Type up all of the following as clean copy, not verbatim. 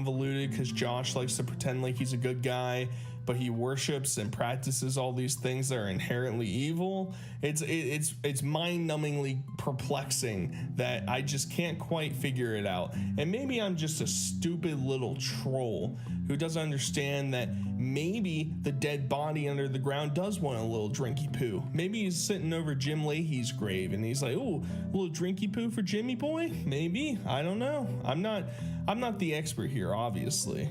convoluted because Josh likes to pretend like he's a good guy, but he worships and practices all these things that are inherently evil. It's mind-numbingly perplexing that I just can't quite figure it out. And maybe I'm just a stupid little troll who doesn't understand that maybe the dead body under the ground does want a little drinky poo. Maybe he's sitting over Jim Leahy's grave and he's like, oh, a little drinky poo for Jimmy boy? Maybe. I don't know. I'm not the expert here, obviously.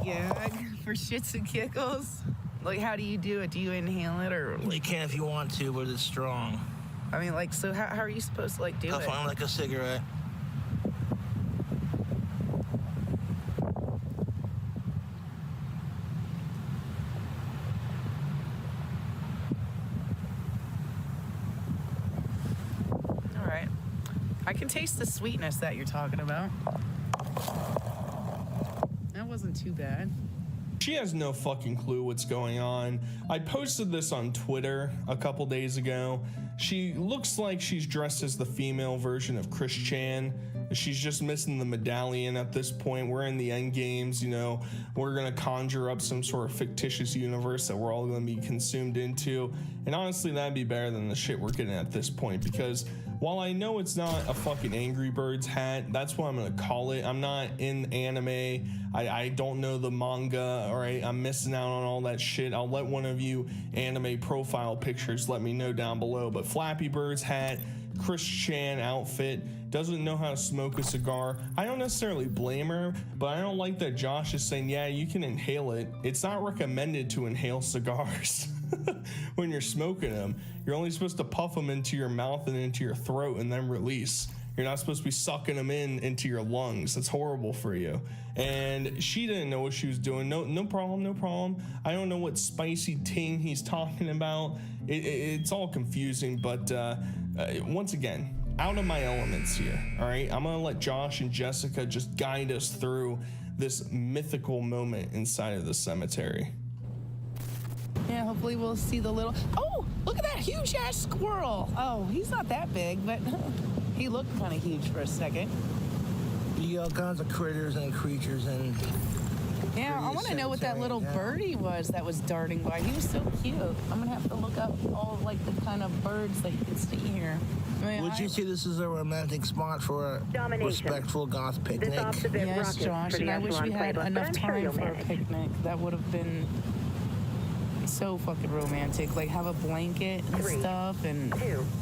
Gag for shits and giggles. Like, how do you do it? Do you inhale it, or You can if you want to, but it's strong. I mean, like, so how are you supposed to like do it? Puff on like a cigarette. All right, I can taste the sweetness that you're talking about. That wasn't too bad. She has no fucking clue what's going on. I posted this on Twitter a couple days ago. She looks like she's dressed as the female version of Chris Chan. She's just missing the medallion at this point. We're in the end games, you know. We're gonna conjure up some sort of fictitious universe that we're all gonna be consumed into. And honestly, that'd be better than the shit we're getting at this point, because while I know it's not a fucking Angry Birds hat, that's what I'm gonna call it. I'm not in anime. I don't know the manga, all right? I'm missing out on all that shit. I'll let one of you anime profile pictures let me know down below. But Flappy Bird's hat, Chris Chan outfit, doesn't know how to smoke a cigar. I don't necessarily blame her, but I don't like that Josh is saying, yeah, you can inhale it. It's not recommended to inhale cigars when you're smoking them. You're only supposed to puff them into your mouth and into your throat and then release. You're not supposed to be sucking them into your lungs. That's horrible for you. And she didn't know what she was doing. No problem. I don't know what spicy ting he's talking about. It's all confusing, but once again, out of my elements here, all right? I'm gonna let Josh and Jessica just guide us through this mythical moment inside of the cemetery. Yeah, hopefully we'll see the little... Oh, look at that huge ass squirrel. Oh, he's not that big, but he looked kind of huge for a second. You got all kinds of critters and creatures and... Yeah, I want to know what that little birdie was that was darting by. He was so cute. I'm going to have to look up all, like, the kind of birds that you can see here. Would you say this is a romantic spot for a respectful goth picnic? Yes, Josh, and I wish we had enough time for a picnic. That would have been so fucking romantic. Like, have a blanket and stuff and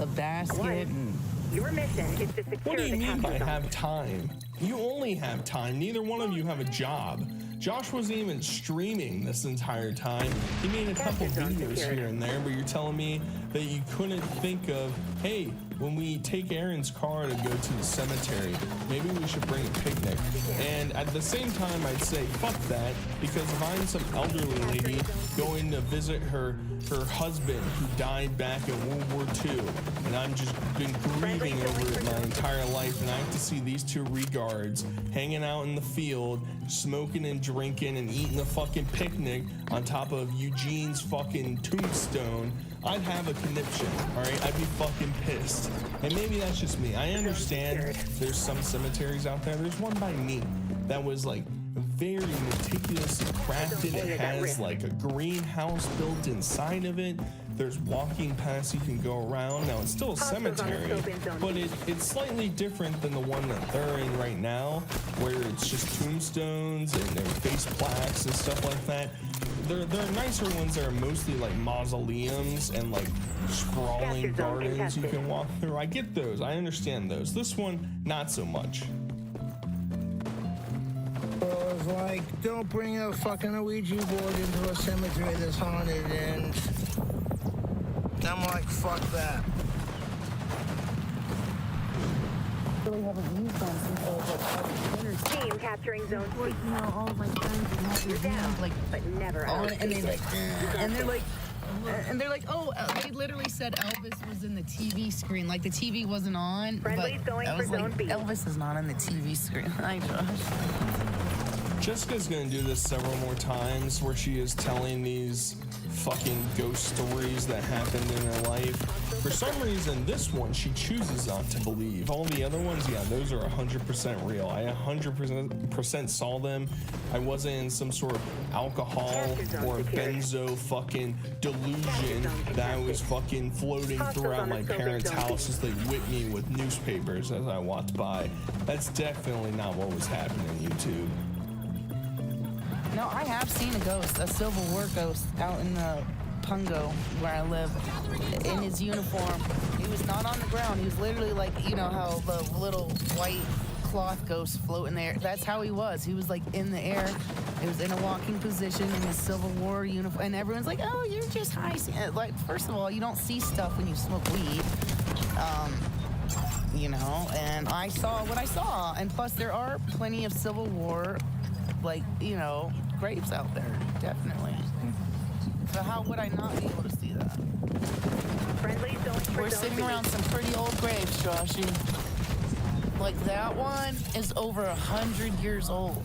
a basket and... Your mission is to secure What do you mean by have time? You only have time. Neither one of you have a job. Josh wasn't even streaming this entire time. He made a couple videos here and there, but you're telling me that you couldn't think of, hey, when we take Aaron's car to go to the cemetery, maybe we should bring a picnic. And at the same time, I'd say, fuck that, because if I'm some elderly lady going to visit her husband who died back in World War II, and I'm just been grieving over it my entire life, and I have to see these two regards hanging out in the field, smoking and drinking and eating a fucking picnic on top of Eugene's fucking tombstone, I'd have a conniption, all right? I'd be fucking pissed. And maybe that's just me. I understand there's some cemeteries out there. There's one by me that was like very meticulously crafted. It has like a greenhouse built inside of it. There's walking paths you can go around. Now, it's still a cemetery, but it's slightly different than the one that they're in right now, where it's just tombstones and their face plaques and stuff like that. There are nicer ones that are mostly like mausoleums and like sprawling gardens you can walk through. I get those. I understand those. This one, not so much. Well, it's like, don't bring a fucking Ouija board into a cemetery that's haunted, and I'm like, fuck that. Really haven't used them since I was like Team capturing zone C. you know, all of my friends and have You're down, like, but never out. and they're like, oh, they literally said Elvis was in the TV screen, like the TV wasn't on. Friendly's but going I for was like, zone B. Elvis is not on the TV screen. Hi, Josh. Jessica's gonna do this several more times where she is telling these fucking ghost stories that happened in her life. For some reason, this one she chooses not to believe. All the other ones, yeah, those are 100% real. I 100% saw them. I wasn't in some sort of alcohol or benzo fucking delusion that I was fucking floating throughout my parents' house as they whipped me with newspapers as I walked by. That's definitely not what was happening on YouTube. No, I have seen a ghost, a Civil War ghost, out in the Pungo where I live, in his uniform. He was not on the ground. He was literally like, you know how the little white cloth ghosts float in the air. That's how he was. He was like in the air. He was in a walking position in his Civil War uniform. And everyone's like, oh, you're just high. Like, first of all, you don't see stuff when you smoke weed. You know, and I saw what I saw. And plus, there are plenty of Civil War, like, you know, graves out there. Definitely. So how would I not be able to see that? We're sitting around some pretty old graves, Joshy. Like that one is over 100 years old.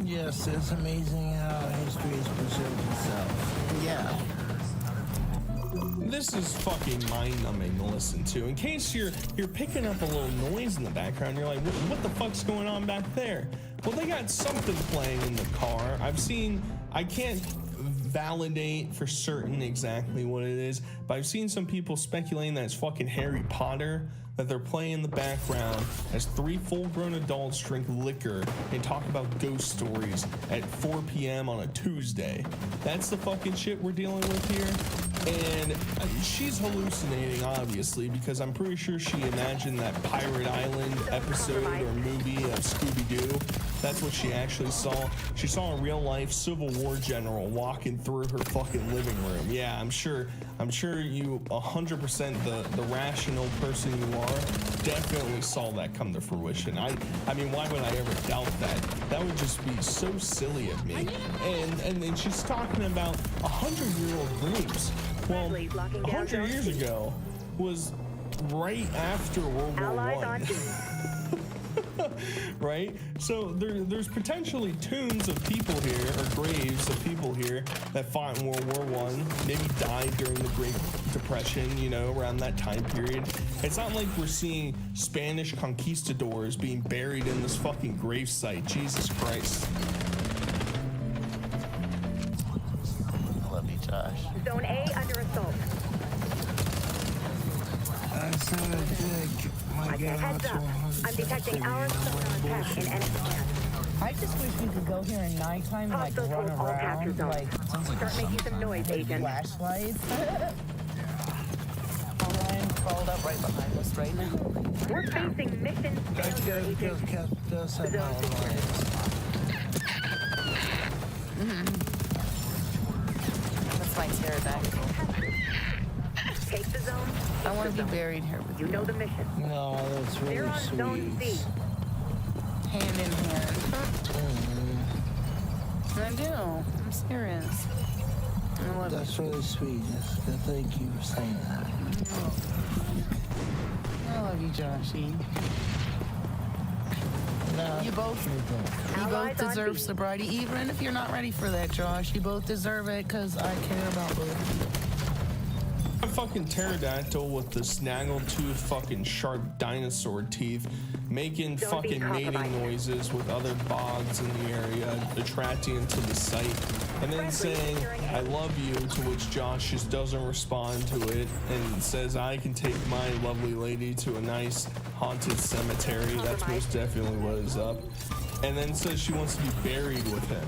Yes, it's amazing how history has preserved itself. Yeah. This is fucking mind-numbing to listen to. In case you're picking up a little noise in the background, you're like, what the fuck's going on back there? Well, they got something playing in the car. I can't validate for certain exactly what it is, but I've seen some people speculating that it's fucking Harry Potter that they're playing in the background as 3 full-grown adults drink liquor and talk about ghost stories at 4 p.m. on a Tuesday. That's the fucking shit we're dealing with here. And she's hallucinating, obviously, because I'm pretty sure she imagined that Pirate Island episode or movie of Scooby-Doo. That's what she actually saw. She saw a real-life Civil War general walking through her fucking living room. Yeah, I'm sure you 100% the rational person you are definitely saw that come to fruition. I mean, why would I ever doubt that? That would just be so silly of me. And then she's talking about 100-year-old graves. Well, 100 years ago was right after World War I. Right? So there's potentially tombs of people here, or graves of people here that fought in World War I, maybe died during the Great Depression, you know, around that time period. It's not like we're seeing Spanish conquistadors being buried in this fucking grave site. Jesus Christ. I love you, Josh. Zone A under assault. That's not a dick. Heads up. I'm detecting our sonar tech in enemy camp. I just wish we could go here at nighttime and like run around, like Start making some noise, agent. flashlights. Ryan crawled up right behind us right now. We're facing mission failure, agent. Does have Zone all secure. That's my pterodactyl. Take the zone. I want to be buried here with You you. know the mission. No, that's really They're on zone sweet. C. Hand in hand. I do. I'm serious. I love That's really sweet. Thank you for saying that. I love you, Joshy. No, You both Allies on deserve B. sobriety, even if you're not ready for that, Josh. You both deserve it because I care about both of you. A fucking pterodactyl with the snaggletooth fucking sharp dinosaur teeth making Don't be fucking mating compromised. noises with other bogs in the area, attracting him to the site, and then saying, I love you, to which Josh just doesn't respond to it and says, I can take my lovely lady to a nice haunted cemetery. That's most definitely what is up. And then says she wants to be buried with him.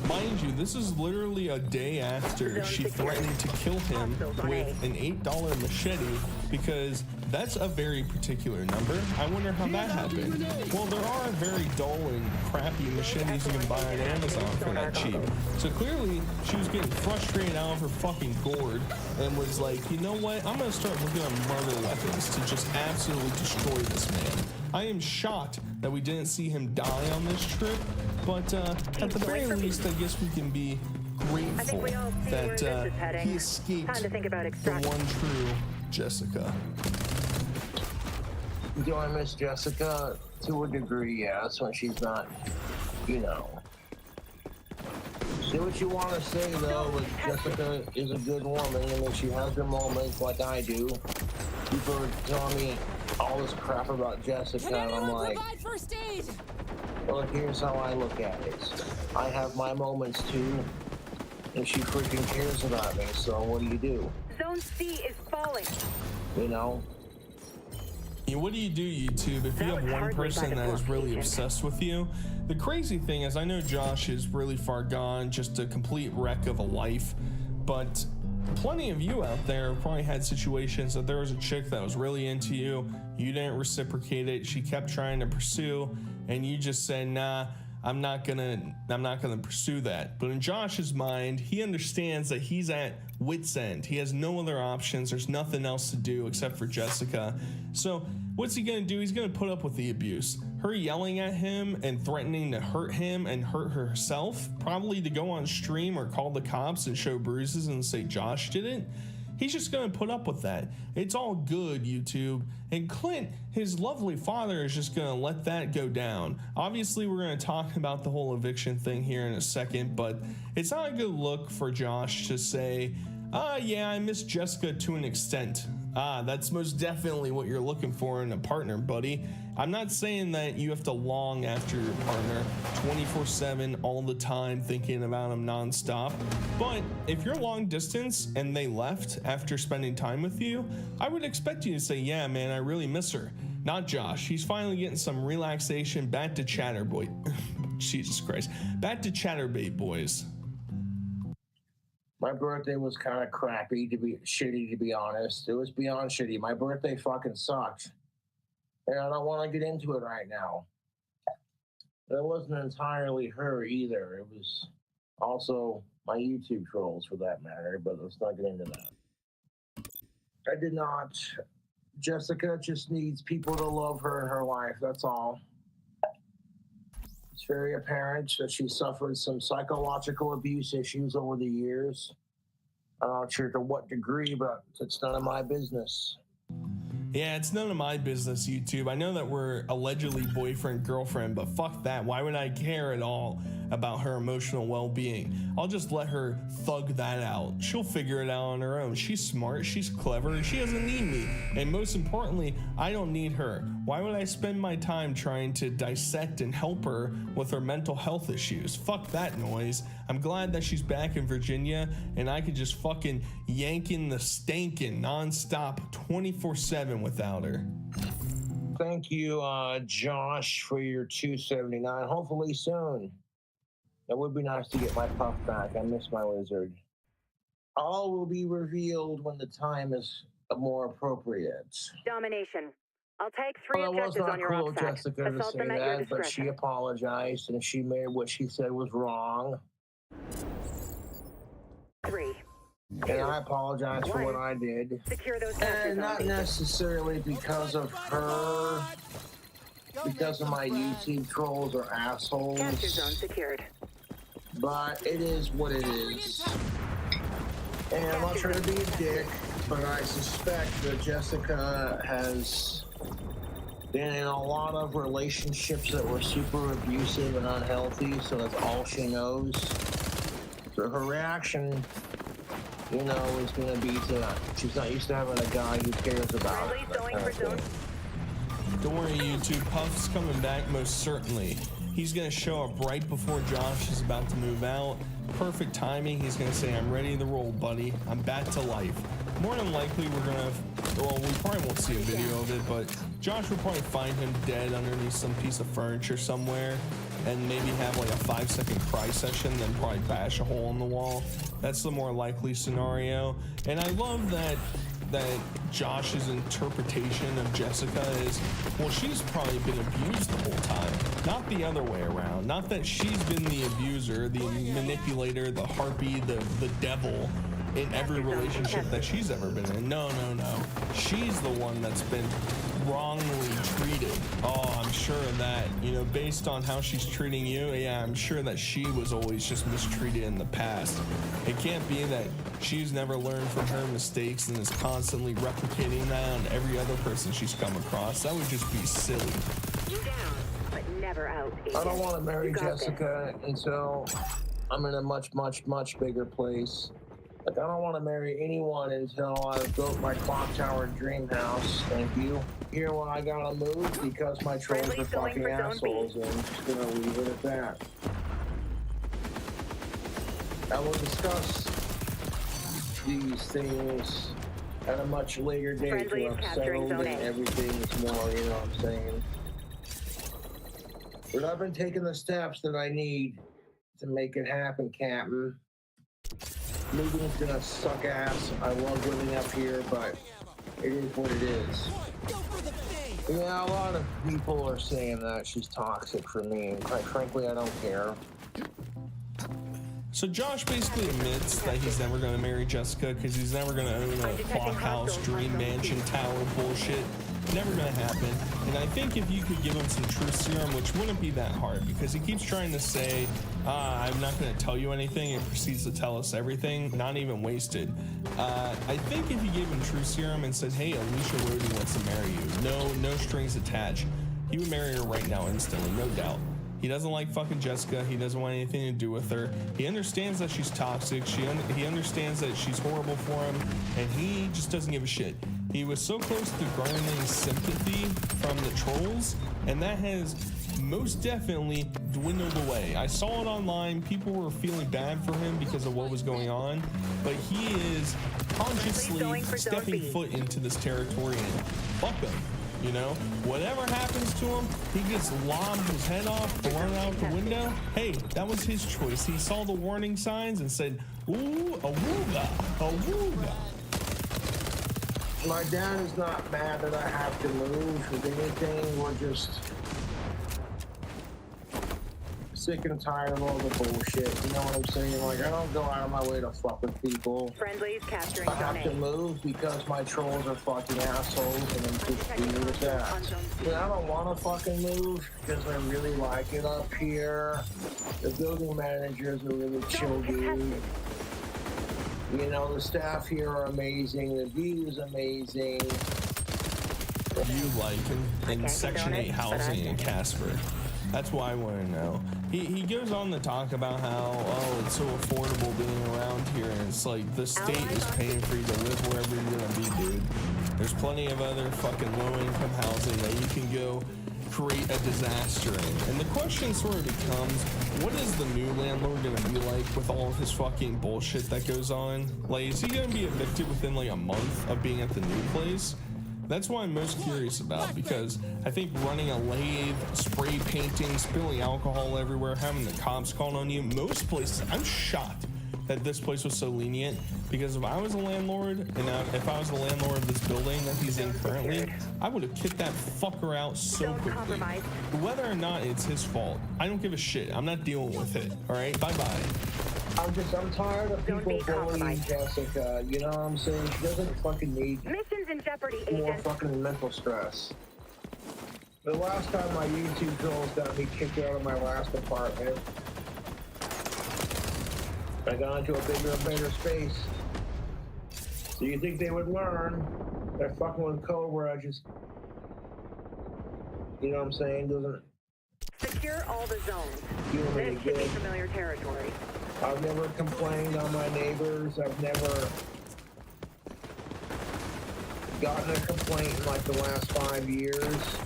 Mind you, this is literally a day after she threatened to kill him with an $8 machete, because that's a very particular number. I wonder how that happened. Well, there are very dull and crappy machetes you can buy on Amazon for that cheap. So clearly, she was getting frustrated out of her fucking gourd and was like, you know what? I'm gonna start looking at murder weapons to just absolutely destroy this man. I am shocked that we didn't see him die on this trip, but at the very least, I guess we can be grateful that he escaped Time to think about the extraction. one true Jessica. Do I miss Jessica? To a degree, yes, when she's not, you know. Say what you want to say, though, but Jessica is a good woman, and when she has her moments like I do, people are telling me all this crap about Jessica, and I'm like, first aid? well, here's how I look at it. I have my moments too, and she freaking cares about me, so what do? Zone C is falling. You know? What do you do, YouTube, if you have one person that is really obsessed with you? The crazy thing is, I know Josh is really far gone, just a complete wreck of a life, but plenty of you out there have probably had situations that there was a chick that was really into you, you didn't reciprocate it, she kept trying to pursue, and you just said, nah, I'm not gonna pursue that. But in Josh's mind, he understands that he's at wit's end. He has no other options. There's nothing else to do except for Jessica. So what's he gonna do? He's gonna put up with the abuse. Her yelling at him and threatening to hurt him and hurt herself, probably to go on stream or call the cops and show bruises and say Josh did it. He's just gonna put up with that. It's all good, YouTube. And Clint, his lovely father, is just gonna let that go down. Obviously, we're gonna talk about the whole eviction thing here in a second, but it's not a good look for Josh to say, yeah, I miss Jessica to an extent. That's most definitely what you're looking for in a partner, buddy. I'm not saying that you have to long after your partner 24/7 all the time, thinking about them nonstop. But if you're long distance and they left after spending time with you, I would expect you to say, yeah, man, I really miss her. Not Josh. He's finally getting some relaxation. Back to Chatterboy. Jesus Christ. Back to Chatterbait, boys. My birthday was kind of crappy, shitty, to be honest. It was beyond shitty. My birthday fucking sucked. And I don't want to get into it right now. It wasn't entirely her either. It was also my YouTube trolls, for that matter, but let's not get into that. I did not. Jessica just needs people to love her in her life, that's all. It's very apparent that she suffered some psychological abuse issues over the years. I'm not sure to what degree, but it's none of my business. Yeah, it's none of my business, YouTube. I know that we're allegedly boyfriend, girlfriend, but fuck that. Why would I care at all about her emotional well-being? I'll just let her thug that out. She'll figure it out on her own. She's smart, she's clever, and she doesn't need me. And most importantly, I don't need her. Why would I spend my time trying to dissect and help her with her mental health issues? Fuck that noise. I'm glad that she's back in Virginia and I could just fucking yank in the stankin' nonstop 24/7 without her. Thank you, Josh, for your $2.79. Hopefully soon. It would be nice to get my puff back. I miss my lizard. All will be revealed when the time is more appropriate. Domination. I'll take 3 objectives on your cool, OPSAC. Jessica, to Assault say them at your that, but she discretion. apologized and she made what she said was wrong. 3. And I apologize for what I did. Secure those capture And not zones. necessarily because of her, because of my YouTube trolls or assholes. Capture zone secured. But it is what it is. And I'm not trying to be a dick, but I suspect that Jessica has been in a lot of relationships that were super abusive and unhealthy, so that's all she knows. So her reaction, you know, is going to be to, she's not used to having a guy who cares about her. Friendly's going for zone. Don't worry, YouTube. Puff's coming back most certainly. He's going to show up right before Josh is about to move out. Perfect timing. He's going to say, I'm ready to roll, buddy. I'm back to life. More than likely, we're going to, well, we probably won't see a video of it, but Josh will probably find him dead underneath some piece of furniture somewhere and maybe have like a 5-second cry session, then probably bash a hole in the wall. That's the more likely scenario. And I love that Josh's interpretation of Jessica is, well, she's probably been abused the whole time, not the other way around. Not that she's been the abuser, the manipulator, the harpy, the devil in every relationship that she's ever been in. No. She's the one that's been wrongly treated. Oh, I'm sure of that. You know, based on how she's treating you, yeah, I'm sure that she was always just mistreated in the past. It can't be that she's never learned from her mistakes and is constantly replicating that on every other person she's come across. That would just be silly. You down, but never out. I don't want to marry You got Jessica until I'm in a much bigger place. Like, I don't want to marry anyone until I've built my clock tower dream house. Thank you. Here, when I gotta move because my trolls are fucking assholes, and I'm just gonna leave it at that. I will discuss these things at a much later date when I'm settled and everything is more, you know what I'm saying? But I've been taking the steps that I need to make it happen, Captain. Moving's gonna suck ass. I love living up here, but it is what it is. Yeah, a lot of people are saying that she's toxic for me, and quite frankly, I don't care. So Josh basically admits that he's never going to marry Jessica because he's never going to own a clock house, dream mansion, tower bullshit. Never going to happen. And I think if you could give him some truth serum, which wouldn't be that hard, because he keeps trying to say, I'm not going to tell you anything, and proceeds to tell us everything, not even wasted. I think if you gave him truth serum and said, hey, Alicia Rhodey wants to marry you, no strings attached, he would marry her right now instantly, no doubt. He doesn't like fucking Jessica. He doesn't want anything to do with her. He understands that she's toxic. He understands that she's horrible for him, and he just doesn't give a shit. He was so close to garnering sympathy from the trolls, and that has most definitely dwindled away. I saw it online. People were feeling bad for him because of what was going on, but he is consciously stepping foot into this territory, and fuck him. You know, whatever happens to him, he gets lobbed his head off, thrown out the window. Hey, that was his choice. He saw the warning signs and said, ooh, awooga, awooga. My dad is not mad that I have to move. If anything, we're just sick and tired of all the bullshit. You know what I'm saying? Like, I don't go out of my way to fuck with people. Friendlies capturing I have to move because my trolls are fucking assholes, and I'm just dealing with that. But I don't want to fucking move because I really like it up here. The building managers are really chill dude. You know, the staff here are amazing. The view is amazing. You like in Section 8 housing in Casper? That's why I want to know. He goes on to talk about how, oh, it's so affordable being around here, and it's like the state is paying for you to live wherever you're gonna be, dude. There's plenty of other fucking low-income housing that you can go create a disaster in. And the question sort of becomes, what is the new landlord gonna be like with all of his fucking bullshit that goes on? Like, is he gonna be evicted within like a month of being at the new place? That's what I'm most curious about, because I think running a lathe, spray painting, spilling alcohol everywhere, having the cops called on you, most places, I'm shocked that this place was so lenient, because if I was a landlord, and if I was the landlord of this building that he's in currently, I would have kicked that fucker out so quickly. Whether or not it's his fault, I don't give a shit. I'm not dealing with it, all right? Bye-bye. I'm tired of people bullying Jessica. You know what I'm saying? She doesn't fucking need missions in jeopardy, more fucking mental stress. The last time my YouTube trolls got me kicked out of my last apartment, I got into a bigger and bigger space. So you think they would learn? They're fucking with Cobra, just, you know what I'm saying? Doesn't secure all the zones. This should be familiar territory. I've never complained on my neighbors. I've never gotten a complaint in like the last 5 years.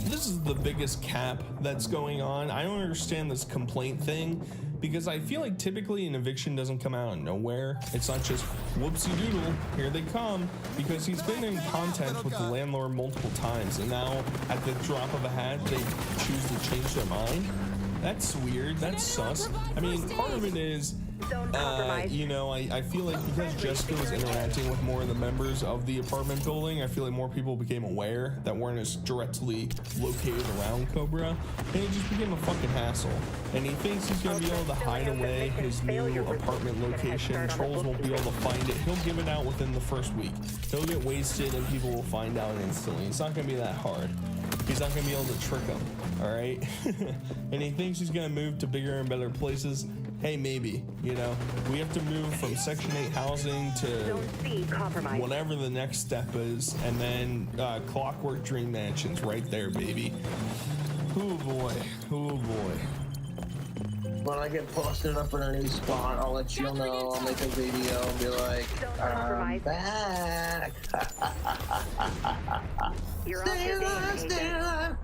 This is the biggest cap that's going on. I don't understand this complaint thing, because I feel like typically an eviction doesn't come out of nowhere. It's not just whoopsie doodle, here they come, because he's been in contact with the landlord multiple times, and now at the drop of a hat they choose to change their mind. That's weird. That's sus. I mean, part of it is, you know, I feel like because Jessica was interacting with more of the members of the apartment building, I feel like more people became aware that weren't as directly located around Cobra, and it just became a fucking hassle. And he thinks he's gonna be able to hide away his new apartment location. Trolls won't be able to find it. He'll give it out within the first week. He'll get wasted and people will find out instantly. It's not gonna be that hard. He's not gonna be able to trick them, all right? And he thinks he's gonna move to bigger and better places. Hey, maybe, you know, we have to move from Section 8 housing to whatever the next step is, and then Clockwork Dream Mansions right there, baby. Oh boy, oh boy. when I get posted up in a new spot, I'll let you know. I'll make a video and be like, I'm back. You're Stay alive, stay alive.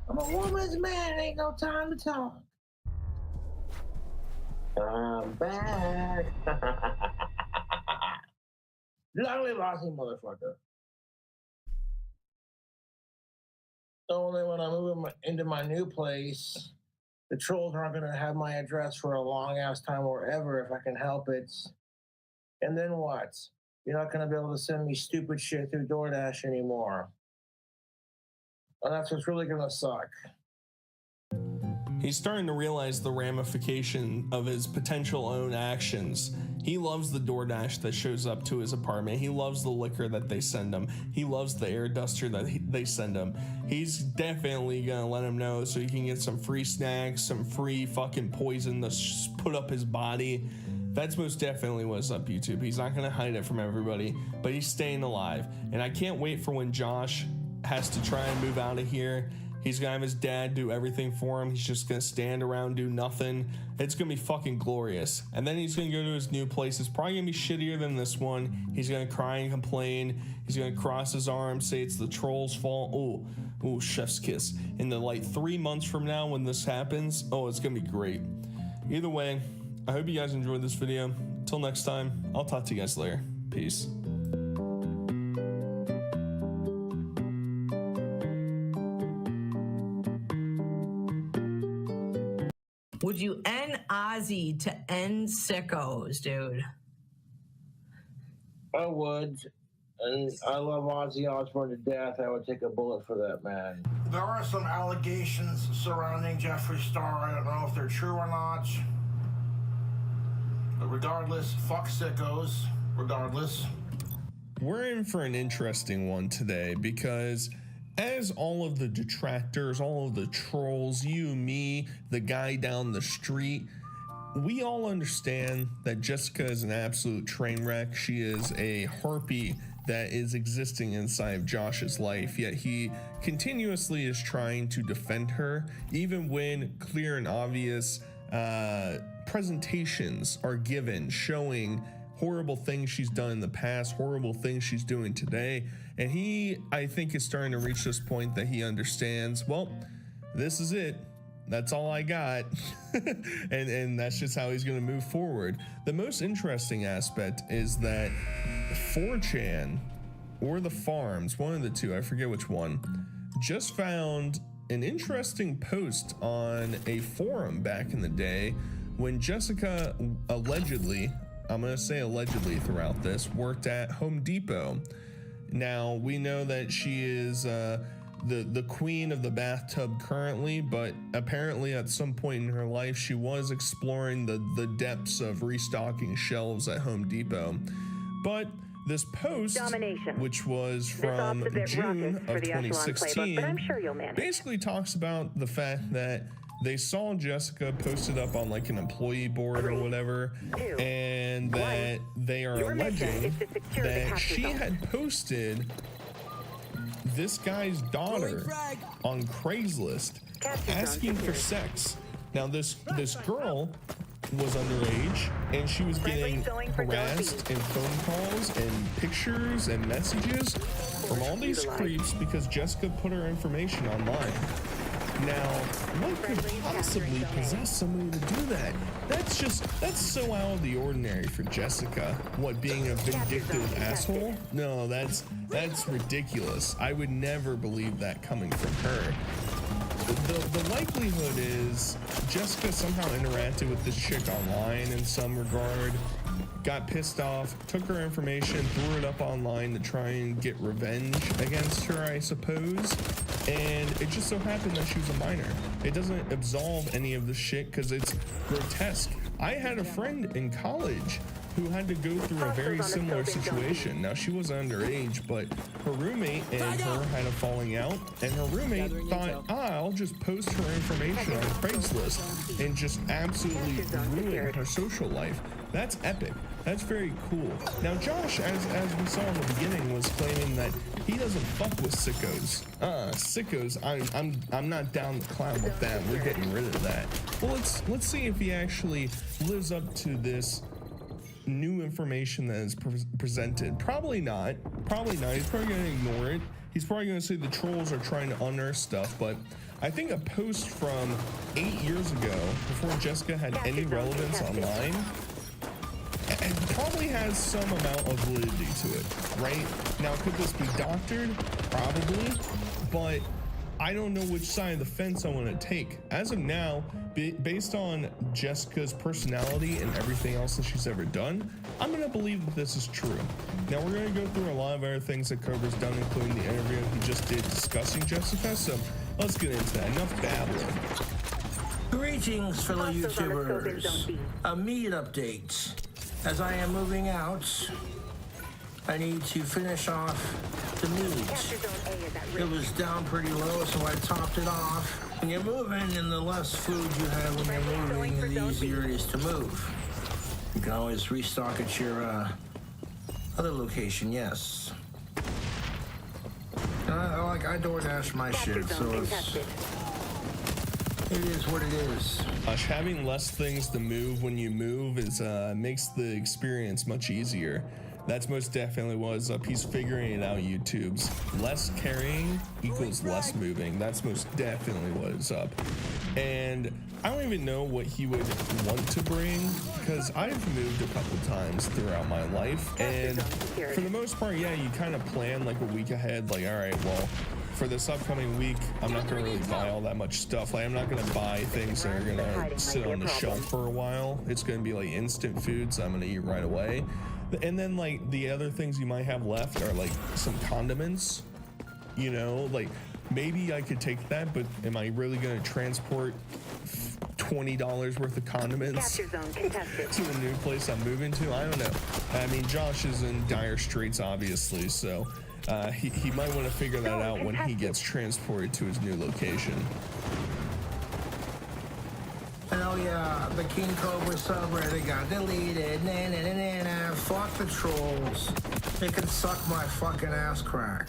I'm a woman's man, ain't no time to talk. I'm back. Long live Aussie, motherfucker. Only when I move into my new place, the trolls aren't going to have my address for a long ass time or ever if I can help it. And then what? You're not going to be able to send me stupid shit through DoorDash anymore. And that's what's really going to suck. He's starting to realize the ramification of his potential own actions. He loves the DoorDash that shows up to his apartment. He loves the liquor that they send him. He loves the air duster that they send him. He's definitely gonna let him know so he can get some free snacks, some free fucking poison to put up his body. That's most definitely what's up, YouTube. He's not gonna hide it from everybody, but he's staying alive. And I can't wait for when Josh has to try and move out of here. He's gonna have his dad do everything for him. He's just gonna stand around, do nothing. It's gonna be fucking glorious. And then he's gonna go to his new place. It's probably gonna be shittier than this one. He's gonna cry and complain. He's gonna cross his arms, say it's the troll's fault. Oh, chef's kiss. In the like 3 months from now when this happens, oh, it's gonna be great. Either way, I hope you guys enjoyed this video. Until next time, I'll talk to you guys later. Peace. Would you end Ozzy to end sickos, dude? I would. And I love Ozzy Osbourne to death. I would take a bullet for that man. There are some allegations surrounding Jeffree Star. I don't know if they're true or not. But regardless, fuck sickos. Regardless. We're in for an interesting one today because as all of the detractors, all of the trolls, you, me, the guy down the street, we all understand that Jessica is an absolute train wreck. She is a harpy that is existing inside of Josh's life, yet he continuously is trying to defend her, even when clear and obvious presentations are given showing horrible things she's done in the past, horrible things she's doing today. And he, I think, is starting to reach this point that he understands, well, this is it. That's all I got. and that's just how he's going to move forward. The most interesting aspect is that 4chan or the farms, one of the two, I forget which one, just found an interesting post on a forum back in the day when Jessica allegedly, I'm going to say allegedly throughout this, worked at Home Depot. Now, we know that she is the queen of the bathtub currently, but apparently at some point in her life, she was exploring the depths of restocking shelves at Home Depot. But this post, which was from June of 2016, basically talks about the fact that they saw Jessica posted up on like an employee board or whatever, and that they are alleging that she had posted this guy's daughter on Craigslist asking for sex. Now this girl was underage and she was getting harassed in phone calls and pictures and messages from all these creeps because Jessica put her information online. Now, what could possibly possess somebody to do that? That's so out of the ordinary for Jessica. What, being a vindictive asshole? No, that's ridiculous. I would never believe that coming from her. The likelihood is Jessica somehow interacted with this chick online in some regard, got pissed off, took her information, threw it up online to try and get revenge against her, I suppose. And it just so happened that she was a minor. It doesn't absolve any of the shit because it's grotesque. I had a friend in college who had to go through a very similar situation. Now, she was underage, but her roommate and her had a falling out, and her roommate thought, I'll just post her information on Craigslist and just absolutely ruin her social life. That's epic. That's very cool. Now, Josh, as we saw in the beginning, was claiming that he doesn't fuck with sickos. Sickos, I'm not down the clown with them. We're getting rid of that. Well, let's see if he actually lives up to this new information that is presented. Probably not. Probably not. He's probably gonna ignore it. He's probably gonna say the trolls are trying to unearth stuff, but I think a post from 8 years ago, before Jessica had any relevance online, it probably has some amount of validity to it, right? Now, could this be doctored? Probably, but I don't know which side of the fence I want to take. As of now, based on Jessica's personality and everything else that she's ever done, I'm going to believe that this is true. Now, we're going to go through a lot of other things that Cobra's done, including the interview he just did discussing Jessica, so let's get into that. Enough babbling. Greetings, fellow YouTubers. A meat update. As I am moving out, I need to finish off the meat. It was down pretty low, so I topped it off. When you're moving, and the less food you have when you're moving, the easier it is to move. You can always restock at your other location, yes. I DoorDash my shit, so it is what it is. Having less things to move when you move is makes the experience much easier. That's most definitely what is up. He's figuring it out, YouTube's. Less carrying equals less moving. That's most definitely what is up. And I don't even know what he would want to bring, because I've moved a couple times throughout my life, and for the most part, yeah, you kind of plan like a week ahead, like, all right, well, for this upcoming week, I'm not gonna really buy all that much stuff. Like, I'm not gonna buy things that are gonna sit on the shelf for a while. It's gonna be like instant foods I'm gonna eat right away. And then like the other things you might have left are like some condiments, you know, like maybe I could take that, but am I really gonna transport $20 worth of condiments to a new place I'm moving to? I don't know. I mean, Josh is in dire straits, obviously, so he might want to figure that out when he gets transported to his new location. Oh yeah, the King Cobra subreddit got deleted. Nah. Fuck the trolls. They can suck my fucking ass crack.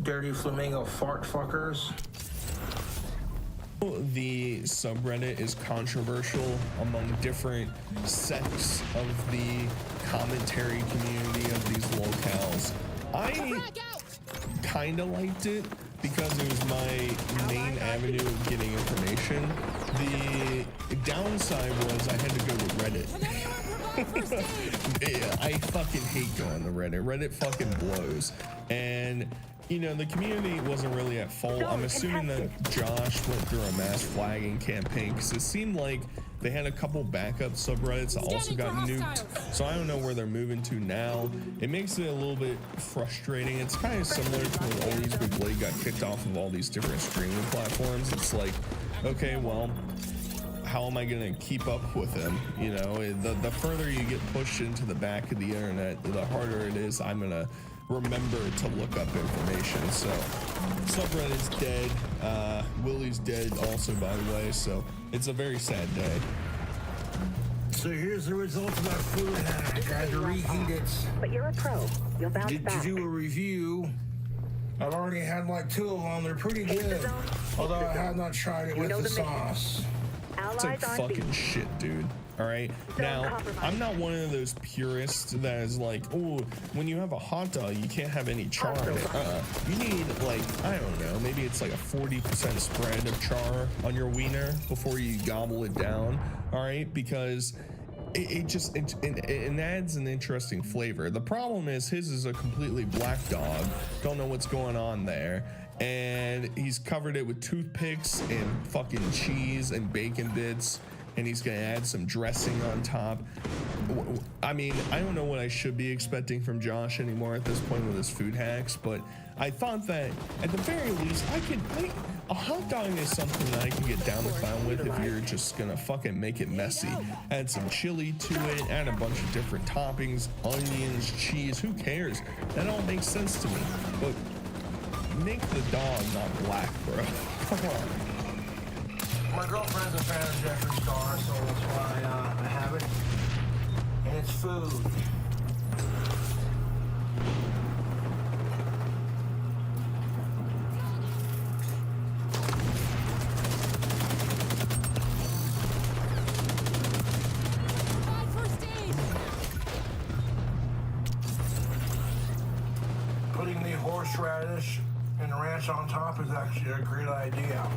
Dirty flamingo fart fuckers. The subreddit is controversial among different sects of the commentary community of these locales. I kind of liked it because it was my main avenue of getting information. The downside was I had to go to Reddit. Yeah, I fucking hate going to Reddit. Reddit fucking blows. And you know, the community wasn't really at fault. I'm assuming that Josh went through a mass flagging campaign because it seemed like they had a couple backup subreddits that also got nuked. So I don't know where they're moving to now. It makes it a little bit frustrating. It's kind of similar to when Oldies Big Blade got kicked off of all these different streaming platforms. It's like, okay, well, how am I gonna keep up with him? You know, the further you get pushed into the back of the internet, the harder it is. I'm gonna remember to look up information. So subreddit's dead. Willie's dead also, by the way, so it's a very sad day. So here's the result of my food hack. I had to reheat it. But you're a pro. You'll bounce back. To do a review, I've already had like 2 of them. They're pretty good. Although I have not tried it with the sauce. It's like fucking shit, dude. All right. Now, I'm not one of those purists that is like, oh, when you have a hot dog, you can't have any char in it. You need, like, I don't know, maybe it's like a 40% spread of char on your wiener before you gobble it down. All right, because it adds an interesting flavor. The problem is his is a completely black dog. Don't know what's going on there. And he's covered it with toothpicks and fucking cheese and bacon bits. and he's gonna add some dressing on top. I mean, I don't know what I should be expecting from Josh anymore at this point with his food hacks, but I thought that at the very least a hot dog is something that I can get down the clown with if you're just gonna fucking make it messy. Add some chili to it, add a bunch of different toppings, onions, cheese, who cares? That all makes sense to me. But make the dog not black, bro. Come on. My girlfriend's a fan of Jeffree Star, so that's why I have it. And it's food. Putting the horseradish and ranch on top is actually a great idea.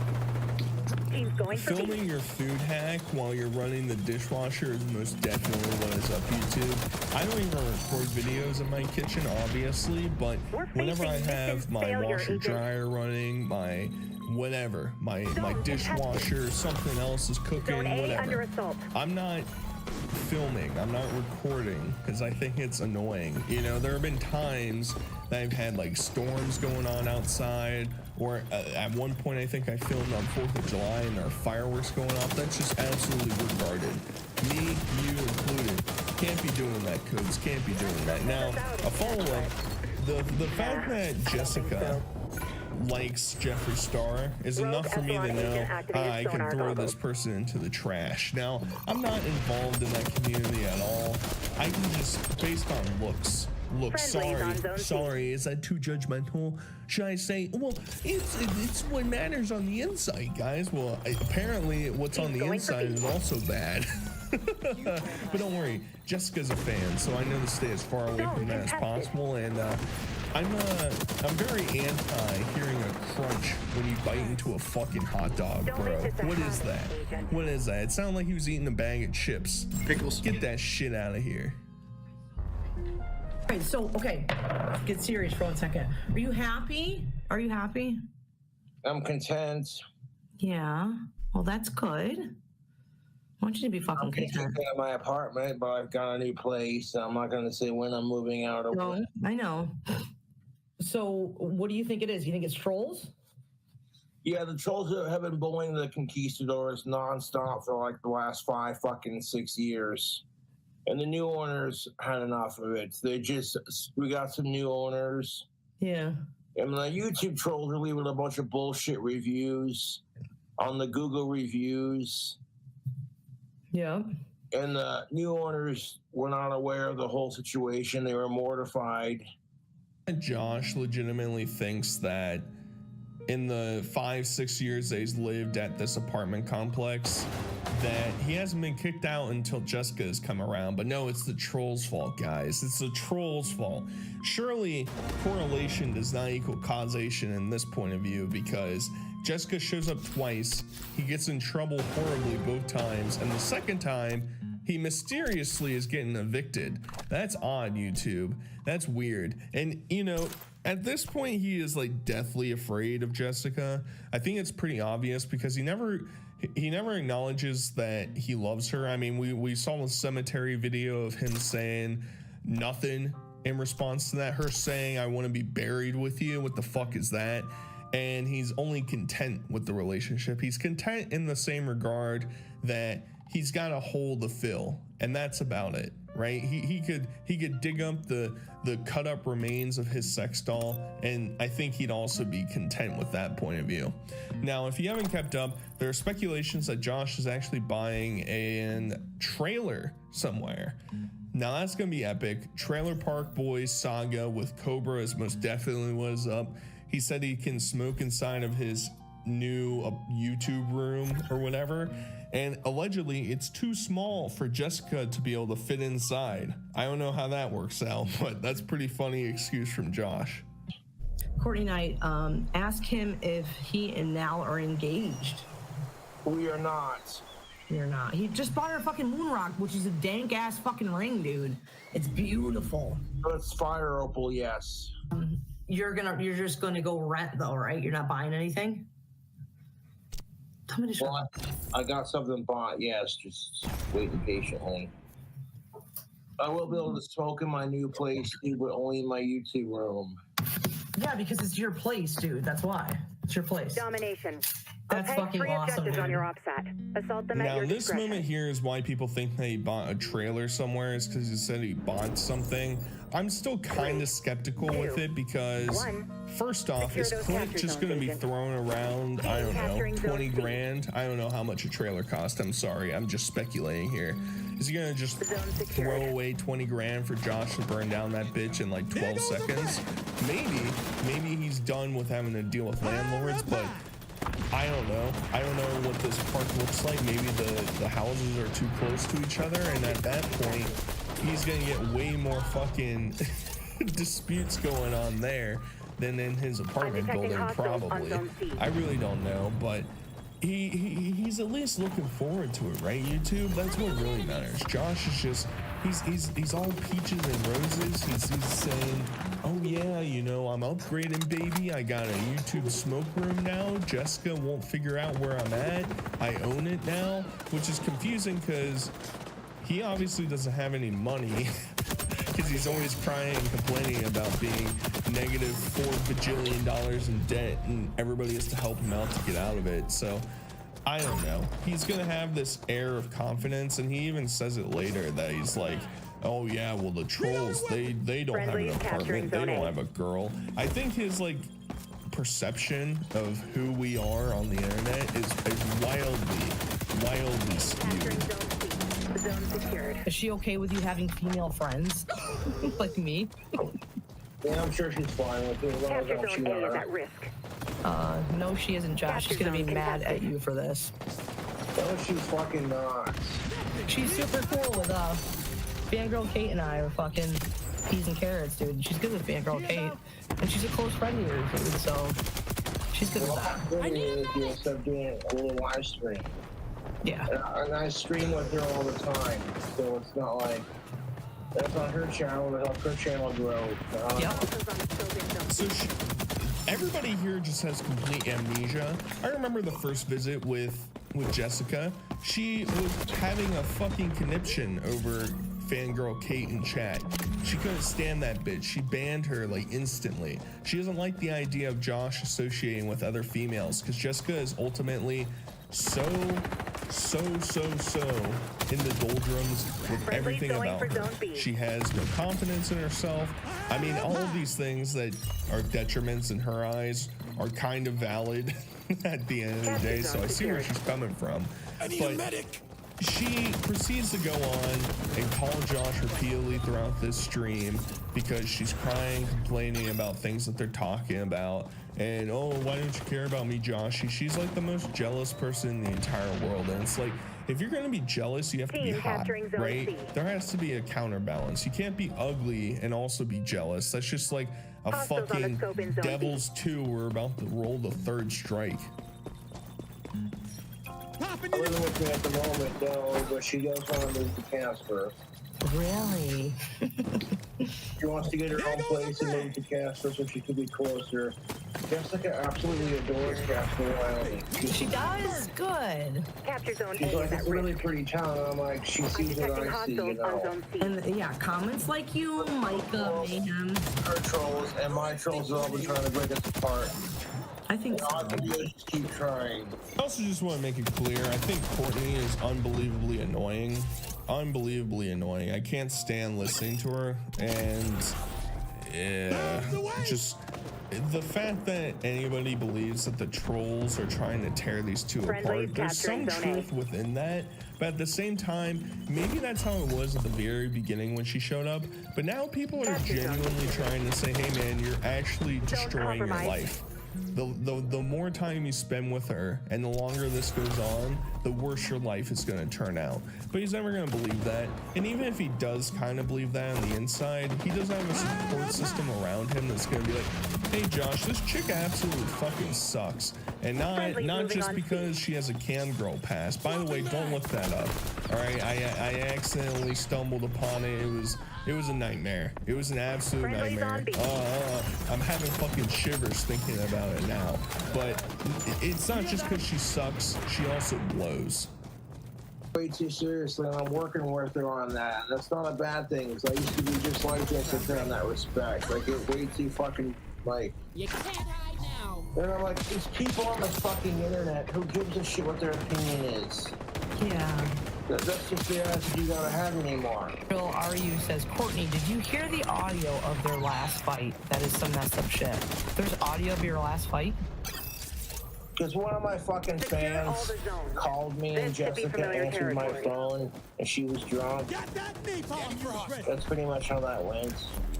Team's going for Filming your food hack while you're running the dishwasher is most definitely what is up YouTube. I don't even record videos in my kitchen, obviously, but whenever I have my washer dryer running, my whatever, my dishwasher, something else is cooking, whatever. I'm not filming, I'm not recording because I think it's annoying. You know, there have been times that I've had like storms going on outside, or at one point I think I filmed on 4th of July and there are fireworks going off. That's just absolutely retarded. Me, you included, can't be doing that, Coogs, can't be doing that. Now, a follow-up, the fact that Jessica likes Jeffree Star is enough for me to know I can throw this person into the trash. Now, I'm not involved in that community at all. I can just, based on looks, sorry, is that too judgmental? Should I say, well, it's what matters on the inside, guys. Well, apparently what's on the inside is also bad. But don't worry, Jessica's a fan, so I know to stay as far away from that as possible, and I'm very anti hearing a crunch when you bite into a fucking hot dog, bro. What is that? What is that? It sounded like he was eating a bag of chips. Pickles. Get that shit out of here. All right, so, okay, get serious for 1 second. Are you happy? Are you happy? I'm content. Yeah, well, that's good. I want you to be fucking I'm content. content at my apartment, but I've got a new place. I'm not going to say when I'm moving out. No, I know. So, what do you think it is? You think it's trolls? Yeah, the trolls have been bullying the conquistadors nonstop for like the last 6 years. And the new owners had enough of it. We got some new owners. Yeah. And the YouTube trolls are leaving a bunch of bullshit reviews on the Google reviews. Yeah. And the new owners were not aware of the whole situation. They were mortified. Josh legitimately thinks that in the 5-6 years that he's lived at this apartment complex, that he hasn't been kicked out until Jessica has come around. But no, it's the trolls' fault, guys. It's the trolls' fault. Surely correlation does not equal causation in this point of view, because Jessica shows up twice, he gets in trouble horribly both times, and the second time he mysteriously is getting evicted. That's odd, YouTube. That's weird. And you know, at this point he is like deathly afraid of Jessica. I think it's pretty obvious because he never acknowledges that he loves her. I mean, we saw a cemetery video of him saying nothing in response to that, her saying, "I want to be buried with you." What the fuck is that? And he's only content with the relationship. He's content in the same regard that he's got a hole to fill, and that's about it, right? He could dig up the cut up remains of his sex doll, and I think he'd also be content with that point of view. Now, if you haven't kept up, there are speculations that Josh is actually buying a trailer somewhere. Now that's gonna be epic. Trailer Park Boys saga with Cobra is most definitely what is up. He said he can smoke inside of his new YouTube room or whatever, and allegedly it's too small for Jessica to be able to fit inside. I don't know how that works out, but that's pretty funny excuse from Josh. Courtney Knight, ask him if he and Nal are engaged. We are not. You're not. He just bought her a fucking moon rock, which is a dank ass fucking ring, dude. It's beautiful. It's fire opal, yes. You're just gonna go rent though, right? You're not buying anything? Tell me to shut up. I got something bought. Yes, just waiting patiently. I will be able to smoke in my new place, dude, but only in my YouTube room. Yeah, because it's your place, dude. That's why. It's your place. Domination. That's okay, fucking free awesome, objectives dude. on your OPSAT. Assault them at Now, your this discretion. moment here is why people think that he bought a trailer somewhere, is because he said he bought something. I'm still kind of skeptical with it because, first off, is Clint just going to be throwing around, I don't know, 20 grand? I don't know how much a trailer cost. I'm sorry. I'm just speculating here. Is he going to just throw away 20 grand for Josh to burn down that bitch in like 12 seconds? Maybe he's done with having to deal with landlords, but I don't know. I don't know what this park looks like. Maybe the houses are too close to each other, and at that point, he's gonna get way more fucking disputes going on there than in his apartment building, probably. I really don't know, but he's at least looking forward to it, right, YouTube? That's what really matters. Josh is just he's all peaches and roses. He's saying, oh yeah, you know, I'm upgrading, baby. I got a YouTube smoke room now. Jessica won't figure out where I'm at. I own it now, which is confusing because he obviously doesn't have any money because he's always crying and complaining about being negative $4 bajillion in debt, and everybody has to help him out to get out of it. So I don't know. He's gonna have this air of confidence, and he even says it later that he's like, oh yeah, well the trolls, they don't have an apartment, they don't have a girl. I think his like perception of who we are on the internet is wildly skewed. Is she okay with you having female friends like me? Yeah, I'm sure she's fine with it. As long as I don't shoot at her. At risk. No, she isn't, Josh. She's gonna be mad at you for this. No, she's fucking not. She's super cool with Fangirl Kate and I are fucking peas and carrots, dude. She's good with Fangirl Kate, and she's a close friend of yours, dude. So she's good with that. I need to start doing a little live stream. Yeah. And I stream with her all the time, so it's not like that's on her channel to help her channel grow. Yep. So everybody here just has complete amnesia. I remember the first visit with Jessica. She was having a fucking conniption over Fangirl Kate in chat. She couldn't stand that bitch. She banned her like instantly. She doesn't like the idea of Josh associating with other females because Jessica is ultimately so in the doldrums with everything about her. She has no confidence in herself. I mean, all of these things that are detriments in her eyes are kind of valid at the end of the day, so I see where she's coming from. But she proceeds to go on and call Josh repeatedly throughout this stream because she's crying, complaining about things that they're talking about. And, oh, why don't you care about me, Josh? She's like the most jealous person in the entire world. And it's like, if you're going to be jealous, you have to be hot, right? There has to be a counterbalance. You can't be ugly and also be jealous. That's just like a fucking Devil's 2. We're about to roll the third strike. I wasn't with me at the moment, though, but she does want to move to Casper. Really? She wants to get her own place and move to Casper so she could be closer. Jessica absolutely adores Casper Wyoming. She does? Good. Capture zone She's A like, is at it's a really risk. pretty town. I'm like, she sees what Detecting I see, you hostiles on know. zone C. And yeah, comments like you, Micah, Mayhem. Her trolls and my trolls have all been trying to break us apart. I think All I so. can do is just keep trying. I also just want to make it clear, I think Courtney is unbelievably annoying. Unbelievably annoying. I can't stand listening to her, and yeah, just the fact that anybody believes that the trolls are trying to tear these two apart, there's some truth within that, but at the same time, maybe that's how it was at the very beginning when she showed up, but now people are genuinely trying to say, hey man, you're actually destroying your life. The more time you spend with her and the longer this goes on, the worse your life is going to turn out. But he's never going to believe that. And even if he does kind of believe that on the inside, he doesn't have a support system around him that's going to be like, hey Josh, this chick absolutely fucking sucks. And not just because she has a cam girl pass. By the way, don't look that up. All right, I accidentally stumbled upon it. It was a nightmare. It was an absolute nightmare. I'm having fucking shivers thinking about it right now. But it's not just because she sucks, she also blows. Way too seriously, and I'm working with her on that. That's not a bad thing, because I used to be just like Jessica in that respect. I get way too fucking, like... You can't hide now! And I'm like, these people on the fucking internet, who gives a shit what their opinion is? Yeah. That's just the attitude you gotta have anymore. Bill RU says, Courtney, did you hear the audio of their last fight? That is some messed up shit. There's audio of your last fight? Because one of my fucking fans called me and Jessica answered my phone and she was drunk. That's pretty much how that went.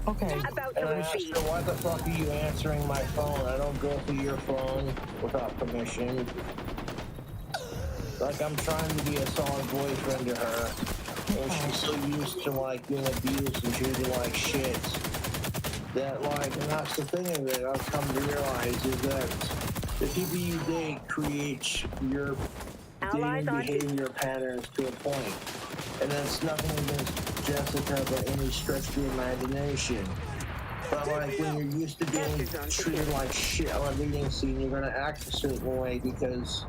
Okay. And I asked her, why the fuck are you answering my phone? I don't go through your phone without permission. Like, I'm trying to be a solid boyfriend to her. And she's so used to, like, being abused and treated like shit. That, like, and that's the thing of it, I've come to realize is that the people you date create your dating behavior patterns to a point. And that's nothing against Jessica by any stretch of the imagination. But like when you're used to being treated like shit on a dating scene, you're gonna act a certain way because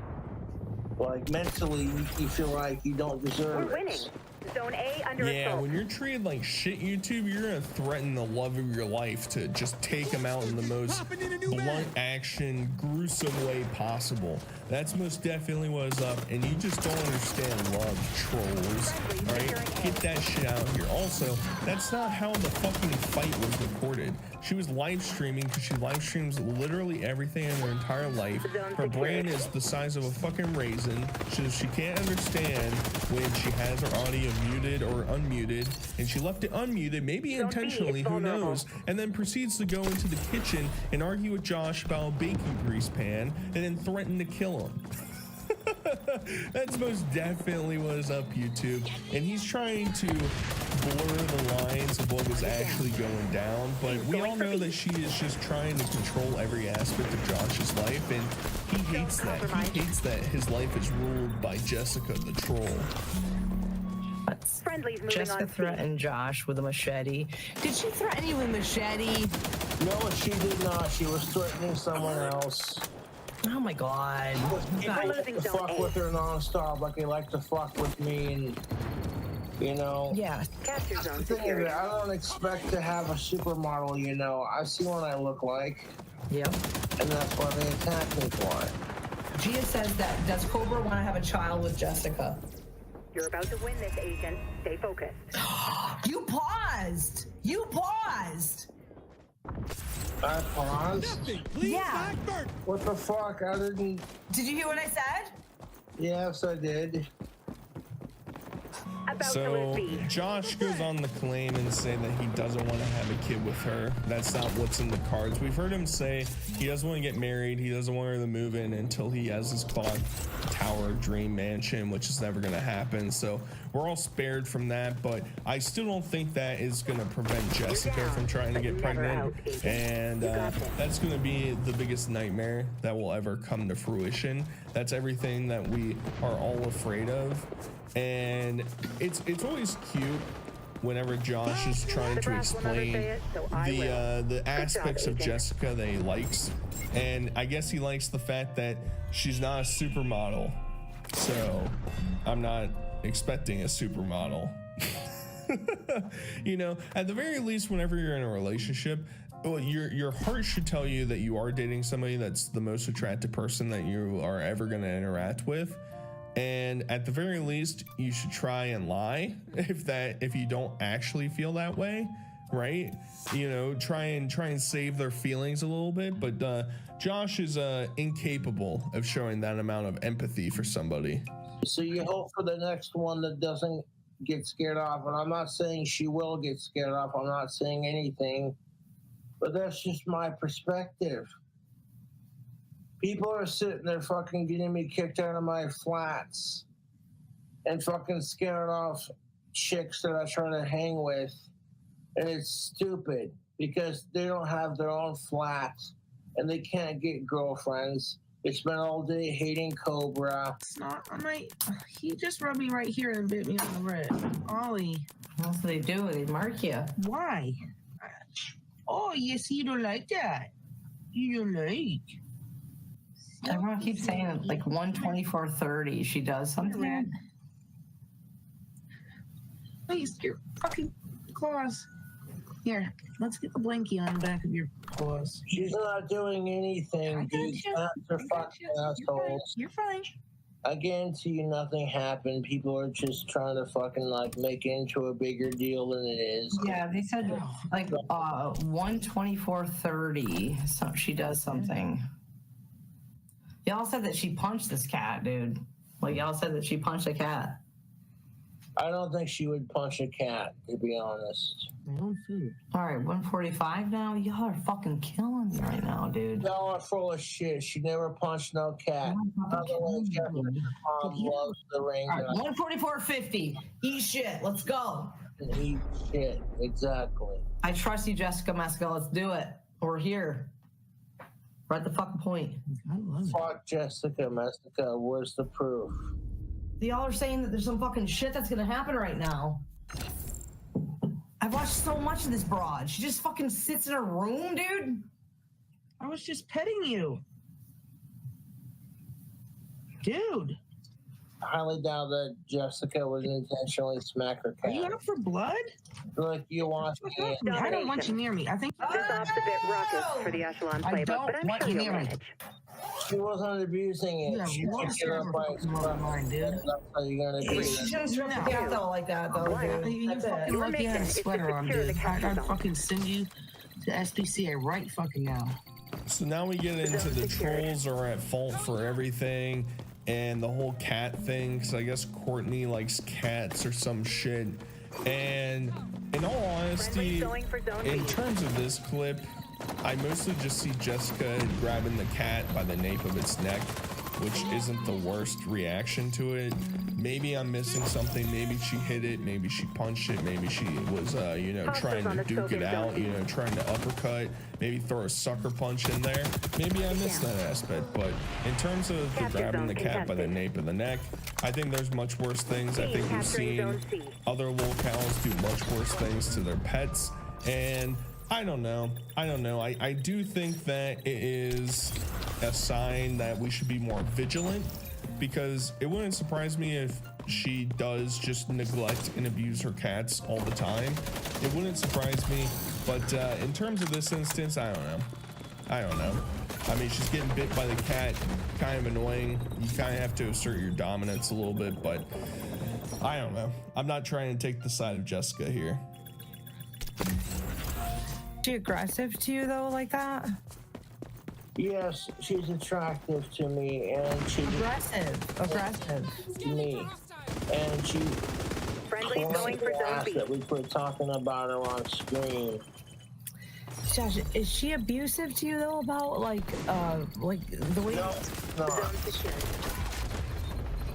like mentally you feel like you don't deserve it. Zone A under assault. When you're treated like shit, YouTube, you're gonna threaten the love of your life to just take them out in the most blunt action, gruesome way possible. That's most definitely what is up, and you just don't understand love, trolls, right? Get that shit out here. Also, that's not how the fucking fight was recorded. She was live streaming because she live streams literally everything in her entire life. Her brain is the size of a fucking raisin, so she can't understand when she has her audio muted or unmuted, and she left it unmuted, maybe intentionally, who knows, and then proceeds to go into the kitchen and argue with Josh about a baking grease pan and then threaten to kill him. That's most definitely what is up, YouTube, and he's trying to blur the lines of what was actually going down, but we all know that she is just trying to control every aspect of Josh's life, and he hates that. He hates that his life is ruled by Jessica the troll. Jessica threatened Josh with a machete. Did she threaten you with a machete? No, she did not. She was threatening someone else. Oh my god. People like to fuck with her nonstop, like they like to fuck with me, and you know. Yeah. The thing is, I don't expect to have a supermodel, you know. I see what I look like. Yep. And that's why they attack me for it. Gia says that, does Cobra want to have a child with Jessica? You're about to win this, agent. Stay focused. You paused! You paused! I paused? Yeah. What the fuck? I didn't... Did you hear what I said? Yes, I did. So Josh goes on the claim and say that he doesn't want to have a kid with her. That's not what's in the cards. We've heard him say he doesn't want to get married. He doesn't want her to move in until he has his clock tower dream mansion, which is never going to happen. So we're all spared from that, but I still don't think that is going to prevent Jessica from trying to get pregnant. And that's going to be the biggest nightmare that will ever come to fruition. That's everything that we are all afraid of. And it's always cute whenever Josh is trying to explain the aspects of Jessica that he likes, and I guess he likes the fact that she's not a supermodel, so I'm not expecting a supermodel. You know, at the very least, whenever you're in a relationship, well, your heart should tell you that you are dating somebody that's the most attractive person that you are ever going to interact with. And at the very least, you should try and lie if you don't actually feel that way, right? You know, try and save their feelings a little bit. But Josh is incapable of showing that amount of empathy for somebody. So you hope for the next one that doesn't get scared off. And I'm not saying she will get scared off. I'm not saying anything. But that's just my perspective. People are sitting there fucking getting me kicked out of my flats and fucking scaring off chicks that I try to hang with. And it's stupid because they don't have their own flats and they can't get girlfriends. They spend all day hating Cobra. It's not, he just rubbed me right here and bit me on the wrist. Ollie. That's what they do, they mark you. Why? Oh, yes, you don't like that. You don't like. Everyone keeps saying like 124.30. She does something. Please, your fucking claws. Here, let's get the blankie on the back of your claws. She's not doing anything, dude. They're fucking assholes. You're fine. I guarantee you nothing happened. People are just trying to fucking like make it into a bigger deal than it is. Yeah, they said like 124.30. So she does something. Y'all said that she punched this cat, dude. Like y'all said that she punched a cat. I don't think she would punch a cat, to be honest. All right, 145 now. Y'all are fucking killing me right now, dude. Y'all are full of shit. She never punched no cat. Mom loves the ring. All right, 144.50. Eat shit. Let's go. Eat shit. Exactly. I trust you, Jessica Mesca. Let's do it. We're here. We're at the fucking point. Fuck Jessica Mesca. Where's the proof? Y'all are saying that there's some fucking shit that's gonna happen right now. I've watched so much of this broad. She just fucking sits in her room, dude. I was just petting you. Dude. I highly doubt that Jessica would intentionally smack her cat. Are you out for blood? Like you want me. I don't want you near me. I think This off's a bit raucous for the Echelon I playbook, don't but I'm want sure you you'll near me. manage. She wasn't abusing it. Yeah, She you picked it up by its mine, dude. That's how you're gonna do She it. shouldn't strip the cat though like that, though, dude. You That's fucking it. lucky you had a sweater on, secure dude. the capture I'd zone. fucking send you to SPCA right fucking now. So now we get into the trolls are at fault for everything and the whole cat thing, because I guess Courtney likes cats or some shit. And in all honesty, in terms of this clip, I mostly just see Jessica grabbing the cat by the nape of its neck, which isn't the worst reaction to it. Maybe I'm missing something. Maybe she hit it. Maybe she punched it. Maybe she was, trying to duke it out, trying to uppercut, maybe throw a sucker punch in there. Maybe I missed that aspect. But in terms of the grabbing the cat by the nape of the neck, I think there's much worse things. I think we've seen other locales do much worse things to their pets. And I don't know. I do think that it is a sign that we should be more vigilant, because it wouldn't surprise me if she does just neglect and abuse her cats all the time. It wouldn't surprise me, but in terms of this instance, I don't know. I mean, she's getting bit by the cat, kind of annoying. You kind of have to assert your dominance a little bit, but I don't know. I'm not trying to take the side of Jessica here. She aggressive to you though, like that? Yes, she's attractive to me, and she's Aggressive to me, and she Friendly going for zone B. that we quit talking about her on screen. Josh, is she abusive to you though about like the way? No. Zone secured.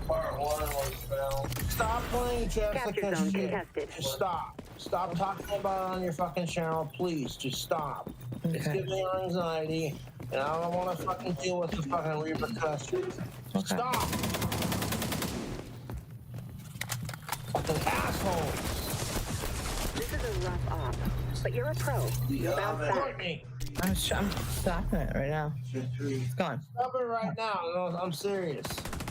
Part one was found. Stop playing Jessica. Capture zone Shit. contested. Just stop. Stop talking about it on your fucking channel, please. Just stop. It's Okay. giving me anxiety, and I don't want to fucking deal with the fucking repercussions. Okay. Stop. Fucking assholes. This is a rough op, but you're a pro. Bounce back. Courtney, I'm stopping it right now. It's gone. stop it right now. No, I'm serious.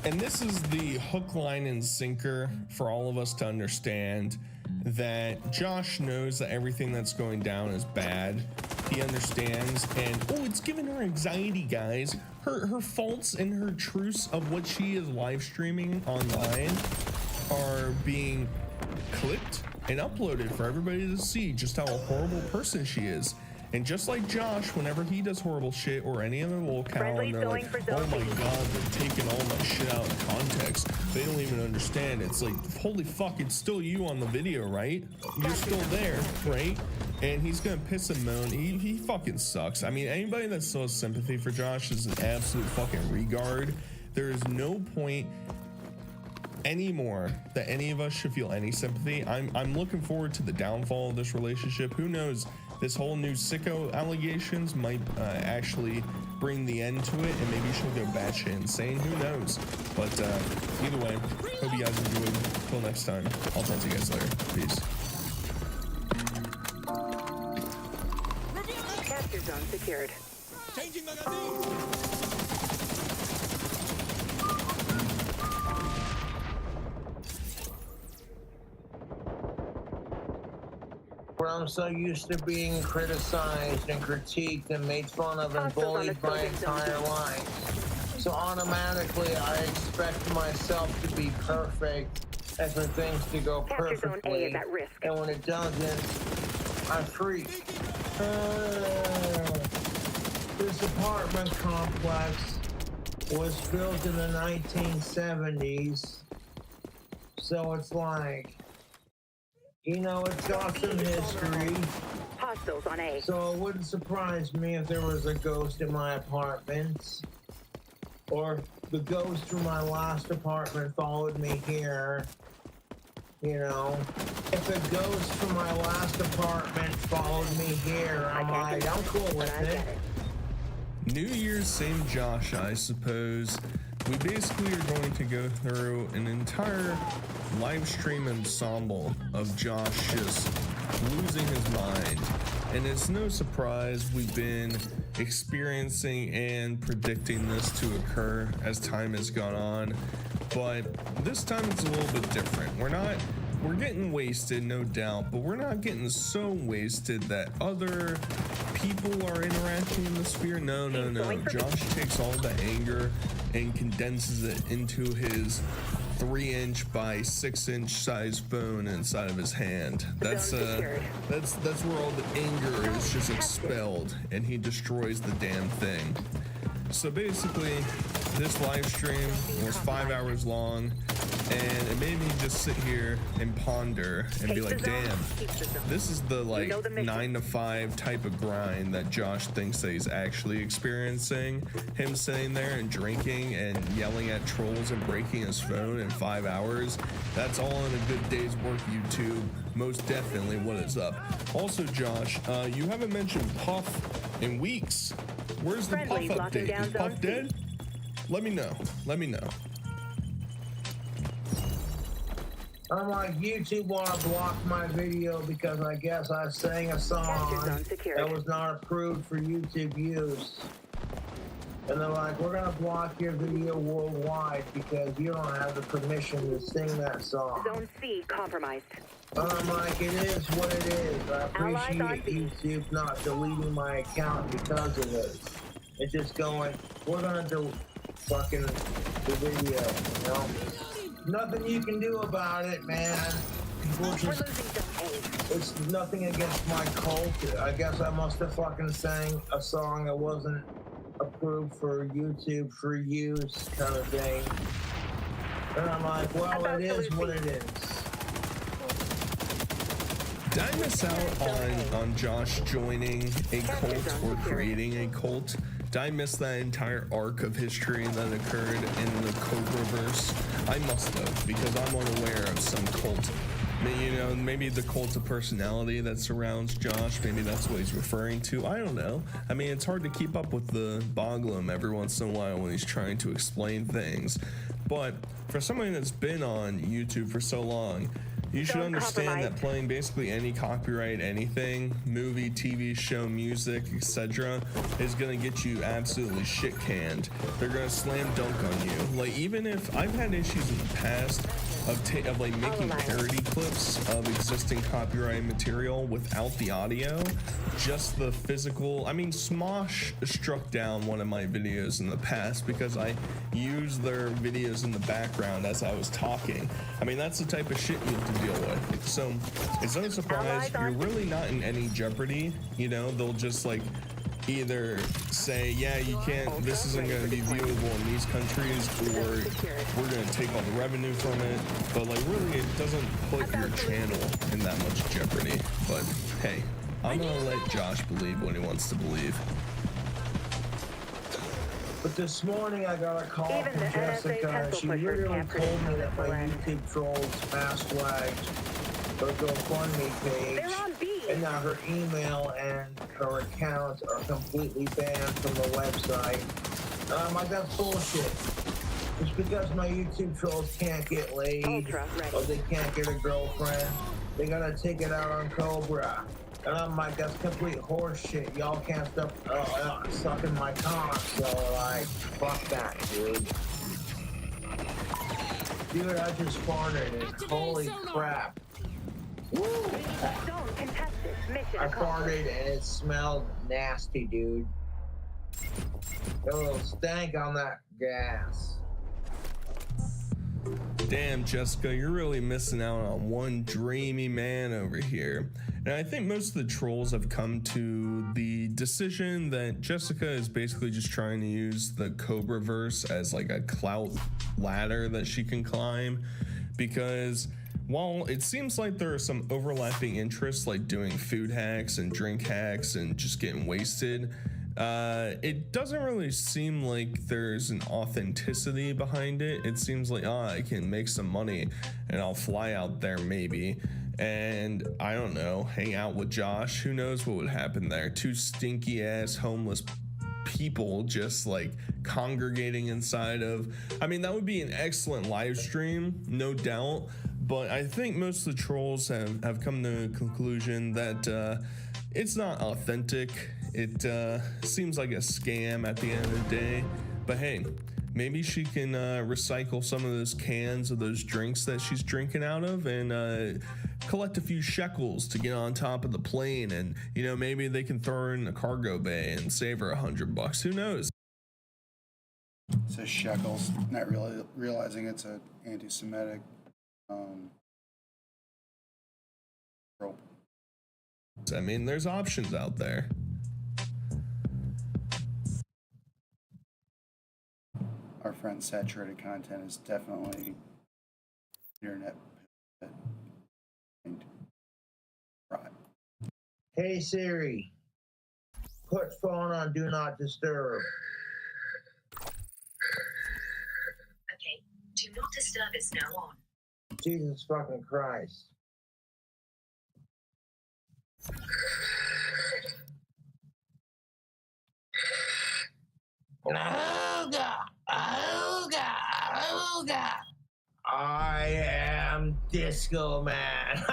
And this is the hook, line, and sinker for all of us to understand that Josh knows that everything that's going down is bad. He understands, and it's giving her anxiety, guys. Her faults and her truths of what she is live streaming online are being clipped and uploaded for everybody to see just how a horrible person she is. And just like Josh, whenever he does horrible shit, or any other locale, and they're like, oh my god, they're taking all my shit out of context. They don't even understand. It's like, holy fuck, it's still you on the video, right? You're still there, right? And he's gonna piss and moan. He fucking sucks. I mean, anybody that still has sympathy for Josh is an absolute fucking regard. There is no point anymore that any of us should feel any sympathy. I'm looking forward to the downfall of this relationship. Who knows? This whole new sicko allegations might actually bring the end to it, and maybe she'll go batshit insane. Who knows? But either way, hope you guys enjoyed. Until next time, I'll talk to you guys later. Peace. Capture zone secured. Changing magazine. where I'm so used to being criticized and critiqued and made fun of and bullied my entire life. So automatically I expect myself to be perfect and for things to go perfectly. And when it doesn't, I freak. This apartment complex was built in the 1970s. So it's like, you know, it's got some history. Hostiles on A. So it wouldn't surprise me if there was a ghost in my apartment. Or the ghost from my last apartment followed me here. You know, if a ghost from my last apartment followed me here, I'm cool with it. New Year's, same Josh, I suppose. We basically are going to go through an entire live stream ensemble of Josh just losing his mind. And it's no surprise we've been experiencing and predicting this to occur as time has gone on. But this time it's a little bit different. We're getting wasted, no doubt, but we're not getting so wasted that other people are interacting in the sphere. No. Josh takes all the anger and condenses it into his 3-inch by 6-inch size phone inside of his hand. That's where all the anger is just expelled, and he destroys the damn thing. So basically, this live stream was 5 hours long, and it made me just sit here and ponder and be like, damn, this is the like 9 to 5 type of grind that Josh thinks that he's actually experiencing. Him sitting there and drinking and yelling at trolls and breaking his phone in 5 hours. That's all in a good day's work, YouTube. Most definitely what is up. Also, Josh, you haven't mentioned Puff in weeks. Where's the Puff update? Is Puff dead? Let me know. I'm like, YouTube want to block my video because I guess I sang a song that was not approved for YouTube use. And they're like, we're going to block your video worldwide because you don't have the permission to sing that song. Zone C compromised. And I'm like, it is what it is. I appreciate YouTube not deleting my account because of this. It's just going, we're going to do fucking the video, you know? Nothing you can do about it, man. It's nothing against my cult. I guess I must have fucking sang a song that wasn't approved for YouTube for use kind of thing. And I'm like, well, it is what it is. Did I miss out on Josh joining a cult or creating a cult? Did I miss that entire arc of history that occurred in the Cobraverse? I must have, because I'm unaware of some cult. You know, maybe the cult of personality that surrounds Josh, maybe that's what he's referring to. I don't know. I mean, it's hard to keep up with the Boglum every once in a while when he's trying to explain things. But for somebody that's been on YouTube for so long, you should understand that playing basically any copyright, anything, movie, TV show, music, etc., is gonna get you absolutely shit canned. They're gonna slam dunk on you. Like, even if I've had issues in the past of like making parody clips of existing copyright material without the audio, just the physical. I mean, Smosh struck down one of my videos in the past because I used their videos in the background as I was talking. I mean, that's the type of shit you have to deal with. So it's no surprise you're really not in any jeopardy. You know, they'll just like either say, yeah, you can't, this isn't going to be viewable in these countries, or we're going to take all the revenue from it. But like, really, it doesn't put your channel in that much jeopardy. But hey, I'm going to let Josh believe what he wants to believe. But this morning I got a call from Jessica, and she literally told me that my YouTube trolls mass flagged her GoFundMe page, and now her email and her account are completely banned from the website. And I'm like, that's bullshit. Just because my YouTube trolls can't get laid, or they can't get a girlfriend, they gotta take it out on Cobra. And I'm like, that's complete horseshit. Y'all can't stop sucking my cock. So like, fuck that, dude. Dude, I just farted, and holy crap. Woo! Zone contested. Mission I accomplished. farted and it smelled nasty, dude. Got a little stank on that gas. Damn, Jessica, you're really missing out on one dreamy man over here. And I think most of the trolls have come to the decision that Jessica is basically just trying to use the Cobra verse as like a clout ladder that she can climb, because while it seems like there are some overlapping interests like doing food hacks and drink hacks and just getting wasted, it doesn't really seem like there's an authenticity behind it. It seems like, I can make some money and I'll fly out there maybe, and I don't know, hang out with Josh. Who knows what would happen there? Two stinky ass homeless people just like congregating inside of, I mean, that would be an excellent live stream, no doubt, but I think most of the trolls have come to a conclusion that it's not authentic. It seems like a scam at the end of the day. But hey, maybe she can recycle some of those cans of those drinks that she's drinking out of and collect a few shekels to get on top of the plane, and you know, maybe they can throw her in the cargo bay and save her $100. Who knows? It says shekels, not really realizing it's an anti-Semitic trope. I mean, there's options out there. Our friend saturated content is definitely internet. Right. Hey Siri, put phone on Do Not Disturb. Okay, Do Not Disturb is now on. Jesus fucking Christ. Oh God, oh God, oh God. I am Disco Man.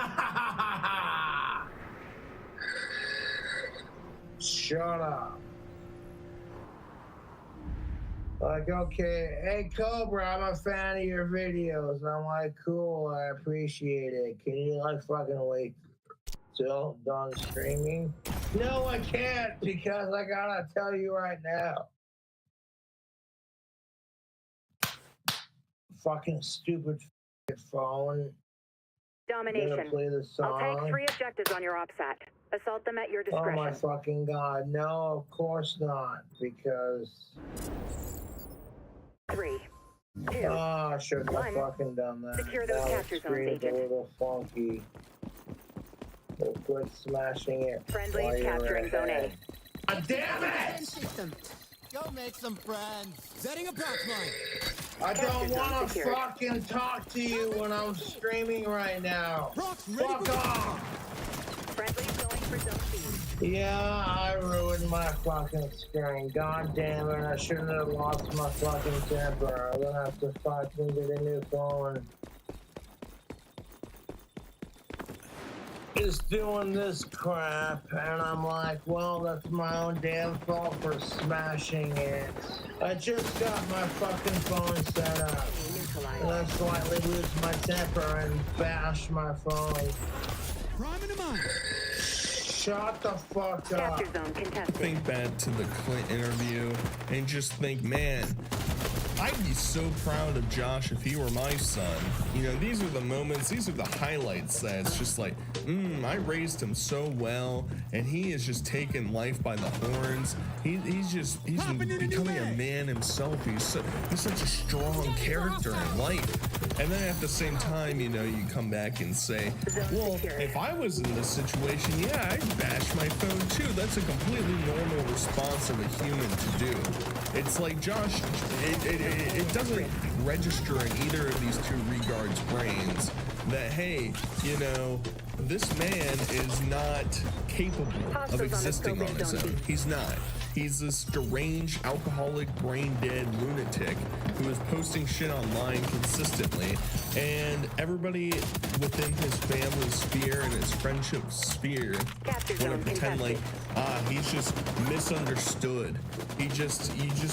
Shut up. Like, okay, hey Cobra, I'm a fan of your videos. I'm like, cool, I appreciate it. Can you like fucking wait till done streaming? No, I can't, because I gotta tell you right now. Fucking stupid phone. Domination. Play the song. I'll take 3 objectives on your OPSAT. Assault them at your Oh discretion. my fucking God. No, of course not. Because. 3, 2. Oh, I shouldn't have 1. fucking done that. Secure those That capture was zones, screamed agent. a little funky. We'll quit smashing it. while Friendlies you're capturing Zone A. ahead. God damn it! Go make some friends. Setting a box line. I don't Capture zone want to secured. fucking talk to you when I'm streaming right now. Procs ready Fuck for off! Friendlies going for Zone B. Yeah, I ruined my fucking screen. God damn it, I shouldn't have lost my fucking temper. I'm gonna have to fucking get a new phone. Is doing this crap, and I'm like, well, that's my own damn fault for smashing it. I just got my fucking phone set up. And I slightly lose my temper and bash my phone. Priming them on. Shut the fuck up. Capture zone contested. Think back to the Clint interview and just think, man, I'd be so proud of Josh if he were my son. You know, these are the moments, these are the highlights that it's just like, I raised him so well, and he is just taking life by the horns. He's becoming a man himself. He's such a strong character in life. And then at the same time, you know, you come back and say, well, if I was in this situation, yeah, I'd bash my phone too. That's a completely normal response of a human to do. It's like, Josh, it doesn't register in either of these two regards' brains that, hey, you know, this man is not capable of existing on his own. He's not. He's this deranged, alcoholic, brain-dead lunatic who is posting shit online consistently, and everybody within his family sphere and his friendship sphere want to pretend like he's just misunderstood. You just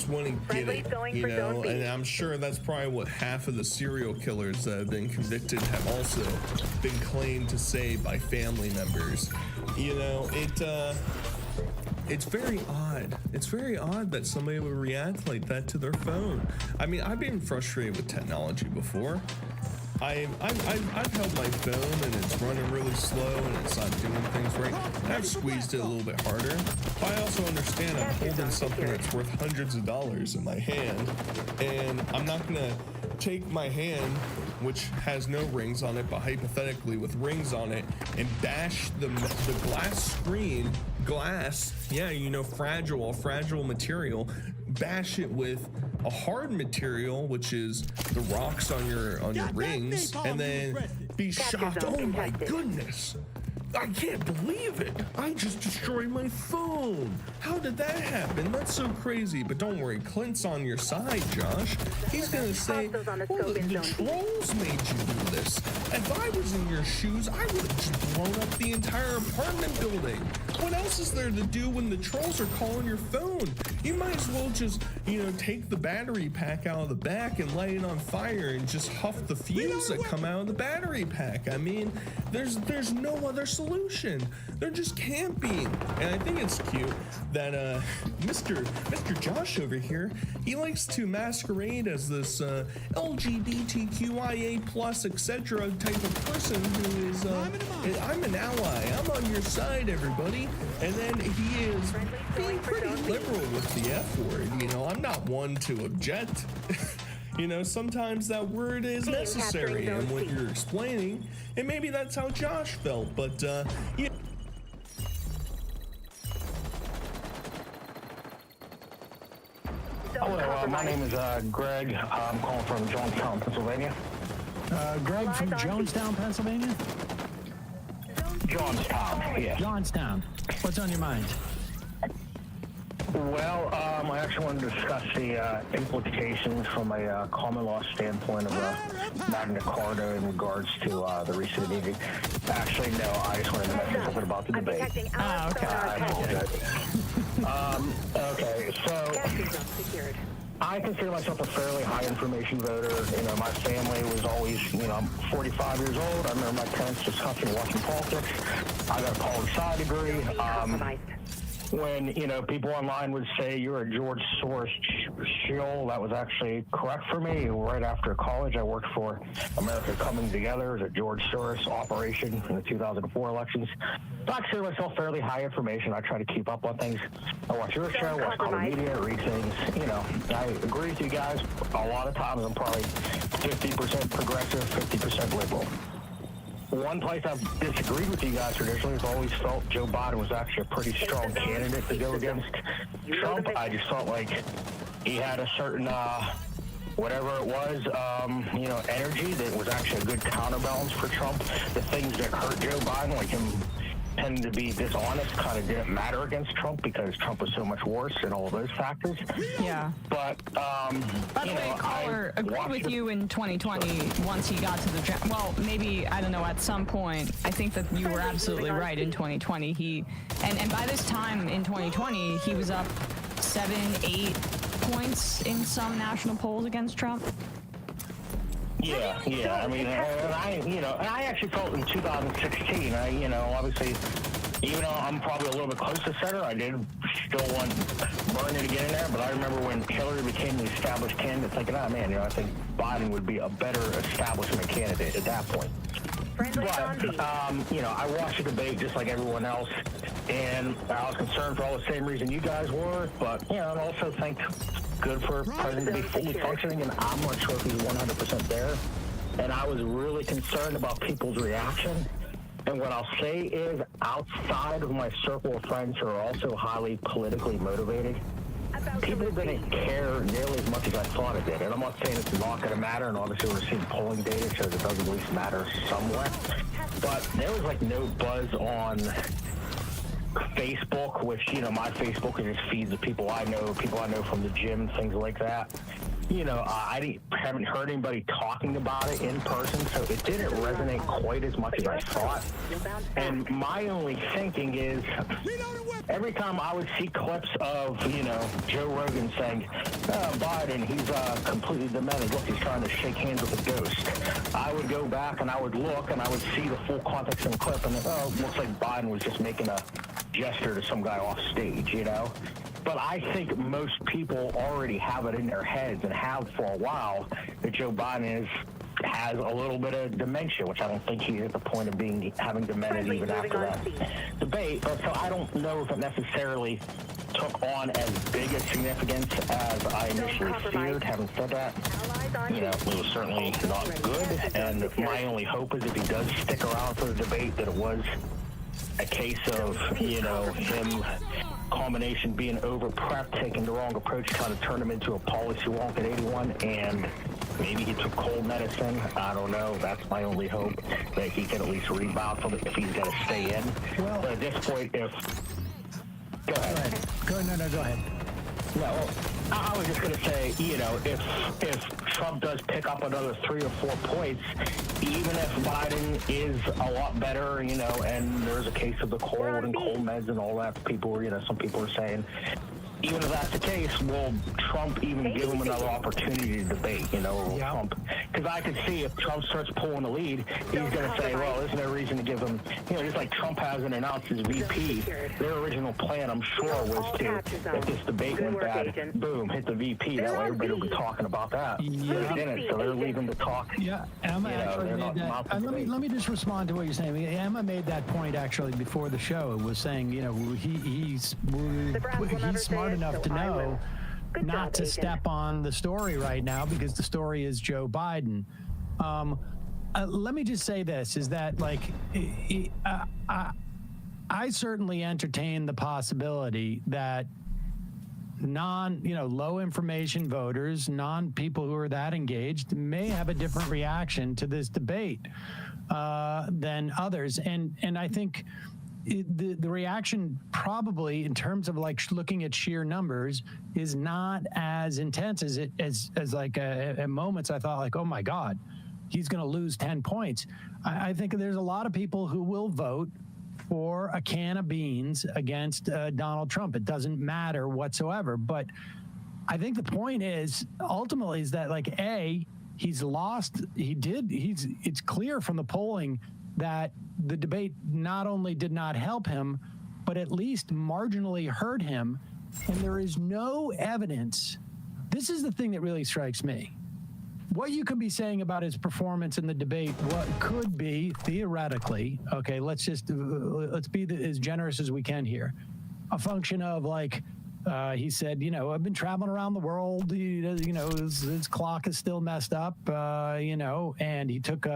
want to get it, you know. And I'm sure that's probably what half of the serial killers that have been convicted have also been claimed to say by family members. You know, it's very odd. It's very odd that somebody would react like that to their phone. I mean, I've been frustrated with technology before. I've held my phone and it's running really slow and it's not doing things right. I've squeezed it a little bit harder. But I also understand I'm holding something that's worth hundreds of dollars in my hand, and I'm not gonna take my hand, which has no rings on it, but hypothetically with rings on it, and bash the glass screen, yeah, you know, fragile material, bash it with a hard material, which is the rocks on your rings, and then be shocked. Oh my goodness, I can't believe it. I just destroyed my phone. How did that happen? That's so crazy. But don't worry, Clint's on your side, Josh. He's gonna say, well, the trolls made you do this. If I was in your shoes, I would have just blown up the entire apartment building. What else is there to do when the trolls are calling your phone? You might as well just, you know, take the battery pack out of the back and light it on fire and just huff the fumes that come out of the battery pack. I mean, there's no other solution. There just can't be. And I think it's cute that Mr. Josh over here, he likes to masquerade as this LGBTQIA plus etc. type of person who is I'm an ally. I'm on your side, everybody. And then he is being pretty liberal with the F word. You know, I'm not one to object. You know, sometimes that word is necessary in what you're explaining, and maybe that's how Josh felt, but yeah. Hello, my name is Greg. I'm calling from Jonestown, Pennsylvania. Greg from Jonestown, Pennsylvania? Johnstown, yes. Johnstown. What's on your mind? Well, I actually want to discuss the implications from a common law standpoint of Magna Carta in regards to the recent meeting. Actually, no, I just wanted to mention something about the debate. Okay. I apologize. Okay, so I consider myself a fairly high information voter. You know, my family was always, you know, I'm 45 years old. I remember my parents discussing watching politics. I got a poli-sci degree. When, you know, people online would say you're a George Soros shill, that was actually correct for me. Right after college, I worked for America Coming Together as a George Soros operation in the 2004 elections. So I consider myself fairly high information. I try to keep up on things. I watch your show, watch Call Media, read things. You know, I agree with you guys. A lot of times I'm probably 50% progressive, 50% liberal. One place I've disagreed with you guys traditionally has always felt Joe Biden was actually a pretty strong candidate to go against Trump. I just felt like he had a certain, whatever it was, you know, energy that was actually a good counterbalance for Trump. The things that hurt Joe Biden, like him tending to be dishonest, kind of didn't matter against Trump because Trump was so much worse and all those factors. Yeah. But, by the way, caller agreed with you in 2020 once he got to the well, maybe, I don't know, at some point. I think that you were absolutely right in 2020. And by this time in 2020, he was up 7-8 points in some national polls against Trump. Yeah. I mean, I actually felt in 2016, you know, obviously, even though I'm probably a little bit close to center, I did still want Bernie to get in there. But I remember when Hillary became the established candidate, thinking, oh man, you know, I think Biden would be a better establishment candidate at that point. But, you know, I watched the debate just like everyone else, and I was concerned for all the same reason you guys were. But, you know, I also think good for a president to be fully functioning, and I'm not sure if he's 100% there. And I was really concerned about people's reaction. And what I'll say is, outside of my circle of friends who are also highly politically motivated, people didn't care nearly as much as I thought it did. And I'm not saying it's not going to matter, and obviously we're seeing polling data shows it does at least matter somewhat. But there was like no buzz on Facebook, which, my Facebook is just feeds of people I know from the gym, things like that. I haven't heard anybody talking about it in person, so it didn't resonate quite as much as I thought. And my only thinking is, every time I would see clips of, Joe Rogan saying, Biden, he's completely demented. Look, he's trying to shake hands with a ghost. I would go back and I would look and I would see the full context of the clip, and it looks like Biden was just making a gesture to some guy off stage, But I think most people already have it in their heads and have for a while that Joe Biden has a little bit of dementia, which I don't think he's at the point of having demented even after that debate. But so I don't know if it necessarily took on as big a significance as I initially feared. Having said that, it was certainly not good. And my only hope is if he does stick around for the debate, that it was a case of, him combination being over-prepped, taking the wrong approach, trying to turn him into a policy wonk at 81, and maybe he took cold medicine. I don't know. That's my only hope, that he can at least rebound from it if he's going to stay in. Well, but at this point, Go ahead. Go ahead. No, I was just going to say, if Trump does pick up another 3 or 4 points, even if Biden is a lot better, and there's a case of the cold and cold meds and all that, some people are saying, even if that's the case, will Trump even give him another opportunity to debate, Trump? Because I could see if Trump starts pulling the lead, he's going to say, well, there's no reason to give him, just like Trump hasn't announced his VP. Their original plan, I'm sure, was to, if this debate went bad, boom, hit the VP. That way everybody will be talking about that. Yeah. They didn't, so they're leaving to talk. Yeah, Emma actually made that. Let me just respond to what you're saying. Emma made that point actually before the show. It was saying, he's smart enough to know not to step on the story right now because the story is Joe Biden. Let me just say this, is that I certainly entertain the possibility that low information voters, people who are that engaged may have a different reaction to this debate than others. And I think the reaction probably in terms of looking at sheer numbers is not as intense as at moments I thought oh my God, he's going to lose 10 points. I think there's a lot of people who will vote for a can of beans against Donald Trump. It doesn't matter whatsoever. But I think the point is ultimately is that he's lost. It's clear from the polling that the debate not only did not help him, but at least marginally hurt him. And there is no evidence. This is the thing that really strikes me. What you could be saying about his performance in the debate, what could be theoretically, okay, let's be as generous as we can here, a function of he said, I've been traveling around the world, his clock is still messed up, and he took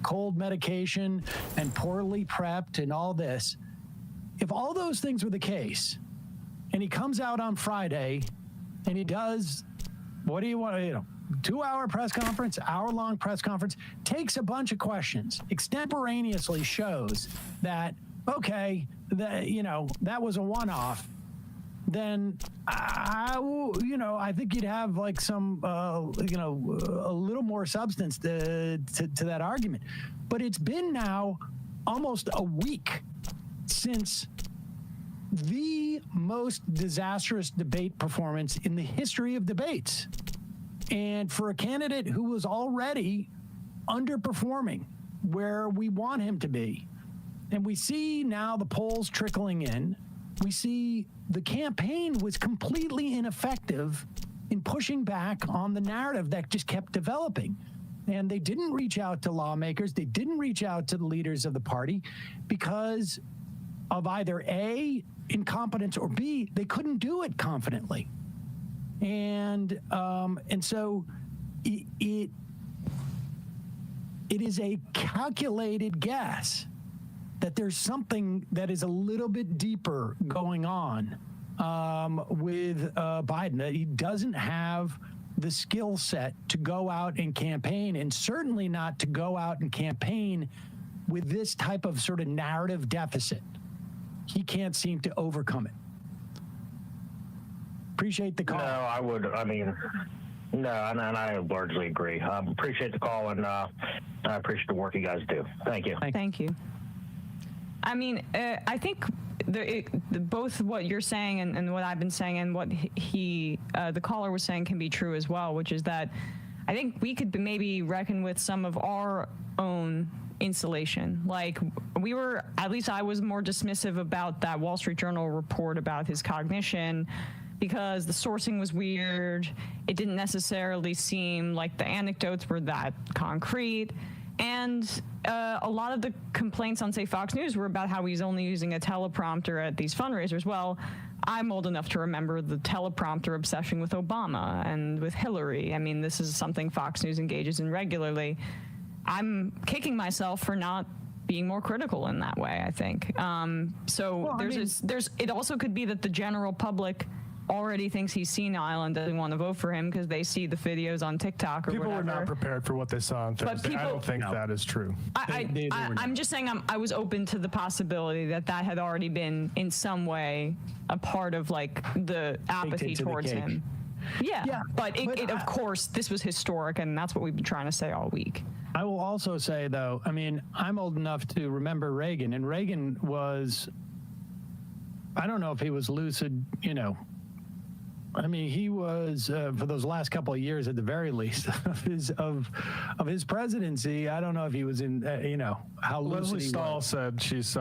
cold medication and poorly prepped and all this. If all those things were the case, and he comes out on Friday and he does, what do you want, 2-hour press conference, hour-long press conference, takes a bunch of questions, extemporaneously shows that, okay, that was a one-off, then I think you'd have some, a little more substance to that argument. But it's been now almost a week since the most disastrous debate performance in the history of debates. And for a candidate who was already underperforming where we want him to be, and we see now the polls trickling in, we see the campaign was completely ineffective in pushing back on the narrative that just kept developing. And they didn't reach out to lawmakers, they didn't reach out to the leaders of the party because of either A, incompetence, or B, they couldn't do it confidently. And so it is a calculated guess that there's something that is a little bit deeper going on with Biden, that he doesn't have the skill set to go out and campaign, and certainly not to go out and campaign with this type of sort of narrative deficit. he can't seem to overcome it. Appreciate the call. No, I would. I mean, no, and I largely agree. Appreciate the call, and I appreciate the work you guys do. Thank you. Thank you. I mean, I think both what you're saying and what I've been saying and what the caller was saying can be true as well, which is that I think we could maybe reckon with some of our own insulation. Like at least I was more dismissive about that Wall Street Journal report about his cognition because the sourcing was weird. It didn't necessarily seem like the anecdotes were that concrete. And a lot of the complaints on, say, Fox News were about how he's only using a teleprompter at these fundraisers. Well, I'm old enough to remember the teleprompter obsession with Obama and with Hillary. I mean, this is something Fox News engages in regularly. I'm kicking myself for not being more critical in that way, I think. It also could be that the general public already thinks he's senile and doesn't want to vote for him because they see the videos on TikTok or people whatever. Were not prepared for what they saw on Thursday. I don't think that is true. I'm just saying I was open to the possibility that had already been in some way a part of like the apathy towards him. Yeah, but of course, this was historic, and that's what we've been trying to say all week. I will also say, though, I mean, I'm old enough to remember Reagan, and Reagan was, I don't know if he was lucid, I mean, he was for those last couple of years, at the very least, of his presidency. I don't know if he was in, how lucid Leslie he Stahl was. said she's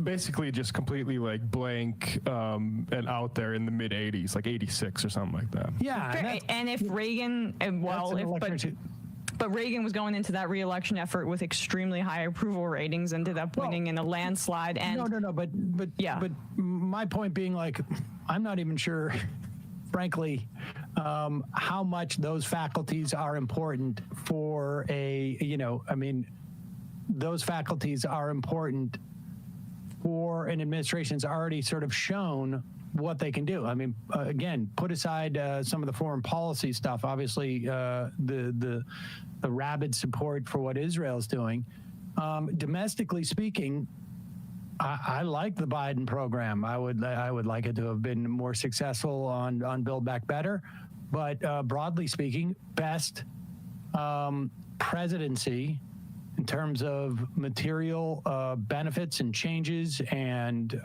basically just completely like blank and out there in the mid 80s, like 86 or something like that. Yeah, and if Reagan, but Reagan was going into that re-election effort with extremely high approval ratings, ended up winning in a landslide. And but my point being, like, I'm not even sure, frankly, how much those faculties are important for those faculties are important for an administration that's already sort of shown what they can do. I mean, again, put aside some of the foreign policy stuff, obviously the rabid support for what Israel's doing. Domestically speaking, I like the Biden program. I would like it to have been more successful on Build Back Better, but broadly speaking, best presidency in terms of material benefits and changes, and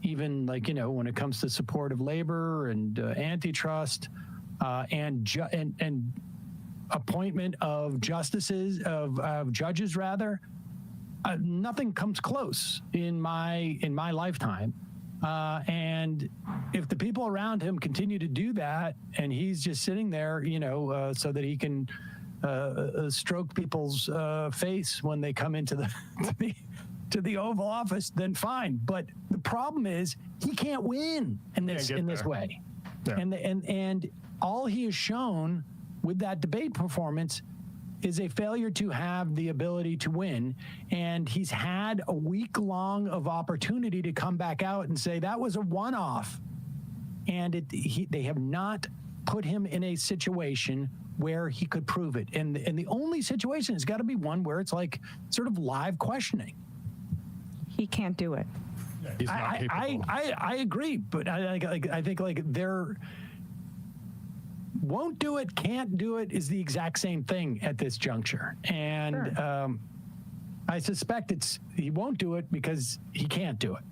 even when it comes to support of labor and antitrust and appointment of justices of judges rather. Nothing comes close in my lifetime, and if the people around him continue to do that, and he's just sitting there, so that he can stroke people's face when they come into the Oval Office, then fine. But the problem is he can't win in this way, yeah. And all he has shown with that debate performance is a failure to have the ability to win. And he's had a week long of opportunity to come back out and say that was a one-off. And they have not put him in a situation where he could prove it. And the only situation has got to be one where it's like sort of live questioning. He can't do it. Yeah, he's not capable. I agree, but I think they're won't do it, can't do it is the exact same thing at this juncture. And sure. I suspect he won't do it because he can't do it.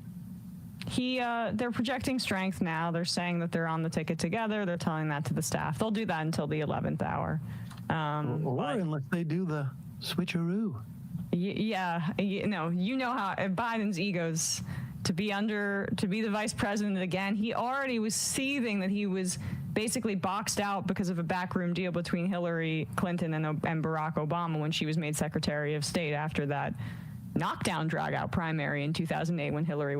They're projecting strength now. They're saying that they're on the ticket together. They're telling that to the staff. They'll do that until the 11th hour. Or unless they do the switcheroo. Yeah, you know how Biden's egos to be the vice president again. He already was seething that he was basically boxed out because of a backroom deal between Hillary Clinton and Barack Obama when she was made Secretary of State after that knockdown drag-out primary in 2008 when Hillary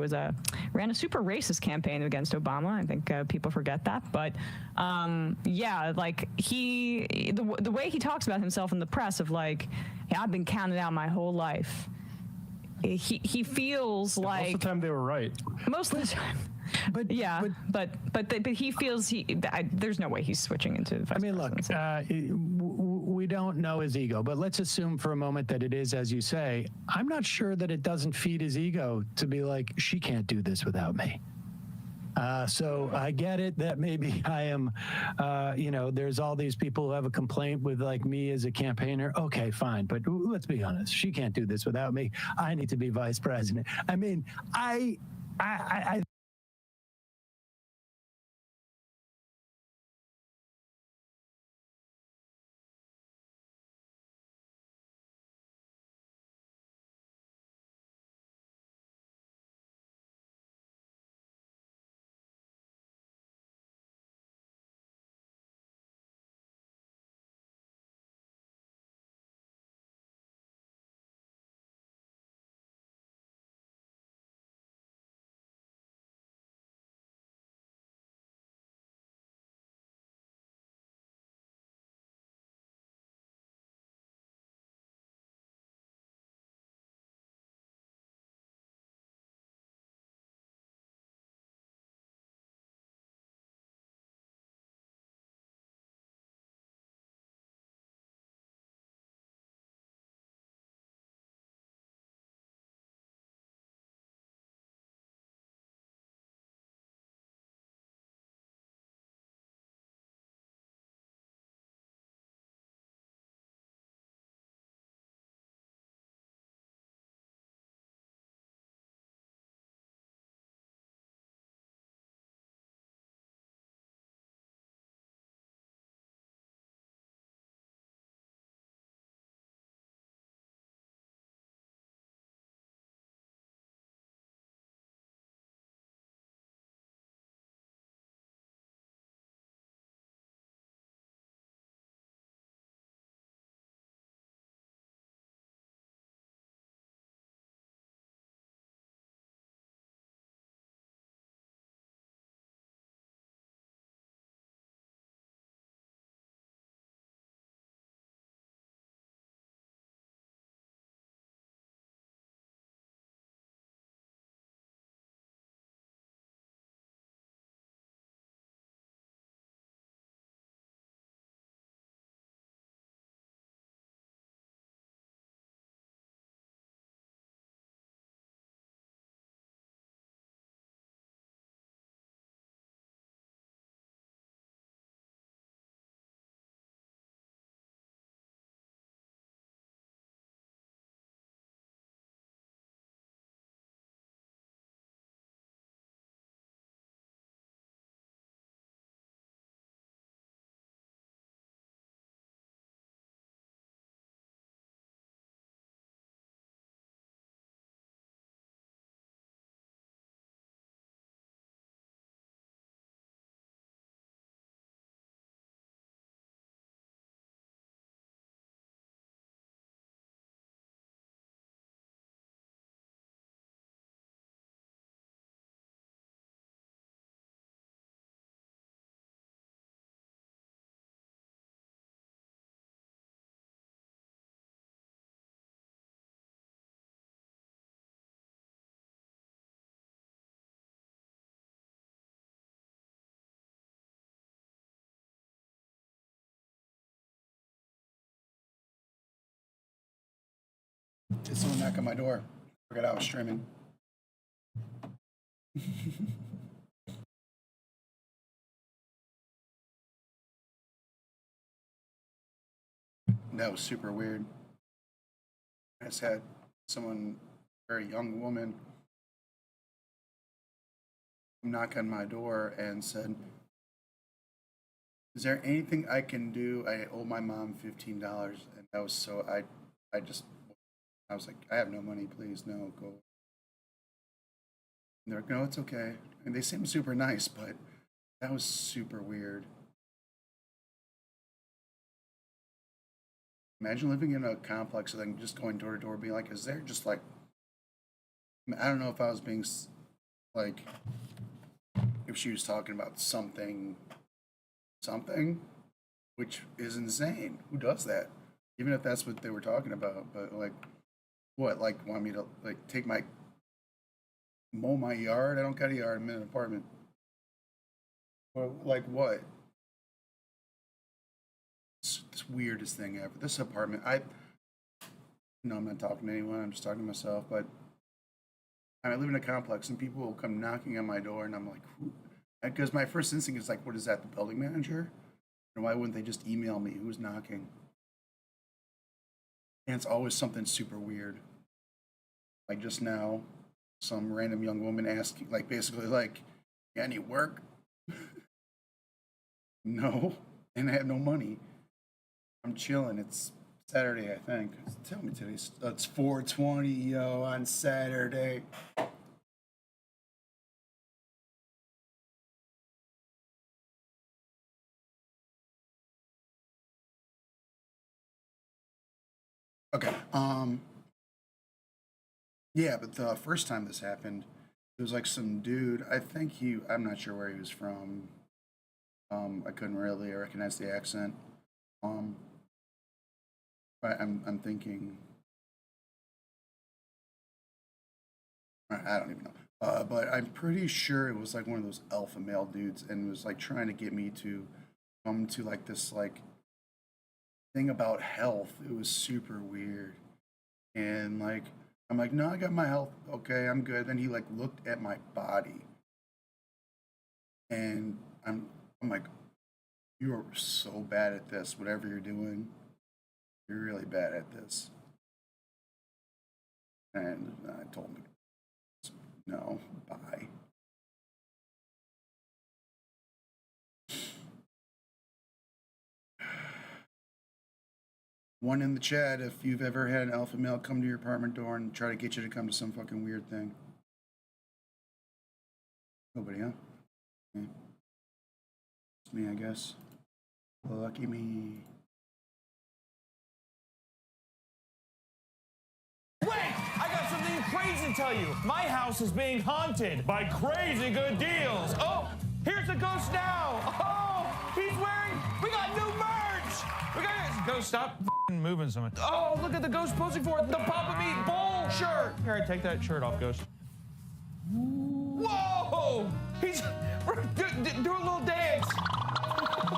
ran a super racist campaign against Obama. I think people forget that. But the way he talks about himself in the press of like, yeah, I've been counted out my whole life. He feels like most of the time they were right. Most of the time. But he feels there's no way he's switching into the vice presidency. Look, we don't know his ego, but let's assume for a moment that it is, as you say. I'm not sure that it doesn't feed his ego to be like, she can't do this without me. So I get it that maybe I am, there's all these people who have a complaint with like me as a campaigner. Okay, fine. But let's be honest. She can't do this without me. I need to be vice president. I mean, I Did someone knock on my door? Forgot I was streaming. That was super weird. I just had someone, a very young woman, knock on my door and said, "Is there anything I can do? I owe my mom $15." And that was so, I was like, "I have no money, please, no, go." And they're like, "No, it's okay." And they seemed super nice, but that was super weird. Imagine living in a complex and then just going door to door, being like, "Is there just like," I don't know if I was being like, if she was talking about something, which is insane. Who does that? Even if that's what they were talking about, but like, what? Like, want me to like mow my yard? I don't got a yard. I'm in an apartment. Or like what? it's weirdest thing ever. This apartment, no, I'm not talking to anyone. I'm just talking to myself. But I live in a complex, and people will come knocking on my door, and I'm like, because my first instinct is like, what is that, the building manager? And why wouldn't they just email me who's knocking? And it's always something super weird. Like just now, some random young woman asking, like basically like, "Yeah, any work?" No, and I have no money. I'm chilling. It's Saturday, I think. Tell me today's. It's 4:20, yo, on Saturday. Okay. Yeah, but the first time this happened, it was like some dude. I'm not sure where he was from. I couldn't really recognize the accent. But I'm thinking. I don't even know. But I'm pretty sure it was like one of those alpha male dudes, and was like trying to get me to come to like this like thing about health. It was super weird, and like I'm like, no, I got my health, okay, I'm good. Then he like looked at my body, and I'm like, you are so bad at this. Whatever you're doing, you're really bad at this. And I told him, no, bye. One in the chat if you've ever had an alpha male come to your apartment door and try to get you to come to some fucking weird thing. Nobody, huh? Yeah. It's me, I guess. Lucky me. Wait! I got something crazy to tell you. My house is being haunted by crazy good deals. Oh, here's a ghost now. Oh, he's wearing, we got new merch. We got Ghost, stop moving so much. Oh, look at the ghost posing for the Papa Meat Bowl shirt. Here, take that shirt off, Ghost. Whoa! He's do a little dance.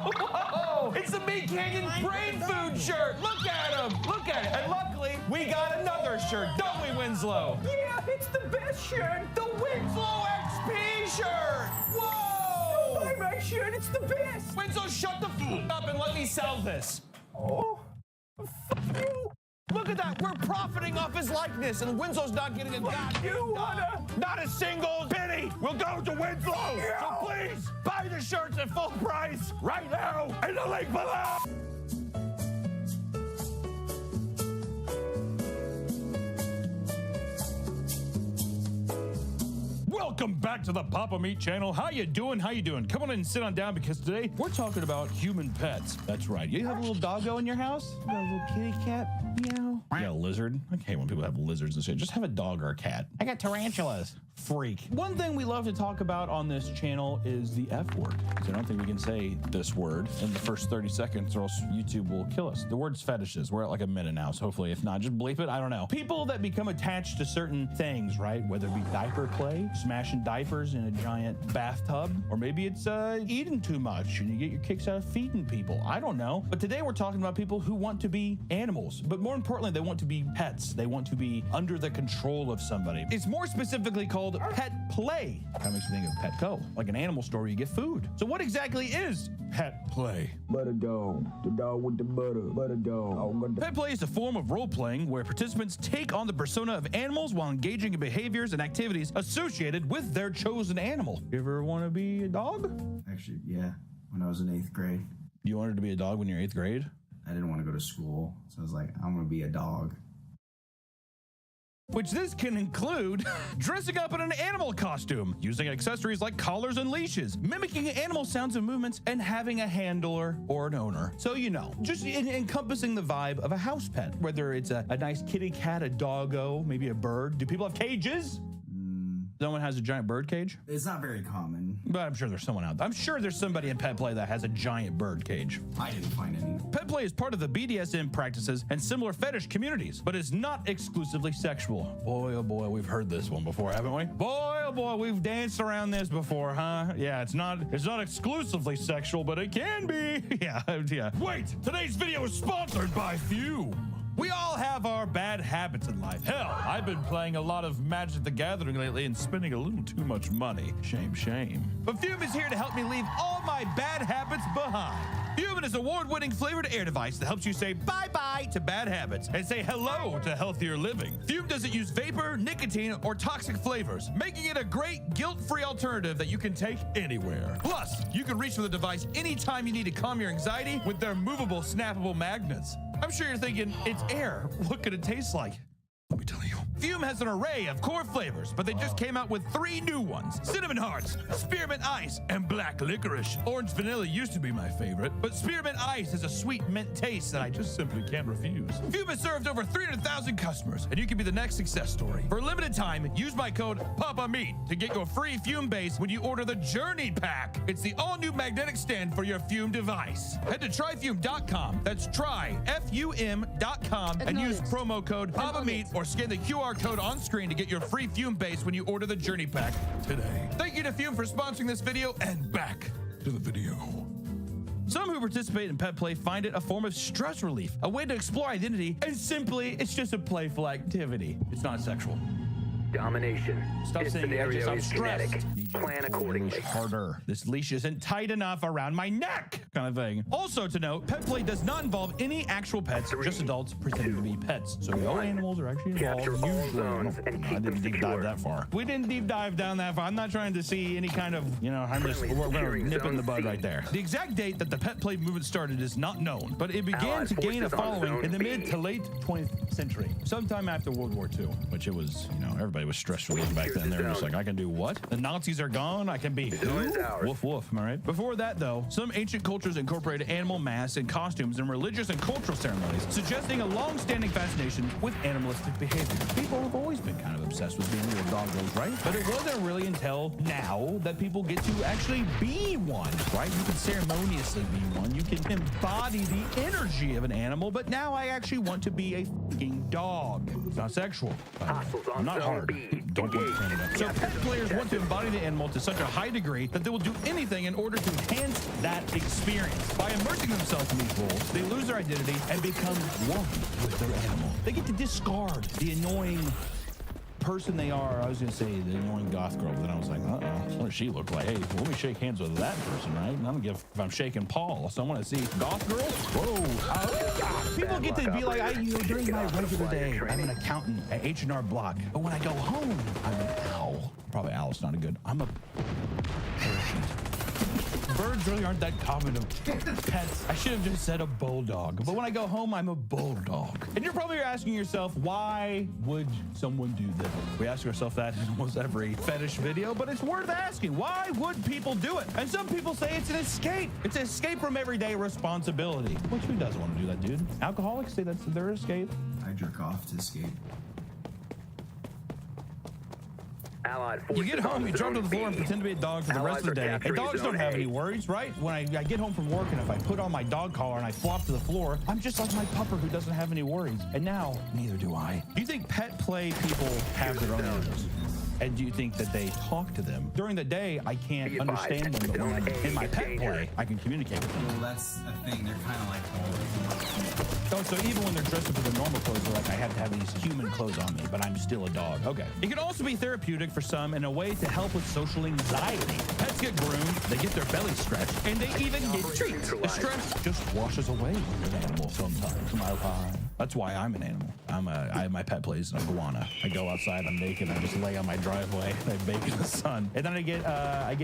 Whoa! It's the Meat Canyon Brain Food shirt. Look at him. Look at it. And luckily, we got another shirt, don't we, Winslow? Yeah, it's the best shirt. The Winslow XP shirt. Whoa! Don't buy my shirt. It's the best. Winslow, shut the f up and let me sell this. Oh, fuck you. Look at that. We're profiting off his likeness, and Winslow's not getting a goddamn not a single penny will go to Winslow. Yeah. So please buy the shirts at full price right now in the link below. Welcome back to the Papa Meat channel. How you doing? How you doing? Come on in and sit on down because today we're talking about human pets. That's right. You have a little doggo in your house? You got a little kitty cat? Meow. You got a lizard? I hate when people have lizards and shit. Just have a dog or a cat. I got tarantulas. Freak. One thing we love to talk about on this channel is the F word. Because I don't think we can say this word in the first 30 seconds or else YouTube will kill us. The word's fetishes. We're at like a minute now, so hopefully if not, just bleep it. I don't know. People that become attached to certain things, right? Whether it be diaper play, smashing diapers in a giant bathtub, or maybe it's eating too much and you get your kicks out of feeding people. I don't know. But today we're talking about people who want to be animals, but more importantly, they want to be pets. They want to be under the control of somebody. It's more specifically called pet play. That makes me think of Petco, like an animal store where you get food. So what exactly is pet play? Butter dog, the dog with the butter dog. Pet play is a form of role playing where participants take on the persona of animals while engaging in behaviors and activities associated with their chosen animal. You ever want to be a dog? Actually, yeah. When I was in 8th grade. You wanted to be a dog when you're 8th grade? I didn't want to go to school, so I was like, I'm going to be a dog. Which this can include dressing up in an animal costume, using accessories like collars and leashes, mimicking animal sounds and movements, and having a handler or an owner. So you know, just encompassing the vibe of a house pet, whether it's a nice kitty cat, a doggo, maybe a bird. Do people have cages? Someone has a giant bird cage? It's not very common. But I'm sure there's someone out there. I'm sure there's somebody in pet play that has a giant bird cage. I didn't find any. Pet play is part of the BDSM practices and similar fetish communities, but is not exclusively sexual. Boy, oh boy, we've heard this one before, haven't we? Boy, oh boy, we've danced around this before, huh? Yeah, it's not exclusively sexual, but it can be. Yeah. Wait, today's video is sponsored by Fume. We all have our bad habits in life. Hell, I've been playing a lot of Magic the Gathering lately and spending a little too much money. Shame, shame. But Fume is here to help me leave all my bad habits behind. Fume is an award-winning flavored air device that helps you say bye-bye to bad habits and say hello to healthier living. Fume doesn't use vapor, nicotine, or toxic flavors, making it a great guilt-free alternative that you can take anywhere. Plus, you can reach for the device anytime you need to calm your anxiety with their movable, snappable magnets. I'm sure you're thinking, it's air. What could it taste like? Let me tell you. Fume has an array of core flavors, but they just came out with 3 new ones. Cinnamon Hearts, Spearmint Ice, and Black Licorice. Orange Vanilla used to be my favorite, but Spearmint Ice has a sweet mint taste that I just simply can't refuse. Fume has served over 300,000 customers, and you can be the next success story. For a limited time, use my code PAPAMEAT to get your free Fume base when you order the Journey Pack. It's the all-new magnetic stand for your Fume device. Head to tryfume.com. That's tryfum.com and use promo code PAPAMEAT or scan the QR code on screen to get your free Fume base when you order the Journey Pack today. Thank you to Fume for sponsoring this video, and back to the video. Some who participate in pet play find it a form of stress relief, a way to explore identity, and simply, it's just a playful activity. It's not sexual. Domination. Stop this saying scenario I'm is stressed. kinetic. Plan accordingly. Harder. This leash isn't tight enough around my neck, kind of thing. Also to note, pet play does not involve any actual pets, just adults pretending to be pets. So no animals are actually involved. Usually, I didn't deep dive that far. We didn't deep dive down that far. I'm not trying to see any kind of, I'm just, we're gonna nip in the bud right there. The exact date that the pet play movement started is not known, but it began to gain a following in the mid to late 20th century, sometime after World War II, which it was, everybody was stress relieved back then. They were just like, I can do what? The Nazis are gone. I can be who? Woof woof. Am I right? Before that, though, some ancient cultures incorporated animal masks and costumes in religious and cultural ceremonies, suggesting a long-standing fascination with animalistic behavior. People have always been kind of obsessed with being little doggos, right? But it wasn't really until now that people get to actually be one, right? You can ceremoniously be one. You can embody the energy of an animal, but now I actually want to be a fucking dog. It's not sexual. I'm not hard. Don't be so pet players want to embody the animal to such a high degree that they will do anything in order to enhance that experience. By immersing themselves in these roles, they lose their identity and become one with their animal. They get to discard the annoying person they are. I was gonna say the annoying goth girl, but then I was like, what does she look like? Hey, let me shake hands with that person, right? And I don't give if I'm shaking Paul. So I want to see goth girl. Whoa! People get to be like, during my regular day, I'm an accountant at H&R Block, but when I go home, I'm an owl. Probably owl's not a good. I'm a parachute. Birds really aren't that common of pets. I should have just said a bulldog. But when I go home, I'm a bulldog. And you're probably asking yourself, why would someone do this? We ask ourselves that in almost every fetish video, but it's worth asking. Why would people do it? And some people say it's an escape. It's an escape from everyday responsibility. Which who doesn't want to do that, dude? Alcoholics say that's their escape. I jerk off to escape. You get home, you drop to the floor and pretend to be a dog for the rest of the day. And dogs don't have any worries, right? When I get home from work and if I put on my dog collar and I flop to the floor, I'm just like my pupper who doesn't have any worries. And now, neither do I. Do you think pet play people have their own animals? And do you think that they talk to them? During the day, I can't understand them, but when I'm in my pet play, I can communicate with them. Well, that's a thing. They're kind of like Oh, so even when they're dressed up in their normal clothes, they're like, I have to have these human clothes on me, but I'm still a dog. Okay. It can also be therapeutic for some and a way to help with social anxiety. Pets get groomed, they get their belly stretched, and they even get treats. The stress just washes away with an animal sometimes. That's why I'm an animal. My pet plays an iguana. I go outside, I'm naked, I just lay on my driveway, I bake in the sun, and then I get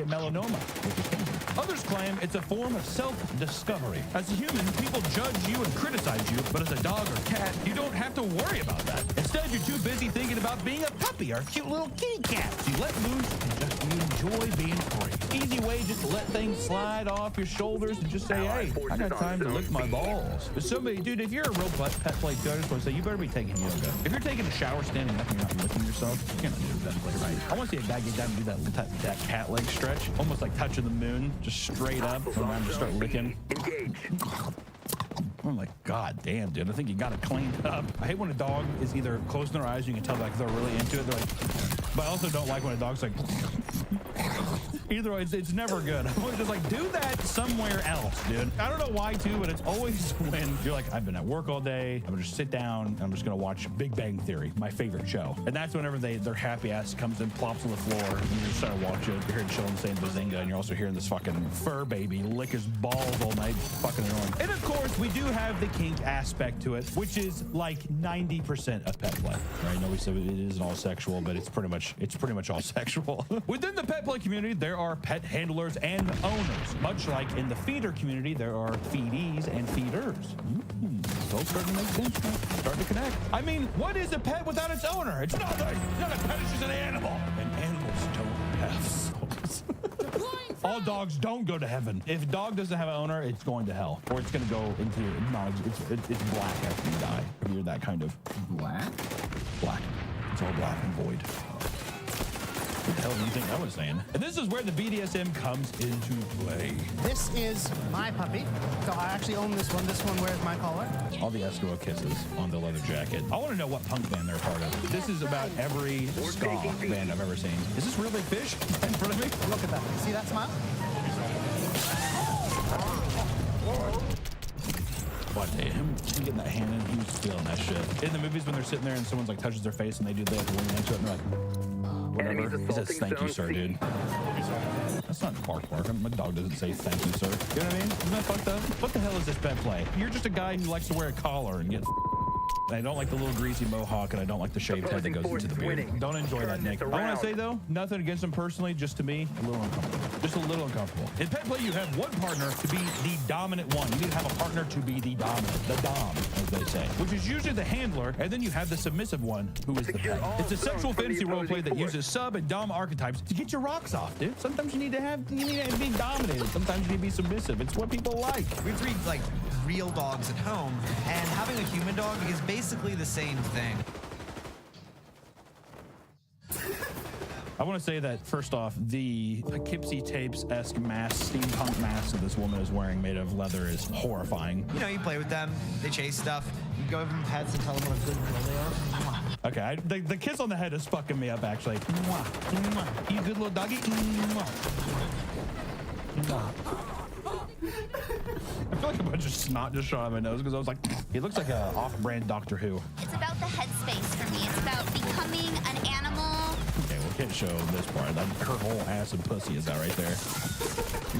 melanoma, which is cancer. Others claim it's a form of self-discovery. As a human, people judge you and criticize you, but as a dog or cat, you don't have to worry about that. Instead, you're too busy thinking about being a puppy or a cute little kitty cat. So you let loose and just you enjoy being free. Easy way just to let things slide off your shoulders and just say, hey, I got time to lick my balls. There's so many, dude, if you're a real pet play too, I just want to say you better be taking yoga. If you're taking a shower standing up and you're not licking yourself, you can't do that play right. I want to see a guy get down and do that cat leg stretch, almost like touching the moon, just straight up, and then just start licking. I'm like, God damn, dude, I think you got it cleaned up. I hate when a dog is either closing their eyes, you can tell like they're really into it. They're like, but I also don't like when a dog's like, either way, it's never good. I'm always just like, do that somewhere else, dude. I don't know why too, but it's always when you're like, I've been at work all day. I'm gonna just sit down and I'm just gonna watch Big Bang Theory, my favorite show. And that's whenever their happy ass comes in, plops on the floor, and you just start watching. You're hearing children saying bazinga, and you're also hearing this fucking fur baby lick his balls all night. Fucking annoying. And of course, we do have the kink aspect to it, which is like 90% of pet play. Right? No, we said it isn't all sexual, but it's pretty much all sexual. Within the pet play community, there are pet handlers and owners. Much like in the feeder community, there are feedees and feeders. So it's starting to make sense. Starting to connect. I mean, what is a pet without its owner? It's not a pet, it's just an animal. And animals don't have souls. All dogs don't go to heaven. If a dog doesn't have an owner, it's going to hell. Or it's going to go into it's black after you die. If you're that kind of black. It's all black and void. What the hell do you think I was saying? And this is where the BDSM comes into play. This is my puppy. So I actually own this one. This one wears my collar. All the Eskimo kisses on the leather jacket. I want to know what punk band they're part of. This is about every ska band I've ever seen. Is this Real Big Fish in front of me? Look at that. See that smile? What, him getting that hand in, he was feeling that shit. In the movies when they're sitting there and someone's like touches their face and they like lean into it and they're like, whatever. He says, thank you, sir, dude. That's not bark. My dog doesn't say thank you, sir. You know what I mean? Isn't that fucked up? What the hell is this pet play? You're just a guy who likes to wear a collar and get I don't like the little greasy mohawk, and I don't like the shaved head that goes into the beard. Don't enjoy that, Nick. I want to say, though, nothing against him personally, just to me, a little uncomfortable. Just a little uncomfortable. In pet play, you have one partner to be the dominant one. You need to have a partner to be the dominant, the dom, as they say, which is usually the handler, and then you have the submissive one, who is the pet. It's a sexual fantasy roleplay that uses sub and dom archetypes to get your rocks off, dude. Sometimes you need to be dominated. Sometimes you need to be submissive. It's what people like. We treat, like, real dogs at home, and having a human dog is basically the same thing. I want to say that, first off, the Poughkeepsie Tapes-esque mask, steampunk mask that this woman is wearing made of leather is horrifying. You know, you play with them, they chase stuff, you go give them pets and tell them what a good girl they are. Okay, the kiss on the head is fucking me up, actually. Mwah, mwah. You good little doggy? Mwah. Mwah. I feel like a bunch of snot just shot out of my nose because I was like, he looks like a off-brand Doctor Who. It's about the headspace for me. It's about becoming an animal. Okay, we can't show this part. Her whole ass and pussy is out right there.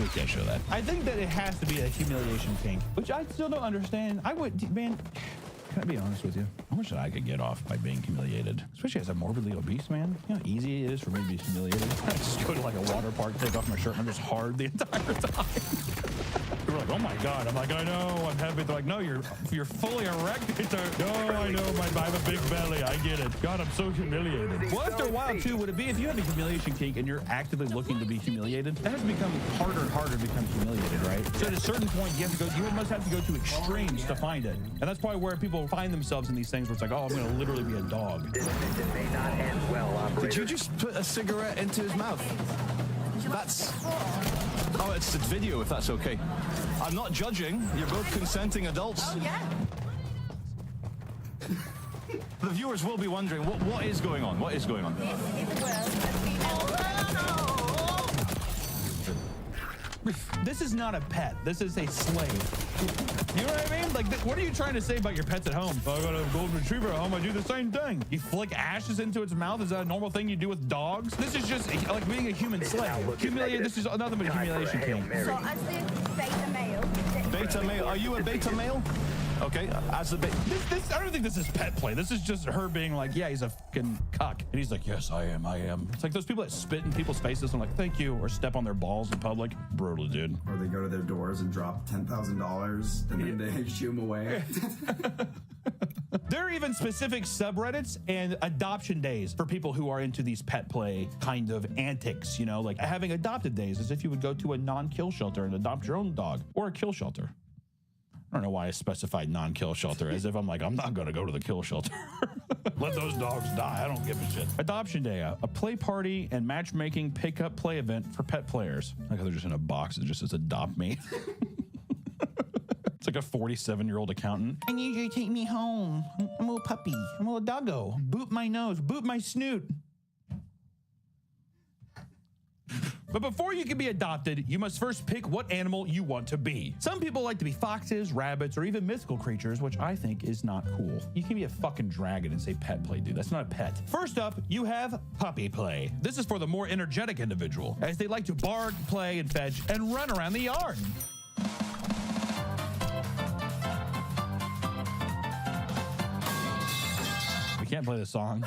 We can't show that. I think that it has to be a humiliation kink, which I still don't understand. I would, man, can I be honest with you? I wish that I could get off by being humiliated, especially as a morbidly obese man. You know how easy it is for me to be humiliated? I just go to like a water park, take off my shirt, and I'm just hard the entire time. People are like, oh my God. I'm like, I know, I'm heavy. They're like, no, you're fully erect. No, I know, I have a big belly. I get it. God, I'm so humiliated. Well, after a while, too, would it be if you have a humiliation kink and you're actively looking to be humiliated, that has to become harder and harder to become humiliated, right? So at a certain point, you must have to go to extremes to find it. And that's probably where people find themselves in these things where it's like, oh, I'm going to literally be a dog. This mission may not end well, operator. Did you just put a cigarette into his mouth? That's... Oh, it's a video, if that's okay. I'm not judging. You're both consenting adults. Oh, yeah. The viewers will be wondering, what is going on? What is going on? This is not a pet. This is a slave. You know what I mean? Like, what are you trying to say about your pets at home? Oh, I got a golden retriever at home. I do the same thing. You flick ashes into its mouth. Is that a normal thing you do with dogs? This is just like being a human slave. Humiliate. This is nothing but a humiliation kink. So I see beta male. Beta male. Are you a beta male? Okay, as a This I don't think this is pet play. This is just her being like, yeah, he's a fucking cuck. And he's like, yes, I am. It's like those people that spit in people's faces and like, thank you, or step on their balls in public. Brutal, dude. Or they go to their doors and drop $10,000 and then they shoo them away. There are even specific subreddits and adoption days for people who are into these pet play kind of antics, you know, like having adopted days as if you would go to a non-kill shelter and adopt your own dog, or a kill shelter. I don't know why I specified non-kill shelter, as if I'm like, I'm not going to go to the kill shelter. Let those dogs die. I don't give a shit. Adoption Day, a play party and matchmaking pickup play event for pet players. Like they're just in a box that just says adopt me. It's like a 47-year-old accountant. I need you to take me home. I'm a little puppy. I'm a little doggo. Boot my nose. Boot my snoot. But before you can be adopted, you must first pick what animal you want to be. Some people like to be foxes, rabbits, or even mythical creatures, which I think is not cool. You can be a fucking dragon and say pet play, dude. That's not a pet. First up, you have puppy play. This is for the more energetic individual, as they like to bark, play, and fetch, and run around the yard. We can't play the song,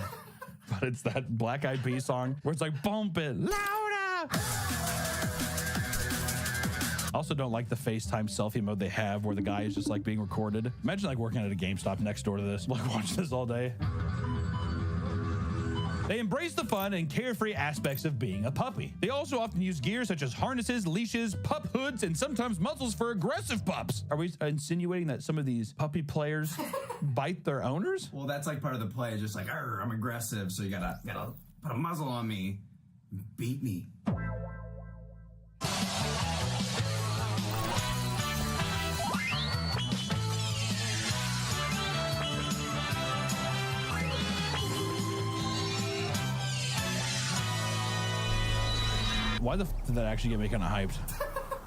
but it's that Black Eyed Peas song where it's like, bump it louder. I also don't like the FaceTime selfie mode they have where the guy is just like being recorded. Imagine like working at a GameStop next door to this, like watching this all day. They embrace the fun and carefree aspects of being a puppy. They also often use gear such as harnesses, leashes, pup hoods, and sometimes muzzles for aggressive pups. Are we insinuating that some of these puppy players bite their owners? Well, that's like part of the play. Just like, I'm aggressive, so you gotta put a muzzle on me, beat me. Why the f did that actually get me kind of hyped?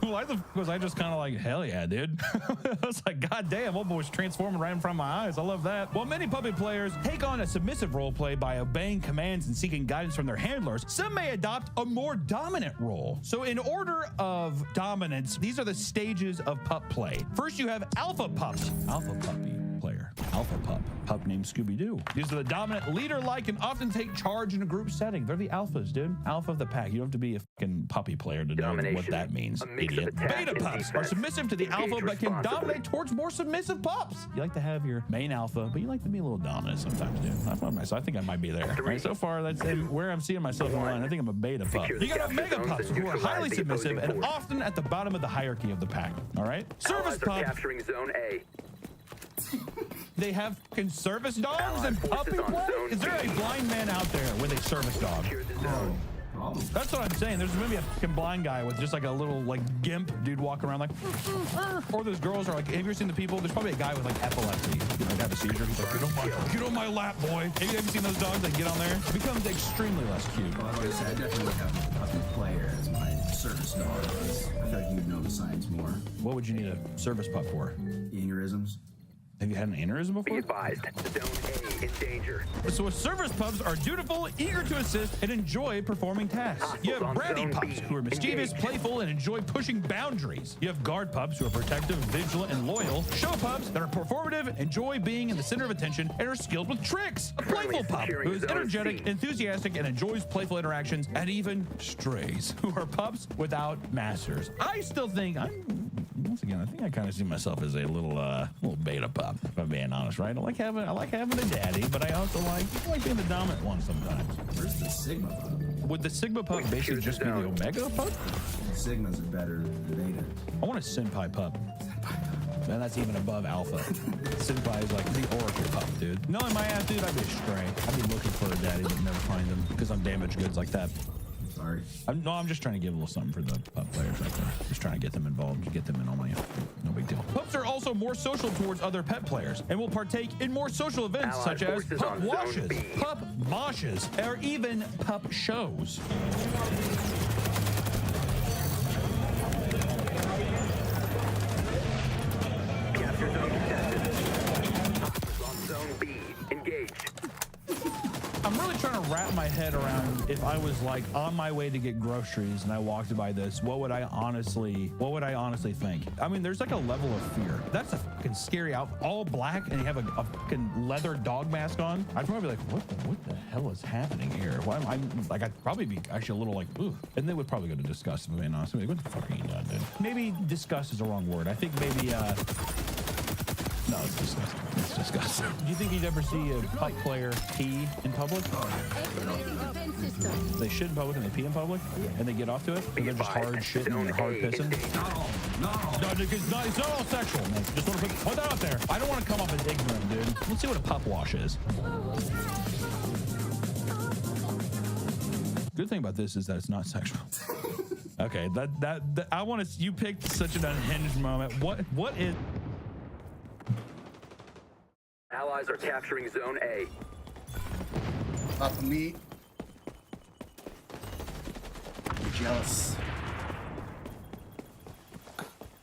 Why the f was I just kind of like, hell yeah, dude? I was like, god damn, old boy's transforming right in front of my eyes. I love that. While many puppy players take on a submissive role play by obeying commands and seeking guidance from their handlers, some may adopt a more dominant role. So in order of dominance, these are the stages of pup play. First, you have alpha pups. Alpha puppy player. Alpha pup. Pup named Scooby-Doo. These are the dominant, leader-like, and often take charge in a group setting. They're the alphas, dude. Alpha of the pack. You don't have to be a fucking puppy player to know what that means, idiot. Beta pups are submissive to the alpha, but can dominate towards more submissive pups. You like to have your main alpha, but you like to be a little dominant sometimes, dude. I find myself, I think I might be there. Right, so far, that's where I'm seeing myself in line. I think I'm a beta pup. You got mega pups who are highly submissive and often at the bottom of the hierarchy of the pack. All right? Service pup. Capturing Zone A. They have service dogs and puppy play? Is there a blind man out there with a service dog? No. That's what I'm saying. There's maybe a fucking blind guy with just like a little like gimp dude walking around like, or those girls are like, have you ever seen the people? There's probably a guy with like epilepsy. You know, have a seizure. He's like, get on my lap, boy. Have you ever seen those dogs that get on there? It becomes extremely less cute. Well, like I said, I definitely would have a puppy player as my service dog. I feel like you'd know the science more. What would you need a service pup for? Aneurysms. Have you had an aneurysm before? Be advised, Zone A in danger. So service pups are dutiful, eager to assist, and enjoy performing tasks. You have bratty pups who are mischievous, playful, and enjoy pushing boundaries. You have guard pups who are protective, vigilant, and loyal. Show pups that are performative, enjoy being in the center of attention, and are skilled with tricks. A playful pup who is energetic, enthusiastic, and enjoys playful interactions. And even strays, who are pups without masters. I still think once again, I think I kind of see myself as a little beta pup, if I'm being honest, right? I like having a daddy, but I also like being the dominant one sometimes. Where's the Sigma pup? Would the Sigma pup basically just be the Omega pup? Sigmas are better than Beta. I want a Senpai pup. Man, that's even above Alpha. Senpai is like the Oracle pup, dude. Knowing my ass, dude, I'd be a stray. I'd be looking for a daddy, but never find him because I'm damaged goods like that. Sorry. I'm just trying to give a little something for the pup players out there. Just trying to get them involved, get them in on my no big deal. Pups are also more social towards other pet players and will partake in more social events such as pup washes, pup moshes, or even pup shows. Capture zone contested. On Zone B, engaged. I'm really trying to wrap my head around if I was like on my way to get groceries and I walked by this, what would I honestly think? I mean, there's like a level of fear. That's a fucking scary outfit, all black, and you have a fucking leather dog mask on. I'd probably be like, what the hell is happening here? Why am I like? I'd probably be actually a little like, ooh, and they would probably go to disgust. If I'm being honest, like, what the fuck are you doing, dude? Maybe disgust is the wrong word. I think maybe no, it's disgusting. It's disgusting. Do you think you'd ever see a pup player pee in public? They shit in public and they pee in public, and they get off to it. And they're just hard shitting and they're hard pissing. No, it's not all sexual, man. Just want to put that out there. I don't want to come off as ignorant, dude. Let's see what a pup wash is. Good thing about this is that it's not sexual. Okay, that I want to. You picked such an unhinged moment. What is? Allies are capturing Zone A. Pop of meat. I'm jealous.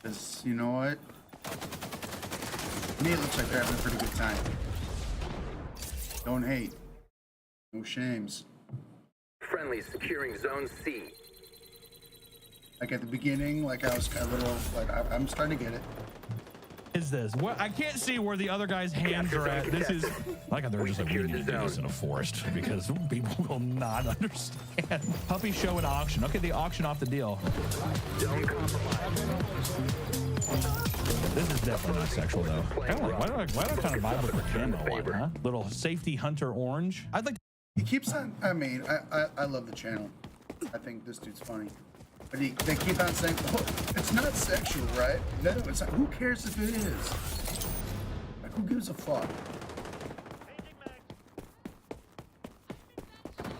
Because, you know what? Me, it looks like they're having a pretty good time. Don't hate. No shames. Friendlies securing Zone C. Like at the beginning, like I was a little, like I'm starting to get it. Is this what I can't see where the other guy's hands are at? This is like they're just like, we need to do this in a forest because people will not understand. Puppy show and auction. Okay, they auction off the deal. Don't compromise. This is definitely not sexual though. Kind of like, why do I kind of vibe with the camo one, huh? Little safety hunter orange. I'd like. He keeps on. I mean, I love the channel. I think this dude's funny. But they keep on saying, oh, it's not sexual, right? No, it's not. Who cares if it is? Like, who gives a fuck?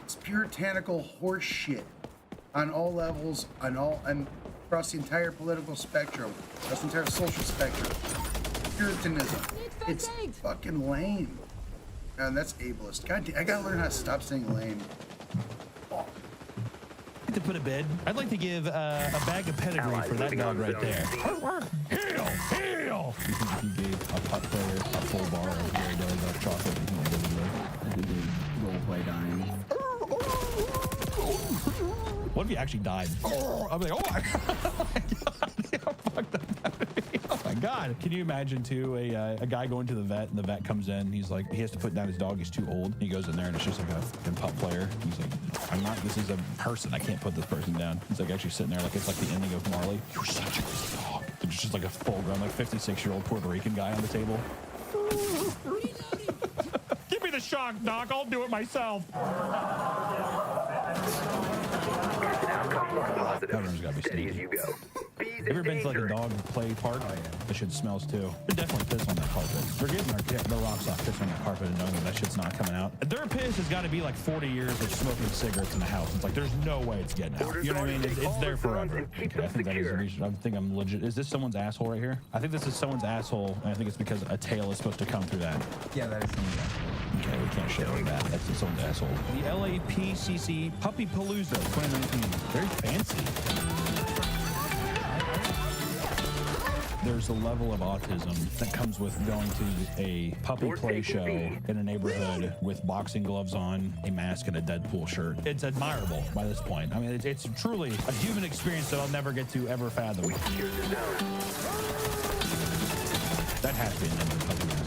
It's puritanical horse shit on all levels, and across the entire political spectrum, across the entire social spectrum. Puritanism. It's fucking lame. And that's ableist. God, I gotta learn how to stop saying lame. To put a bid, I'd like to give a bag of pedigree for that dog right there. Heel! You think if you gave a pup player a full bar of Gary Deli dark chocolate, you think they would roleplay dying? What if he actually died? I'd be like, oh my god! Oh my god! Can you imagine too a guy going to the vet and the vet comes in and he's like, he has to put down his dog, he's too old. He goes in there and it's just like a fucking pup player. He's like, I'm not, this is a person, I can't put this person down. He's like actually sitting there like it's like the ending of Marley. You're such a good dog. It's just like a full grown, like 56-year-old Puerto Rican guy on the table. Give me the shock, Doc, I'll do it myself. That room's gotta be sneaky. Have you ever been to like a dog play park? That shit smells too. They're definitely pissed on that carpet. They're getting their rocks off pissing on that carpet and knowing that shit's not coming out. Their piss has got to be like 40 years of smoking cigarettes in the house. It's like there's no way it's getting out. You know what I mean? It's there forever. Okay, I think that is the reason. I think I'm legit. Is this someone's asshole right here? I think this is someone's asshole, and I think it's because a tail is supposed to come through that. Yeah, that is someone's asshole. Okay, we can't shit on that. That's someone's asshole. The LAPCC Puppy Palooza 2019. Very fancy. There's a level of autism that comes with going to a puppy play show in a neighborhood with boxing gloves on, a mask, and a Deadpool shirt. It's admirable by this point. I mean, it's truly a human experience that I'll never get to ever fathom. That has to be a Ninja puppy mask.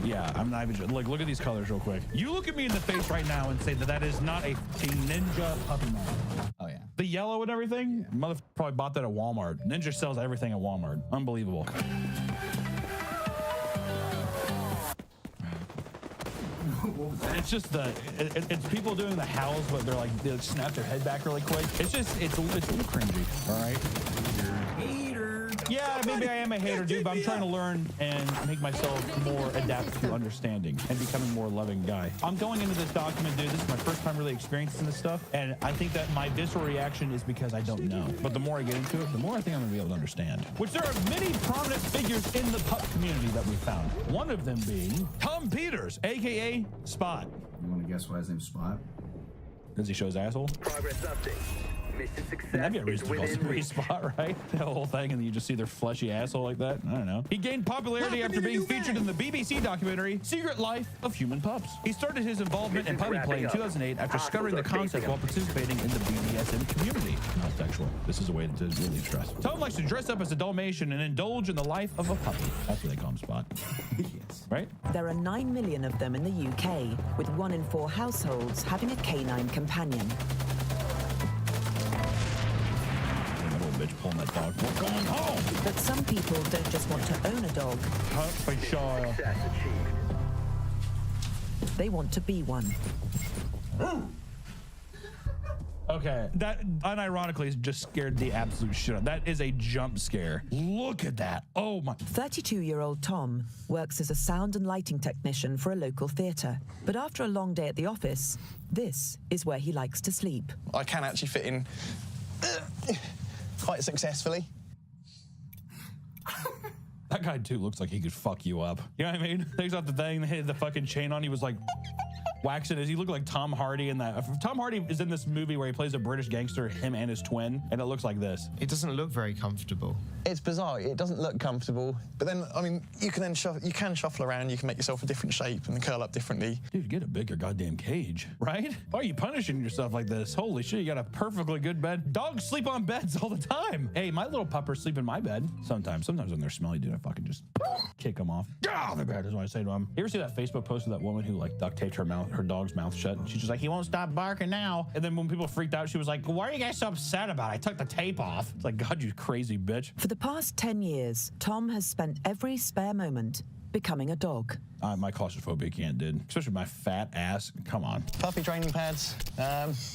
Yeah, I'm not even like, look at these colors real quick. You look at me in the face right now and say that is not a Ninja puppy mask. Oh yeah. The yellow and everything, mother probably bought that at Walmart. Ninja sells everything at Walmart. Unbelievable. It's just it's people doing the howls, but they're like, they snap their head back really quick. It's a little cringy, all right? Yeah, maybe I am a hater, dude, but I'm trying to learn and make myself more adapt to understanding and becoming a more loving guy. I'm going into this document, dude. This is my first time really experiencing this stuff, and I think that my visceral reaction is because I don't know. But the more I get into it, the more I think I'm gonna be able to understand. Which there are many prominent figures in the pup community that we found. One of them being Tom Peters, aka Spot. You want to guess why his name's Spot? Does he show his asshole? Progress update. Mission success. And that'd be a is reason to call within somebody reach. spot, right? The whole thing, and then you just see their fleshy asshole like that. I don't know. He gained popularity after being featured in the BBC documentary Secret Life of Human Pups. He started his involvement in puppy play in 2008 after discovering the concept while participating in the BDSM community. Not sexual. This is a way to really stress. Tom likes to dress up as a Dalmatian and indulge in the life of a puppy. That's what they call him, Spot. Yes. Right? There are 9 million of them in the UK, with 1 in 4 households having a canine companion. That little bitch pulling that dog. We're going home! But some people don't just want to own a dog. They want to be one. Okay, that unironically just scared the absolute shit out. That is a jump scare. Look at that. Oh my. 32-year-old Tom works as a sound and lighting technician for a local theatre. But after a long day at the office, this is where he likes to sleep. I can actually fit in quite successfully. That guy too looks like he could fuck you up. You know what I mean? Takes off the thing, hit the fucking chain on. He was like waxing it. He looked like Tom Hardy in that. Tom Hardy is in this movie where he plays a British gangster, him and his twin, and it looks like this. It doesn't look very comfortable. It's bizarre. It doesn't look comfortable. But then, I mean, you can shuffle around. You can make yourself a different shape and curl up differently. Dude, get a bigger goddamn cage, right? Why are you punishing yourself like this? Holy shit, you got a perfectly good bed. Dogs sleep on beds all the time. Hey, my little puppers sleep in my bed sometimes. Sometimes when they're smelly, dude, I fucking just kick them off. Get out of the bed is what I say to them. You ever see that Facebook post of that woman who like duct taped her dog's mouth shut? She's just like, he won't stop barking now. And then when people freaked out, she was like, why are you guys so upset about it? I took the tape off. It's like, God, you crazy bitch. For the past 10 years, Tom has spent every spare moment becoming a dog. My claustrophobia can't, dude. Especially my fat ass. Come on. Puppy training pads.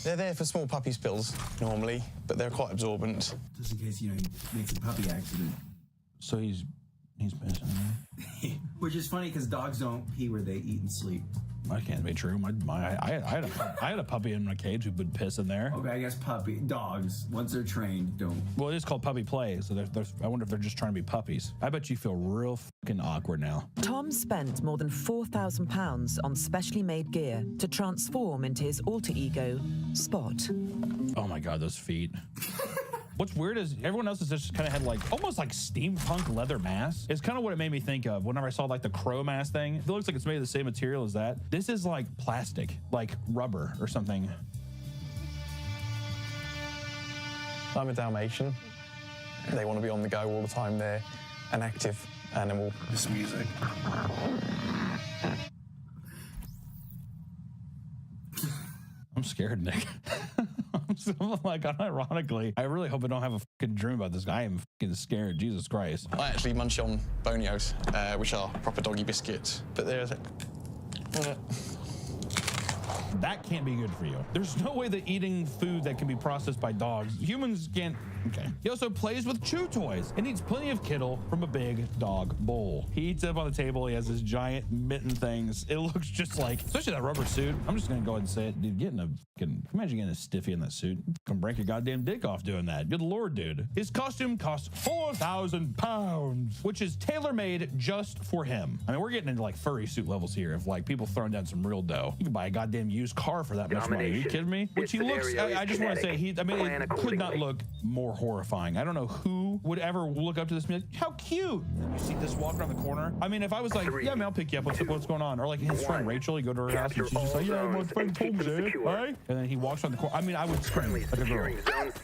They're there for small puppy spills normally, but they're quite absorbent. Just in case, you know, he makes a puppy accident. So he's pissing. Which is funny because dogs don't pee where they eat and sleep. That can't be true. I had a puppy in my cage who would piss in there. Okay, I guess dogs, once they're trained, don't. Well, it is called puppy play, so I wonder if they're just trying to be puppies. I bet you feel real fucking awkward now. Tom spent more than £4,000 on specially made gear to transform into his alter ego, Spot. Oh my God, those feet. What's weird is everyone else has just kind of had like almost like steampunk leather masks. It's kind of what it made me think of whenever I saw like the crow mask thing. It looks like it's made of the same material as that. This is like plastic, like rubber or something. I'm a Dalmatian. They want to be on the go all the time. They're an active animal. This music. I'm scared, Nick. I'm like, unironically, I really hope I don't have a fucking dream about this guy. I am fucking scared. Jesus Christ. I actually munch on bonios, which are proper doggy biscuits. But there's that can't be good for you. There's no way that eating food that can be processed by dogs, humans can't. Okay. He also plays with chew toys and eats plenty of kibble from a big dog bowl. He eats up on the table. He has his giant mitten things. It looks just like, especially that rubber suit. I'm just gonna go ahead and say it, dude. Imagine getting a stiffy in that suit. You can break your goddamn dick off doing that. Good Lord, dude. His costume costs £4,000, which is tailor-made just for him. I mean, we're getting into like furry suit levels here. If like people throwing down some real dough, you can buy a goddamn used car for that much money. Are you kidding me? Which he looks. I just want to say it could not look more horrifying. I don't know who would ever look up to this and be like, how cute. And you see this walking around the corner. I mean, if I was like, yeah, man, I'll pick you up. What's going on? Or like his friend Rachel, you go to her house and she's just like, yeah, my friend Tom's there, right? And then he walks around the corner. I mean, I would scream like a girl.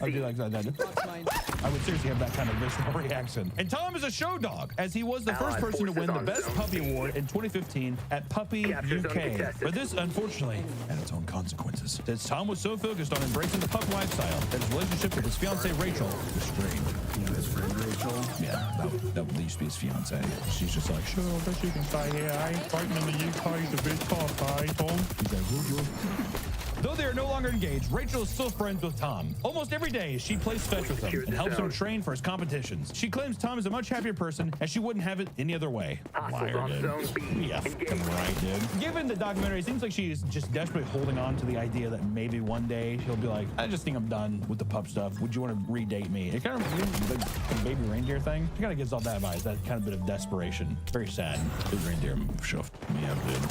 I'd be like that. I would seriously have that kind of visceral reaction. And Tom is a show dog, as he was the first person to win the Best Puppy Award in 2015 at Puppy UK. But this, unfortunately, had its own consequences. Since Tom was so focused on embracing the pup lifestyle that his relationship with his fiancée Rachel was strained. You know his friend Rachel? Yeah, that used to be his fiancée. She's just like, sure, I guess you can stay here, eh? Fighting in the UK is a bit tough, eh, Tom? He's like, good. Though they are no longer engaged, Rachel is still friends with Tom. Almost every day, she plays fetch with him and helps him train for his competitions. She claims Tom is a much happier person, as she wouldn't have it any other way. Liar, dude. Yeah, fucking right, dude. Given the documentary, it seems like she is just desperately holding on to the idea that maybe one day she'll be like, I just think I'm done with the pup stuff. Would you want to redate me? It kind of the baby reindeer thing. She kind of gives off that advice, that kind of bit of desperation. Very sad. Big reindeer shoved me up, dude.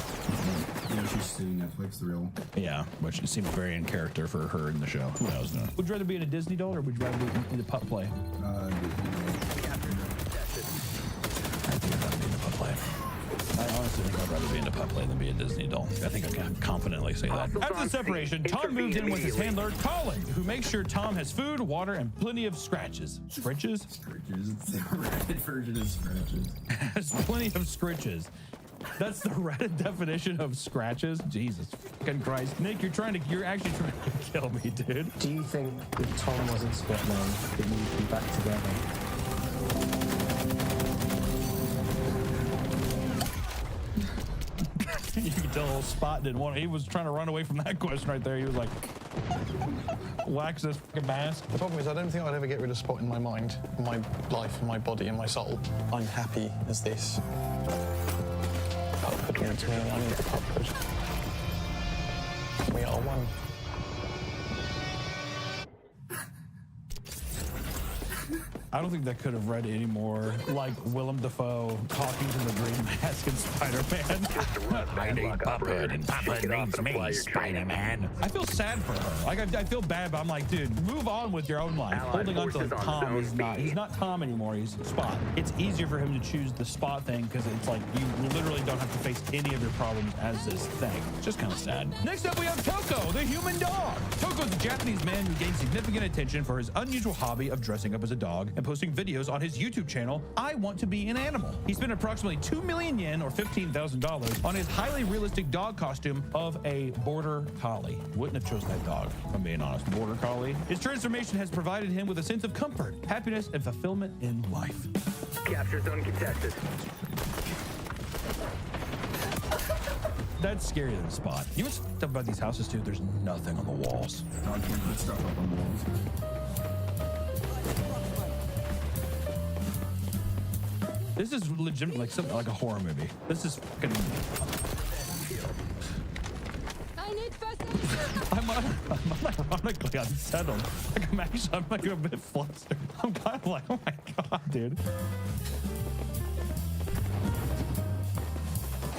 You know, she's suing Netflix, the real. Yeah, which it seems very in character for her in the show. Who knows? No. Would you rather be in a Disney doll or would you rather be in the pup play? I think I'd rather be in the pup play. I honestly think I'd rather be in a pup play than be a Disney doll. I think I can confidently say that. After the separation, Tom moved in with his handler, Colin, who makes sure Tom has food, water, and plenty of scratches. Scritches? Scritches. It's the Reddit version of scratches. Has plenty of scritches. That's the Reddit definition of scratches? Jesus fucking Christ. Nick, you're actually trying to kill me, dude. Do you think if Tom wasn't split now, that you'd be back together? You can tell Spot didn't want it. He was trying to run away from that question right there. He was like, wax this fucking mask. The problem is I don't think I'd ever get rid of Spot in my mind, in my life, in my body, in my soul. I'm happy as this. Puphood wants me and I need the puphood. We are one. I don't think that could have read any more like Willem Dafoe talking to the Green Mask and Spider-Man. I need Puphood and Puphood needs me, Spider-Man. I feel sad for her. Like I feel bad, but I'm like, dude, move on with your own life. Holding on to like Tom is not. He's not Tom anymore. He's Spot. It's easier for him to choose the Spot thing because it's like you literally don't have to face any of your problems as this thing. It's just kind of sad. Next up, we have Toko, the human dog. Toko is a Japanese man who gained significant attention for his unusual hobby of dressing up as a dog and posting videos on his YouTube channel, I Want to Be an Animal. He spent approximately 2 million yen or $15,000 on his highly realistic dog costume of a border collie. Wouldn't have chosen that dog, if I'm being honest. Border collie. His transformation has provided him with a sense of comfort, happiness, and fulfillment in life. Capture zone contested. That's scarier than Spot. You know what's fucked up about these houses too? There's nothing on the walls. Dog can't put stuff up on the walls. This is legit like something like a horror movie. This is fucking. I need first I'm ironically unsettled. Like I'm like a bit flustered. I'm kind of like, oh my god, dude.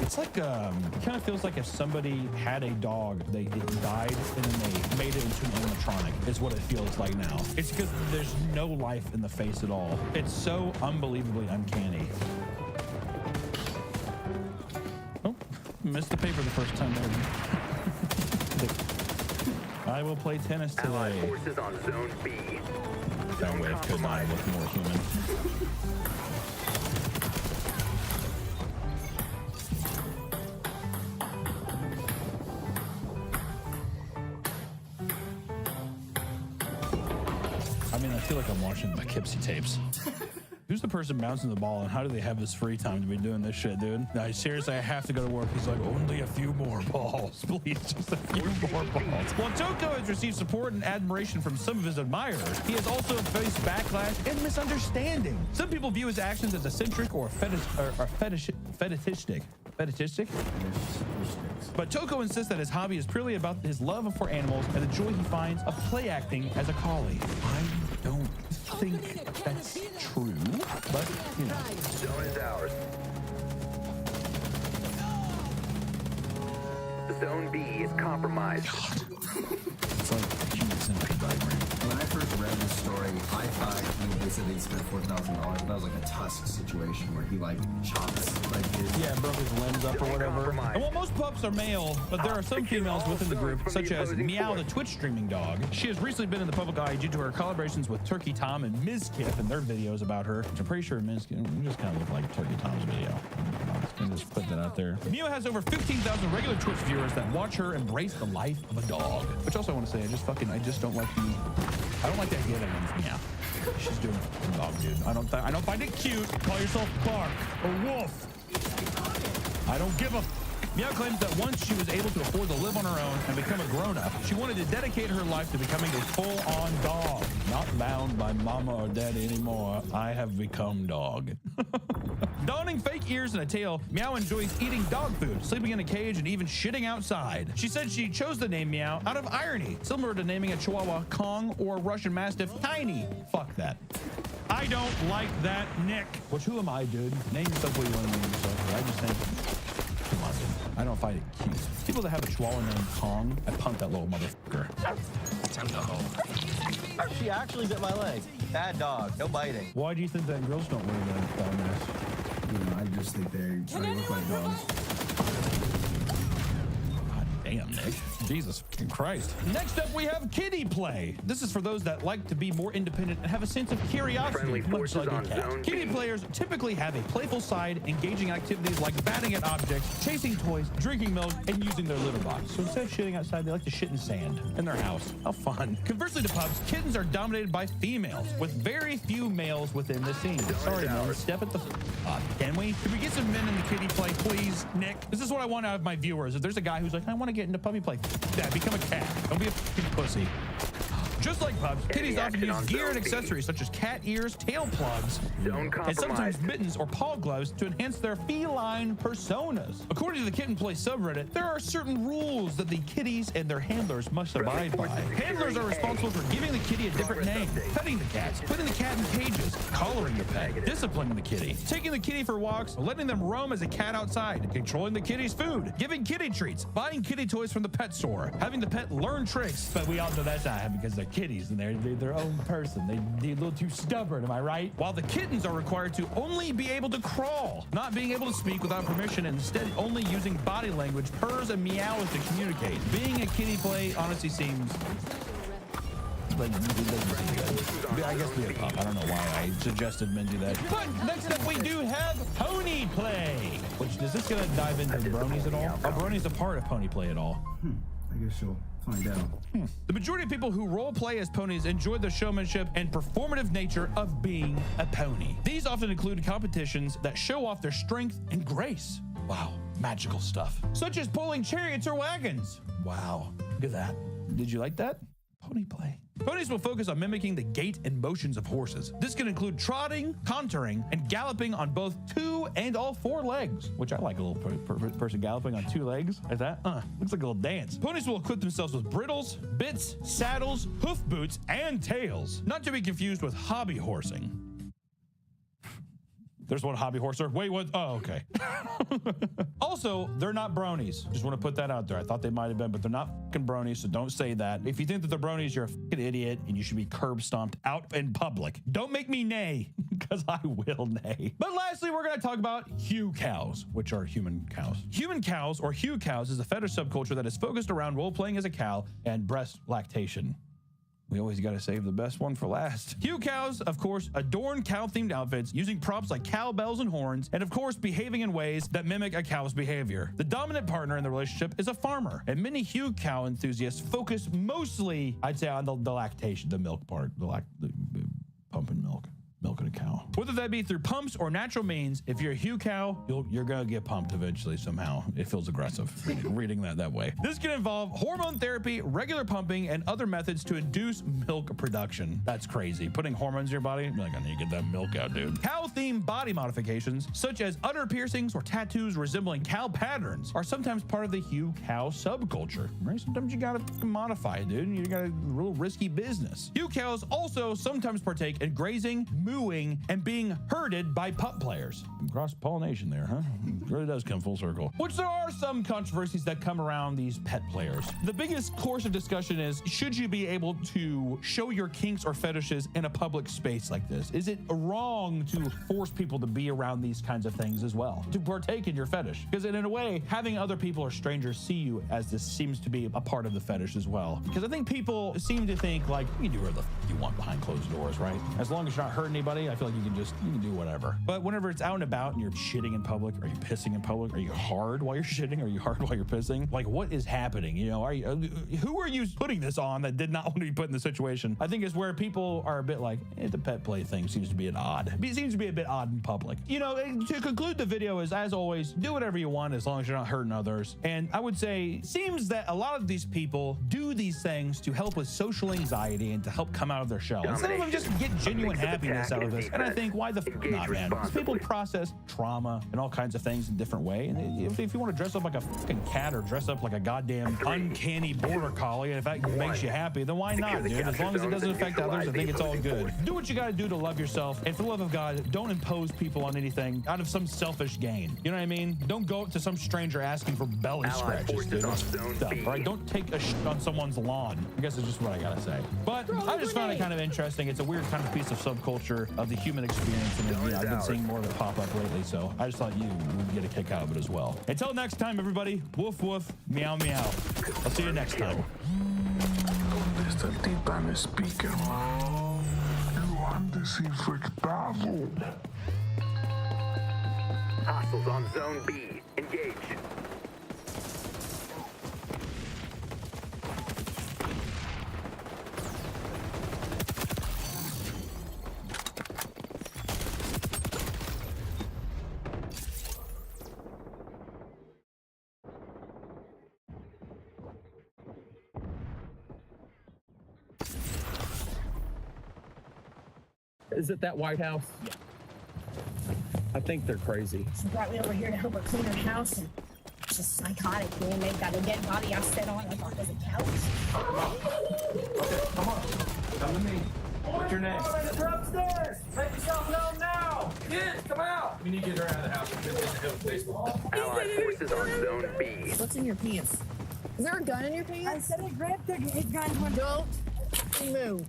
It's like it kind of feels like if somebody had a dog, it died and then they made it into an animatronic. Is what it feels like now. It's because there's no life in the face at all. It's so unbelievably uncanny. Oh, missed the paper the first time there. I will play tennis today. Allied forces on zone B. That wave could not look more human. I mean, I feel like I'm watching the Poughkeepsie tapes. Who's the person bouncing the ball and how do they have this free time to be doing this shit, dude? No, seriously, I have to go to work. He's like, only a few more balls. Please, just a few more balls. While Toko has received support and admiration from some of his admirers, he has also faced backlash and misunderstanding. Some people view his actions as eccentric or fetishistic. Fetishistic? But Toko insists that his hobby is purely about his love for animals and the joy he finds of play acting as a collie. I don't think that's true, but you know. Zone is ours. Zone B is compromised. It's like a human centipede diagram. When I first read this story, I thought they said they spent $4,000. That was like a Tusk situation where he like chops like his broke his limbs up or whatever. And while most pups are male, but there are some females within the group, such as Meow, the Twitch streaming dog. She has recently been in the public eye due to her collaborations with Turkey Tom and Ms. Kip and their videos about her. Which I'm pretty sure Ms. Kip just kind of look like Turkey Tom's video. I'm just put that out there. Meow has over 15,000 regular Twitch viewers that watch her embrace the life of a dog. Which also I want to say, I just don't like the idea that it's Meow. She's doing a fucking dog, dude. I don't find it cute. Call yourself Bark or Wolf. I don't give a Meow claims that once she was able to afford to live on her own and become a grown-up, she wanted to dedicate her life to becoming a full-on dog. Not bound by mama or daddy anymore. I have become dog. Donning fake ears and a tail, Meow enjoys eating dog food, sleeping in a cage, and even shitting outside. She said she chose the name Meow out of irony, similar to naming a Chihuahua Kong or Russian Mastiff Tiny. Fuck that. I don't like that, Nick. Which, who am I, dude? Name yourself what you want to name yourself. I just think, come on, dude. I don't find it cute. People that have a chihuahua named Kong, I punk that little motherfucker. Time to go home. She actually bit my leg. Bad dog. No biting. Why do you think that girls don't wear that mess? You know, I just think they look like dogs. Damn, Nick. Jesus fucking Christ. Next up, we have kiddie play. This is for those that like to be more independent and have a sense of curiosity. Friendly much forces like a on cat. zone Kiddie B. players typically have a playful side, engaging activities like batting at objects, chasing toys, drinking milk, and using their litter box. So instead of shitting outside, they like to shit in sand in their house. How fun. Conversely to pups, kittens are dominated by females, with very few males within the scene. Sorry, man. Step at the up. Can we get some men in the kiddie play, please, Nick? This is what I want out of my viewers. If there's a guy who's like, I want to get into puppy play, Dad, become a cat. Don't be a fucking pussy. Just like pups, kitties often use gear and accessories such as cat ears, tail plugs, and sometimes mittens or paw gloves to enhance their feline personas. According to the Kitten Play subreddit, there are certain rules that the kitties and their handlers must abide by. Handlers are responsible for giving the kitty a different name, petting the cats, putting the cat in cages, collaring the pet, disciplining the kitty, taking the kitty for walks, letting them roam as a cat outside, controlling the kitty's food, giving kitty treats, buying kitty toys from the pet store, having the pet learn tricks. But we all know that's not happening because they're kitties and they're their own person. They're a little too stubborn, am I right? While the kittens are required to only be able to crawl, not being able to speak without permission, and instead only using body language, purrs and meows to communicate. Being a kitty play honestly seems like I guess be a pup. I don't know why I suggested men do that. But next up we do have pony play. Which is this gonna dive into the bronies at all? Are bronies a part of pony play at all? I guess you'll find out. The majority of people who role play as ponies enjoy the showmanship and performative nature of being a pony. These often include competitions that show off their strength and grace. Wow, magical stuff. Such as pulling chariots or wagons. Wow, look at that. Did you like that? Pony play. Ponies will focus on mimicking the gait and motions of horses. This can include trotting, contouring, and galloping on both 2 and all 4 legs, which I like a little person galloping on 2 legs like that. Looks like a little dance. Ponies will equip themselves with brittles, bits, saddles, hoof boots, and tails, not to be confused with hobby horsing. There's one hobby horser. Wait, what? Oh, okay. Also, they're not bronies. Just want to put that out there. I thought they might have been, but they're not fucking bronies, so don't say that. If you think that they're bronies, you're a fucking idiot, and you should be curb stomped out in public. Don't make me neigh, because I will neigh. But lastly, we're going to talk about hue cows, which are human cows. Human cows, or hue cows, is a fetish subculture that is focused around role-playing as a cow and breast lactation. We always got to save the best one for last. Hue cows, of course, adorn cow-themed outfits using props like cowbells and horns, and of course, behaving in ways that mimic a cow's behavior. The dominant partner in the relationship is a farmer, and many hue cow enthusiasts focus mostly, I'd say, on the lactation, the milk part, the pumping milk. Milking a cow. Whether that be through pumps or natural means, if you're a hue cow, you're gonna get pumped eventually somehow. It feels aggressive reading that way. This can involve hormone therapy, regular pumping, and other methods to induce milk production. That's crazy. Putting hormones in your body, you're like, I need to get that milk out, dude. Cow-themed body modifications, such as udder piercings or tattoos resembling cow patterns, are sometimes part of the hue cow subculture. Right? Sometimes you gotta modify it, dude. You got a real risky business. Hue cows also sometimes partake in grazing, mooing, and being herded by pup players. Cross-pollination there, huh? It really does come full circle. Which there are some controversies that come around these pet players. The biggest course of discussion is, should you be able to show your kinks or fetishes in a public space like this? Is it wrong to force people to be around these kinds of things as well, to partake in your fetish? Because in a way, having other people or strangers see you as this seems to be a part of the fetish as well. Because I think people seem to think like, you can do whatever the f you want behind closed doors, right? As long as you're not hurting anybody, I feel like you can do whatever. But whenever it's out and about and you're shitting in public, are you pissing in public? Are you hard while you're shitting? Are you hard while you're pissing? Like, what is happening? You know, who are you putting this on that did not want to be put in the situation? I think it's where people are a bit like, the pet play thing seems to be odd. It seems to be a bit odd in public. You know, to conclude the video is, as always, do whatever you want as long as you're not hurting others. And I would say, seems that a lot of these people do these things to help with social anxiety and to help come out of their shell. Instead of them just get genuine happiness out of this. And I think, why the f not, man? Because people process trauma and all kinds of things in different way. And if you want to dress up like a fucking cat or dress up like a goddamn uncanny border collie, and if that makes you happy, then why not, dude? As long as it doesn't affect others, I think it's all good. Do what you got to do to love yourself. And for the love of God, don't impose people on anything out of some selfish gain. You know what I mean? Don't go up to some stranger asking for belly scratches, dude. It's fucked up, right? Don't take a shit on someone's lawn. I guess it's just what I gotta say. But I just found it kind of interesting. It's a weird kind of piece of subculture of the human experience. And you know, I've been seeing more of it pop up lately, so I just thought you would get a kick out of it as well. Until next time, everybody, woof woof, meow meow. I'll see you next time. Hostiles on Zone B. Engage. Is it that White House? Yeah. I think they're crazy. She brought me over here to help her clean her house, and it's just psychotic, man. They've got a dead body I sat on. I thought it was a couch. Okay, come on. Come to me. What's your name? They're upstairs. Make yourself known now. Kids, come out. We need to get her out of the house. We're going to go to baseball. Allied forces on Zone B. What's in your pants? Is there a gun in your pants? I said I grabbed the gun. Don't move.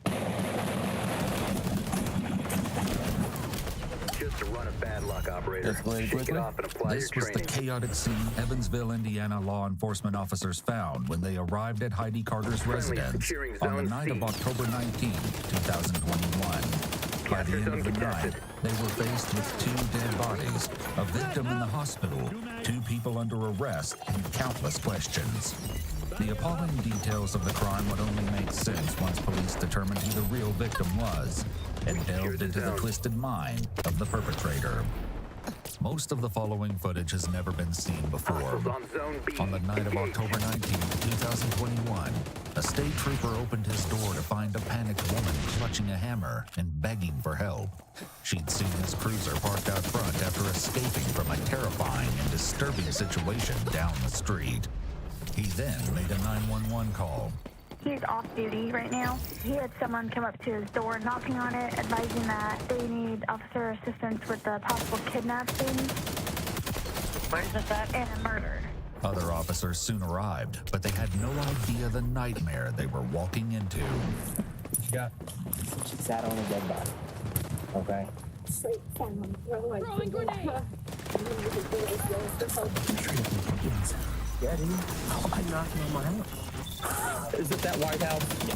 Just a run of bad luck, operator. Shake it off and apply This your was the training. chaotic scene Evansville, Indiana law enforcement officers found when they arrived at Heidi Carter's residence securing on the Zone night C. of October 19, 2021. By the end of the night, they were faced with 2 dead bodies, a victim in the hospital, 2 people under arrest, and countless questions. The appalling details of the crime would only make sense once police determined who the real victim was and delved into the twisted mind of the perpetrator. Most of the following footage has never been seen before. On the night of October 19, 2021, a state trooper opened his door to find a panicked woman clutching a hammer and begging for help. She'd seen his cruiser parked out front after escaping from a terrifying and disturbing situation down the street. He then made a 911 call. He's off duty right now. He had someone come up to his door, knocking on it, advising that they need officer assistance with a possible kidnapping. Where's this at? And a murder. Other officers soon arrived, but they had no idea the nightmare they were walking into. She sat on a dead body. Okay? Throwing grenade. Yeah, dude. How am I knocking on my house? Is it that White House? Yeah.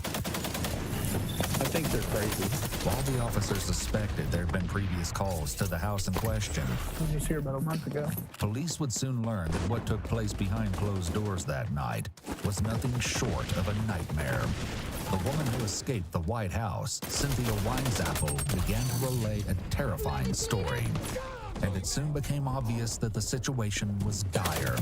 I think they're crazy. While the officers suspected there had been previous calls to the house in question, I was just here about a month ago. police would soon learn that what took place behind closed doors that night was nothing short of a nightmare. The woman who escaped the White House, Cynthia Winesapple, began to relay a terrifying story. And it soon became obvious that the situation was dire.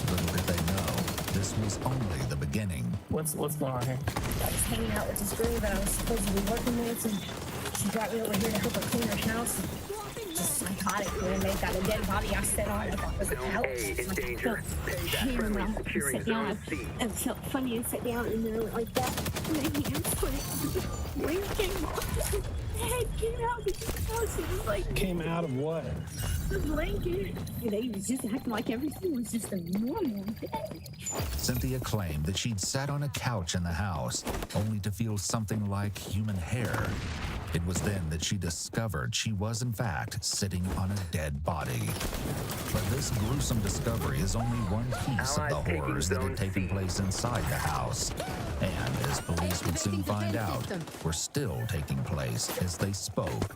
Little did they know, this was only the beginning. What's going on here? I was hanging out with this girl that I was supposed to be working with, and she brought me over here to help her clean her house. Just psychotic, man. They've got a dead body I sat on. I thought it was a couch. in danger. Here, and I sat down. I felt funny and sat down, and then I went like that. And my hands put it. Wing came off. The head came out of the house. It was like. Came out of what? The blanket. They was just acting like everything was just a normal day. Cynthia claimed that she'd sat on a couch in the house, only to feel something like human hair. It was then that she discovered she was, in fact, sitting on a dead body. But this gruesome discovery is only one piece of the horrors that had taken place inside the house. And, as police would soon find out, were still taking place as they spoke.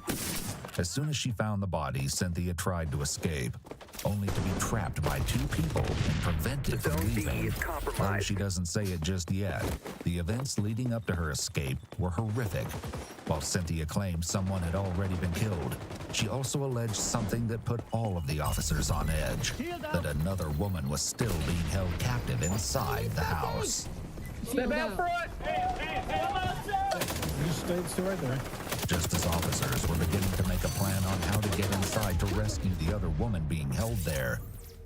As soon as she found the body, Cynthia tried to escape, only to be trapped by 2 people and prevented from leaving. Although she doesn't say it just yet, the events leading up to her escape were horrific. While Cynthia claimed someone had already been killed, she also alleged something that put all of the officers on edge, that another woman was still being held captive inside the house. Step out front! Just stay right there. Just as officers were beginning to make a plan on how to get inside to rescue the other woman being held there,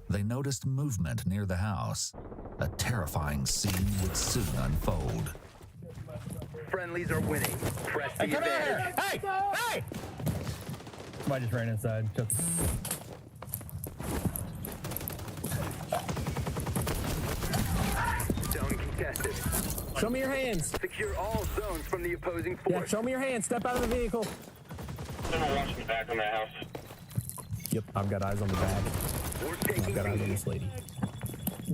they noticed movement near the house. A terrifying scene would soon unfold. Friendlies are winning. Press the Hey, come out here! advantage. Hey! Hey! Somebody just ran inside. Zone contested. Show me your hands. Secure all zones from the opposing force. Yeah, show me your hands. Step out of the vehicle. Someone watching the back on that house. Yep, I've got eyes on the bag. We're taking I've got eyes on this lady.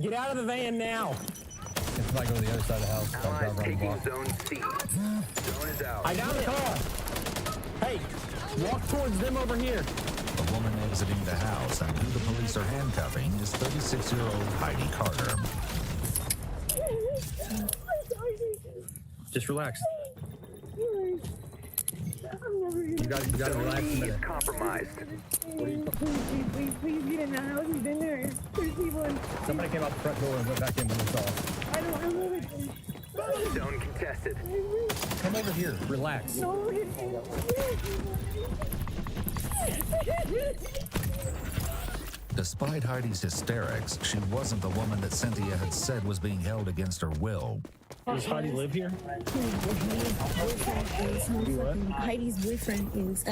Get out of the van now. If I go to the other side of the house, I'll drive around the block. Zone C. Zone is out. I got the car. Hey, walk towards them over here. The woman exiting the house and who the police are handcuffing is 36-year-old Heidi Carter. Just relax. You gotta relax a minute. Compromised. Please get in the house. He's in there. There's people in. Somebody came out the front door and went back in when they saw us. I don't remember. Zone contested. Come over here. Relax. No. Despite Heidi's hysterics, she wasn't the woman that Cynthia had said was being held against her will. Does Heidi live here? Heidi's boyfriend is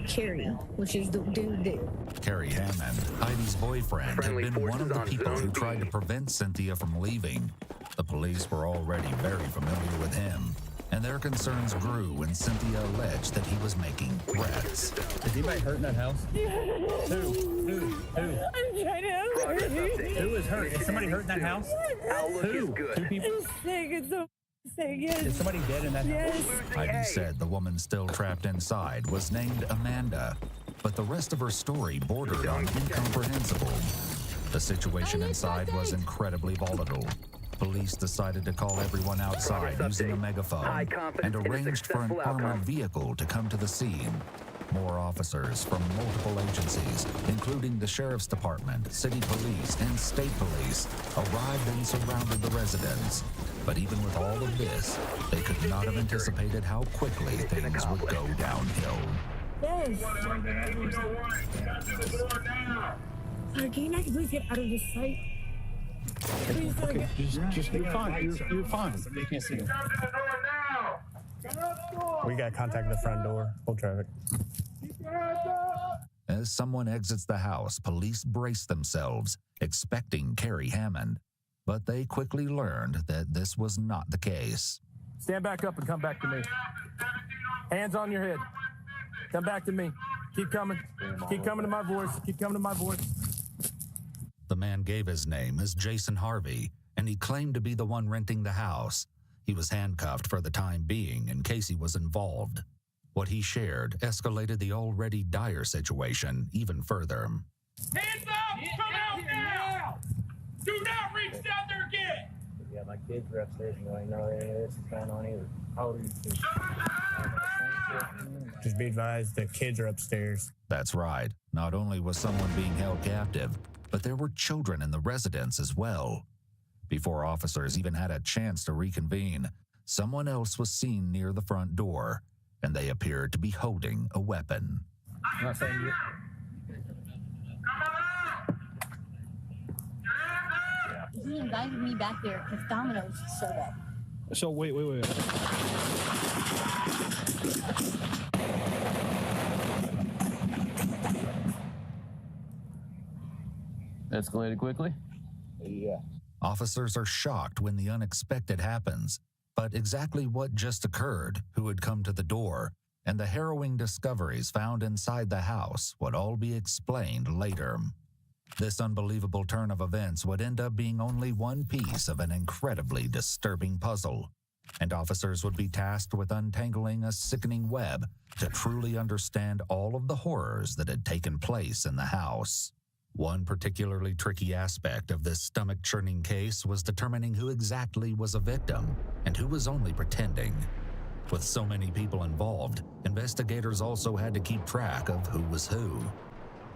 Carrie, which is the dude that. Carrie Hammond, Heidi's boyfriend, had been one of the people who tried to prevent Cynthia from leaving. The police were already very familiar with him, and their concerns grew when Cynthia alleged that he was making threats. Is anybody hurt in that house? Who? I'm trying to help her. Who is hurt? Is somebody hurt in that house? Who? Two people? I'm sick. It's so sick. Yes. Is somebody dead in that house? Heidi said the woman still trapped inside was named Amanda, but the rest of her story bordered on incomprehensible. The situation inside was incredibly volatile. Police decided to call everyone outside using a megaphone and arranged for an armored vehicle to come to the scene. More officers from multiple agencies, including the Sheriff's Department, City Police, and State Police, arrived and surrounded the residence. But even with all of this, they could not have anticipated how quickly things would go downhill. Yes. Sir, can you not please get out of this site? Please, sir. Okay, just you're fine. You're fine. They can't see you. We got contact at the front door. Full traffic. As someone exits the house, police brace themselves, expecting Carrie Hammond. But they quickly learned that this was not the case. Stand back up and come back to me. Hands on your head. Come back to me. Keep coming. Keep coming to my voice. Keep coming to my voice. The man gave his name as Jason Harvey, and he claimed to be the one renting the house. He was handcuffed for the time being in case he was involved. What he shared escalated the already dire situation even further. Hands up! Come out now! Do not reach down there again! Yeah, my kids are upstairs and I know any of this is going on either. How old are you kids? Just be advised, the kids are upstairs. That's right. Not only was someone being held captive, but there were children in the residence as well. Before officers even had a chance to reconvene, someone else was seen near the front door, and they appeared to be holding a weapon. I'm not saying you. He invited me back there because Domino's showed up. So wait. Escalated quickly? Yeah. Officers are shocked when the unexpected happens, but exactly what just occurred, who had come to the door, and the harrowing discoveries found inside the house would all be explained later. This unbelievable turn of events would end up being only one piece of an incredibly disturbing puzzle, and officers would be tasked with untangling a sickening web to truly understand all of the horrors that had taken place in the house. One particularly tricky aspect of this stomach-churning case was determining who exactly was a victim and who was only pretending. With so many people involved, investigators also had to keep track of who was who.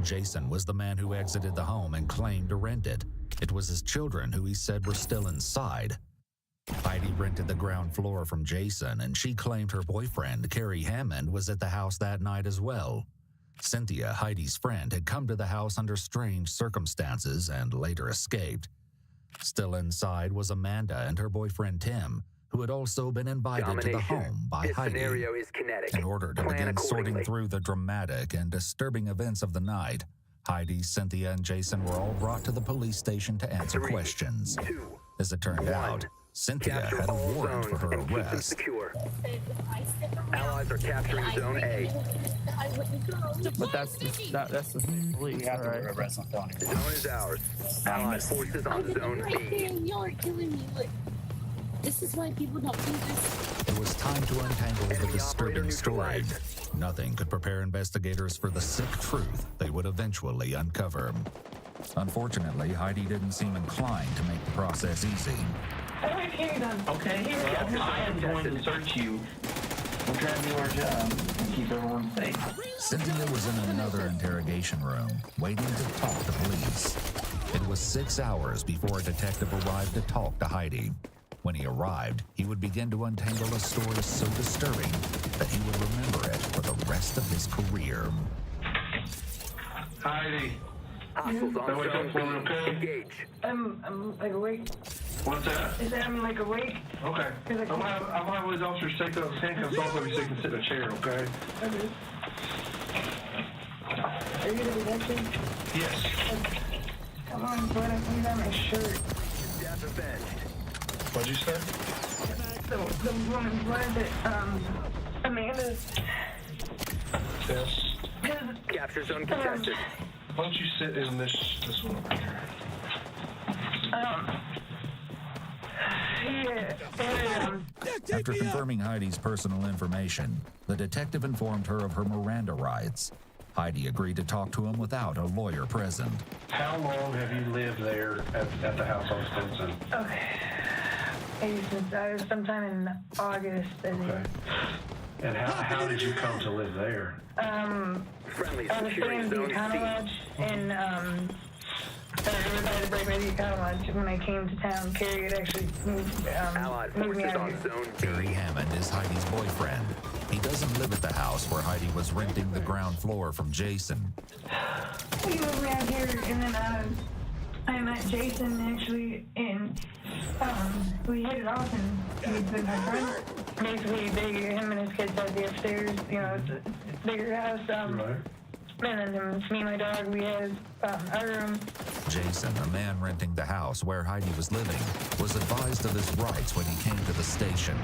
Jason was the man who exited the home and claimed to rent it. It was his children who he said were still inside. Heidi rented the ground floor from Jason, and she claimed her boyfriend, Carrie Hammond, was at the house that night as well. Cynthia, Heidi's friend, had come to the house under strange circumstances and later escaped. Still inside was Amanda and her boyfriend Tim, who had also been invited to the home by This Heidi. scenario is kinetic. In order to Plan begin sorting accordingly. through the dramatic and disturbing events of the night, Heidi, Cynthia, and Jason were all brought to the police station to answer questions. As it turned out, Cynthia Capture had a all warrant for zones her and keep them arrest. secure. Allies are capturing Zone A. But that's the police. We have to arrest on felony. Zone is ours. Allied forces on Zone Right there, B. and y'all are killing me. Look, this is why people don't do this. It was time to untangle the disturbing story. Nothing could prepare investigators for the sick truth they would eventually uncover. Unfortunately, Heidi didn't seem inclined to make the process easy. Okay, well, I am going to search you. We'll try to do our job and keep everyone safe. Cynthia was in another interrogation room, waiting to talk to police. It was 6 hours before a detective arrived to talk to Heidi. When he arrived, he would begin to untangle a story so disturbing that he would remember it for the rest of his career. Heidi. Hostiles on Zone B. Engage. I'm like awake. What's that? Is that I'm like awake? Okay. I'm gonna have these officers take those handcuffs off of you so you can sit in a chair, okay? Okay. Are you gonna be next? Yes. Come on, bud. I need on my shirt. Death avenged. What'd you say? The woman's blood that, Amanda. Yes. Capture zone contested. Why don't you sit in this one over here? After confirming Heidi's personal information, the detective informed her of her Miranda rights. Heidi agreed to talk to him without a lawyer present. How long have you lived there at the house on Stinson? Okay. Since sometime in August. Okay. And how did you come to live there? Friendly I was staying in the Econo Lodge, and everybody had to break by the Econo Lodge. When I came to town, Carrie had actually moved me out of here. Carrie Hammond is Heidi's boyfriend. He doesn't live at the house where Heidi was renting the ground floor from Jason. He moved me out here, and then I met Jason actually, and we hit it off, and he's been my friend. Basically, him and his kids had the upstairs, it's a bigger house. Right. And then me and my dog, we had our room. Jason, the man renting the house where Heidi was living, was advised of his rights when he came to the station.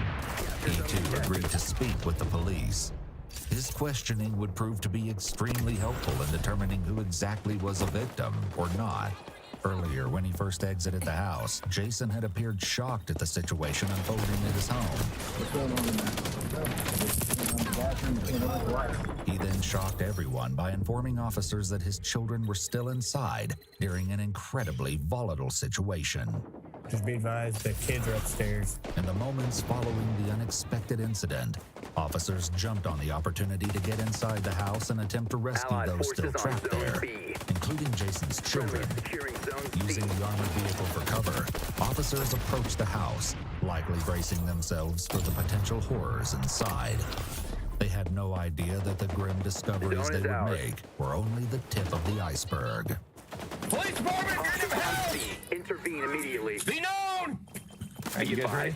He too agreed to speak with the police. His questioning would prove to be extremely helpful in determining who exactly was a victim or not. Earlier, when he first exited the house, Jason had appeared shocked at the situation unfolding at his home. He then shocked everyone by informing officers that his children were still inside during an incredibly volatile situation. Just be advised, the kids are upstairs. In the moments following the unexpected incident, officers jumped on the opportunity to get inside the house and attempt to rescue those still trapped there, including Jason's children. Using the armored vehicle for cover, officers approached the house, likely bracing themselves for the potential horrors inside. They had no idea that the grim discoveries they would make were only the tip of the iceberg. Police department, get him help! Intervene immediately. Be known! Are you guys ready?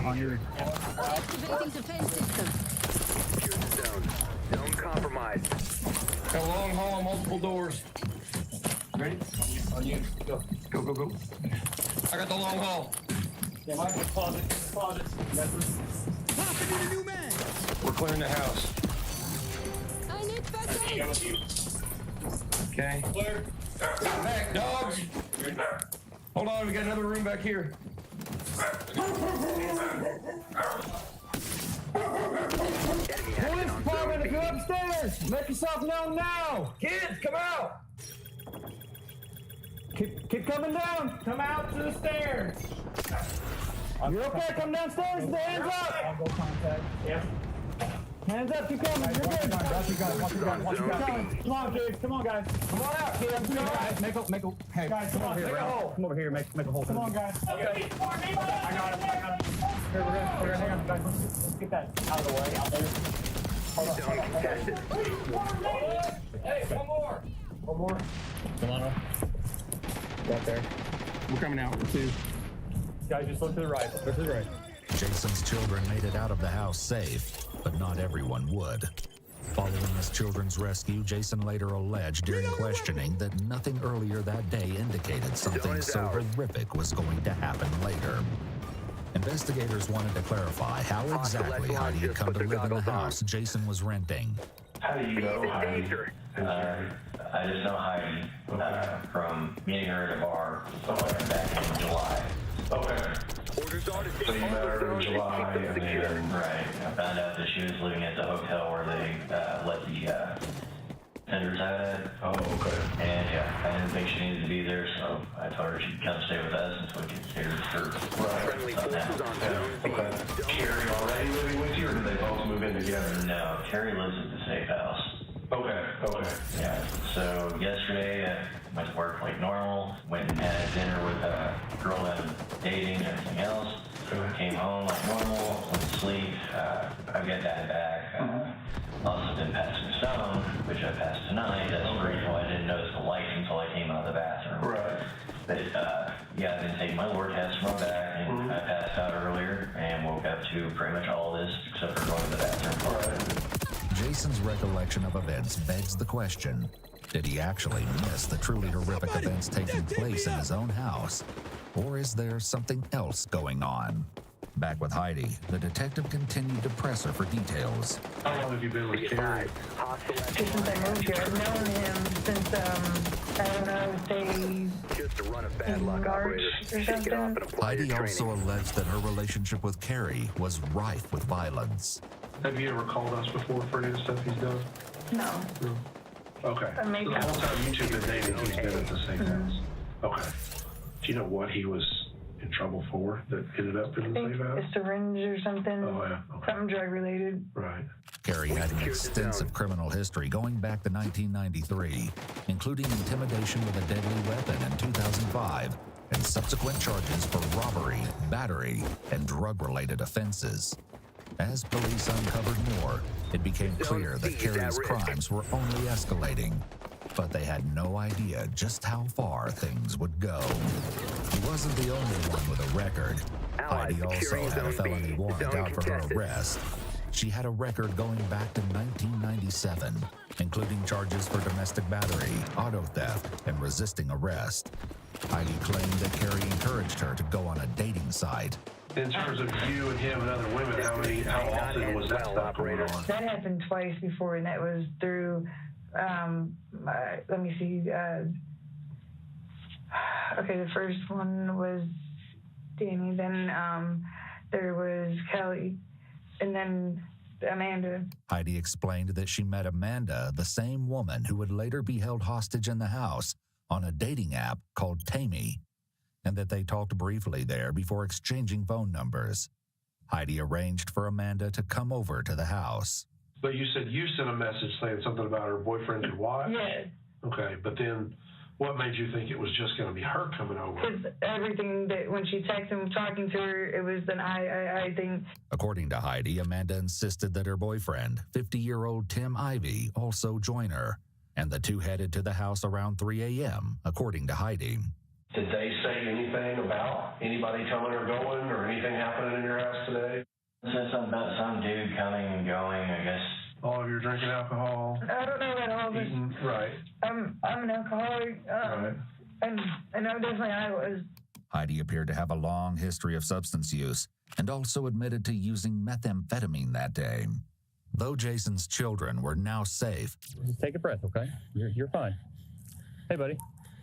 On your... Activating defense system. Secure the zone. Zone compromised. Got a long hall, multiple doors. Ready? On you. Go. Go, go, go. I got the long haul. Yeah, mine was closet. Popping in a new man. We're clearing the house. I need first aid. Okay. Clear. Back, dogs. Hold on, we got another room back here. Police department, if you're upstairs, make yourself known now. Kids, come out. Keep coming down. Come out to the stairs. You're okay? Come downstairs with the hands up. I'll go contact. Yeah. Hands up, keep coming. You're good. Watch your guns. Come on, kids. Come on, guys. Come on out, kids. Come on. Make a. Hey, Guys, come on. Make a hole. Come over here. Make a hole. Come on, guys. Okay. I got it. Here, we're gonna hang on, guys. Let's get that out of the way out there. Hold on. Hey, one more. One more. Come on up. Right there. We're coming out. 2. Guys, just look to the right. Look to the right. Jason's children made it out of the house safe, but not everyone would. Following his children's rescue, Jason later alleged during questioning that nothing earlier that day indicated something so horrific was going to happen later. Investigators wanted to clarify how exactly Heidi had come to live in the house Jason was renting. How do you know Heidi? I just know Heidi from meeting her at a bar back in July. Okay. So you met her in July, and then, right, I found out that she was living at the hotel where they let the tenders out at. Oh, okay. And yeah, I didn't think she needed to be there, so I told her she'd come stay with us until we could cater her. Right. Okay. Carrie already living with you, or did they both move in together? No, Carrie lives at the safe house. Okay. Yeah, so yesterday I went to work like normal, went and had dinner with a girl that I'm dating and everything else. Came home like normal, went to sleep. I got Dad back. Also been passing stone, which I passed tonight. That's the reason why I didn't notice the light until I came out of the bathroom. Right. But yeah, I've been taking my Lord test from my back, and I passed out earlier and woke up to pretty much all this except for going to the bathroom. Right. Jason's recollection of events begs the question, did he actually miss the truly horrific events taking place in his own house? Or is there something else going on? Back with Heidi, the detective continued to press her for details. How long have you been with Carrie? Since I moved here. I've known him since, I don't know, say, Just to run a bad luck operator. Shake it off and apply Heidi your also training. alleged that her relationship with Carrie was rife with violence. Have you ever called us before for any of the stuff he's done? no. Okay. I make So the whole out. time you two been dating, he's been at the same house. Okay. Do you know what he was in trouble for that ended up I in the think same house? a syringe or something. Oh, yeah. Something drug related. Right. Carrie had an extensive criminal history going back to 1993, including intimidation with a deadly weapon in 2005 and subsequent charges for robbery, battery, and drug-related offenses. As police uncovered more, it became clear that Carrie's crimes were only escalating, but they had no idea just how far things would go. He wasn't the only one with a record. Heidi also had a felony warrant out for her arrest. She had a record going back to 1997, including charges for domestic battery, auto theft, and resisting arrest. Heidi claimed that Carrie encouraged her to go on a dating site. In terms of you and him and other women, how often was that stuff going on? That happened twice before, and that was through, let me see, okay, the first one was Danny, then there was Kelly, and then Amanda. Heidi explained that she met Amanda, the same woman who would later be held hostage in the house, on a dating app called Tammy, and that they talked briefly there before exchanging phone numbers. Heidi arranged for Amanda to come over to the house. But you said you sent a message saying something about her boyfriend could watch? Yes. Okay, but then what made you think it was just going to be her coming over? Because everything that, when she texted him talking to her, it was an I think. According to Heidi, Amanda insisted that her boyfriend, 50-year-old Tim Ivey, also join her, and the two headed to the house around 3 a.m., according to Heidi. Did they say anything about anybody coming or going or anything happening in your house today? It said something about some dude coming and going, I guess. All of you drinking alcohol? I don't know about all this. Eating, right. I'm an alcoholic, Right. and I know definitely I was. Heidi appeared to have a long history of substance use and also admitted to using methamphetamine that day. Though Jason's children were now safe, Just take a breath, okay? You're fine. Hey, buddy.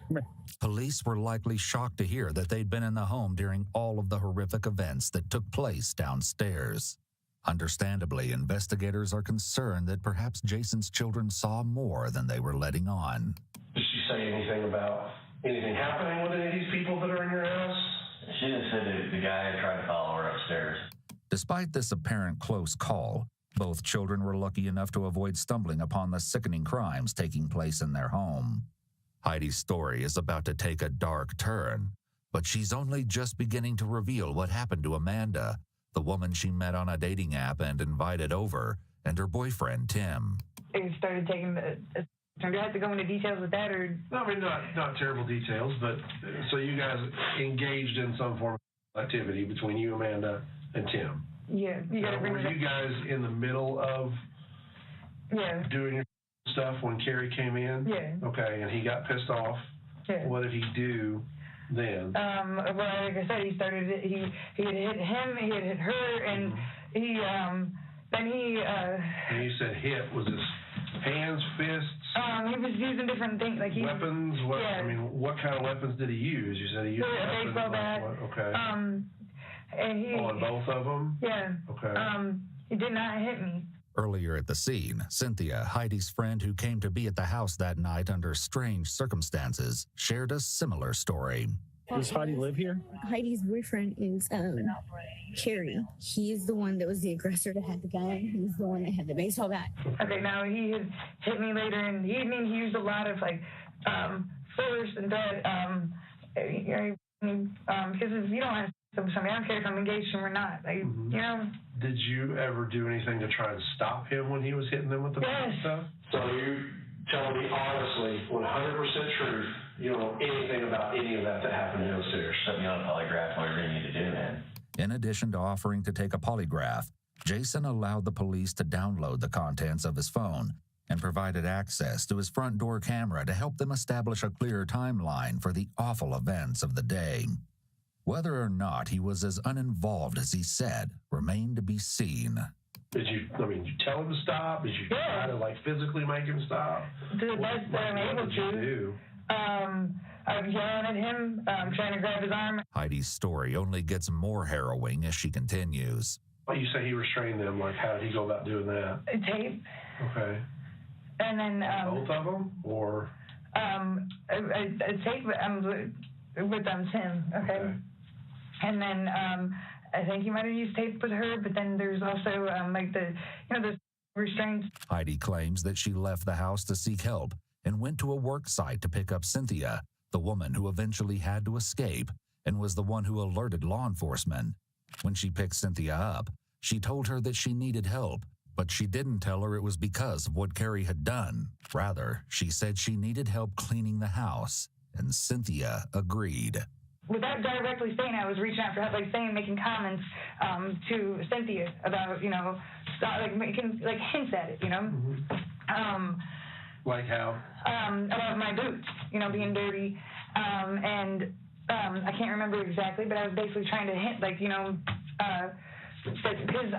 Come here. police were likely shocked to hear that they'd been in the home during all of the horrific events that took place downstairs. Understandably, investigators are concerned that perhaps Jason's children saw more than they were letting on. Did she say anything about anything happening with any of these people that are in your house? She just said that the guy had tried to follow her upstairs. Despite this apparent close call, Both children were lucky enough to avoid stumbling upon the sickening crimes taking place in their home. Heidi's story is about to take a dark turn, but she's only just beginning to reveal what happened to Amanda, the woman she met on a dating app and invited over, and her boyfriend, Tim. They started taking the... Do I have to go into details with that, or? No, I mean, not terrible details, but so you guys engaged in some form of activity between you, Amanda, and Tim. Yeah, you gotta bring Were you guys in the middle of doing your stuff when Carrie came in? Yeah. Okay, and he got pissed off. Yeah. What did he do then? Well, like I said, he started. He had hit him. He had hit her, and he then he. And you said hit. Was this hands, fists? He was using different things, like weapons. What? Yeah. I mean, what kind of weapons did he use? You said he used a baseball bat. Okay. And he. On both of them? Yeah. Okay. He did not hit me. Heidi's at the scene, Cynthia, Heidi's friend who came to be at the house that night under strange circumstances, shared a similar story. Does Heidi live here? Heidi's boyfriend is Carrie. He's the one that was the aggressor that had the gun. He's the one that had the baseball bat. Okay, now he had hit me later in the evening. He used a lot of force and that because if you don't have somebody, I don't care if I'm engaged or not. You know. Did you ever do anything to try and stop him when he was hitting them with the stuff? So you tell me honestly, 100% truth, you don't know anything about any of that happened downstairs. Set me on a polygraph, whatever you need to do, man. In addition to offering to take a polygraph, Jason allowed the police to download the contents of his phone and provided access to his front door camera to help them establish a clear timeline for the awful events of the day. Whether or not he was as uninvolved as he said remained to be seen. Did you tell him to stop? Did you try to physically make him stop? To the best that I'm able to. What did you do? I'm yelling at him, trying to grab his arm. Heidi's story only gets more harrowing as she continues. Well, you say he restrained them. How did he go about doing that? Tape. Okay. And then both of them, or a tape with Tim. Okay. And then I think he might have used tape with her, but then there's also the restraints. Heidi claims that she left the house to seek help and went to a work site to pick up Cynthia, the woman who eventually had to escape and was the one who alerted law enforcement. When she picked Cynthia up, she told her that she needed help, but she didn't tell her it was because of what Carrie had done. Rather, she said she needed help cleaning the house, and Cynthia agreed. Without directly saying, I was reaching out for help, making comments to Cynthia about, making hints at it, Like how? About my boots, being dirty, and I can't remember exactly, but I was basically trying to hint, because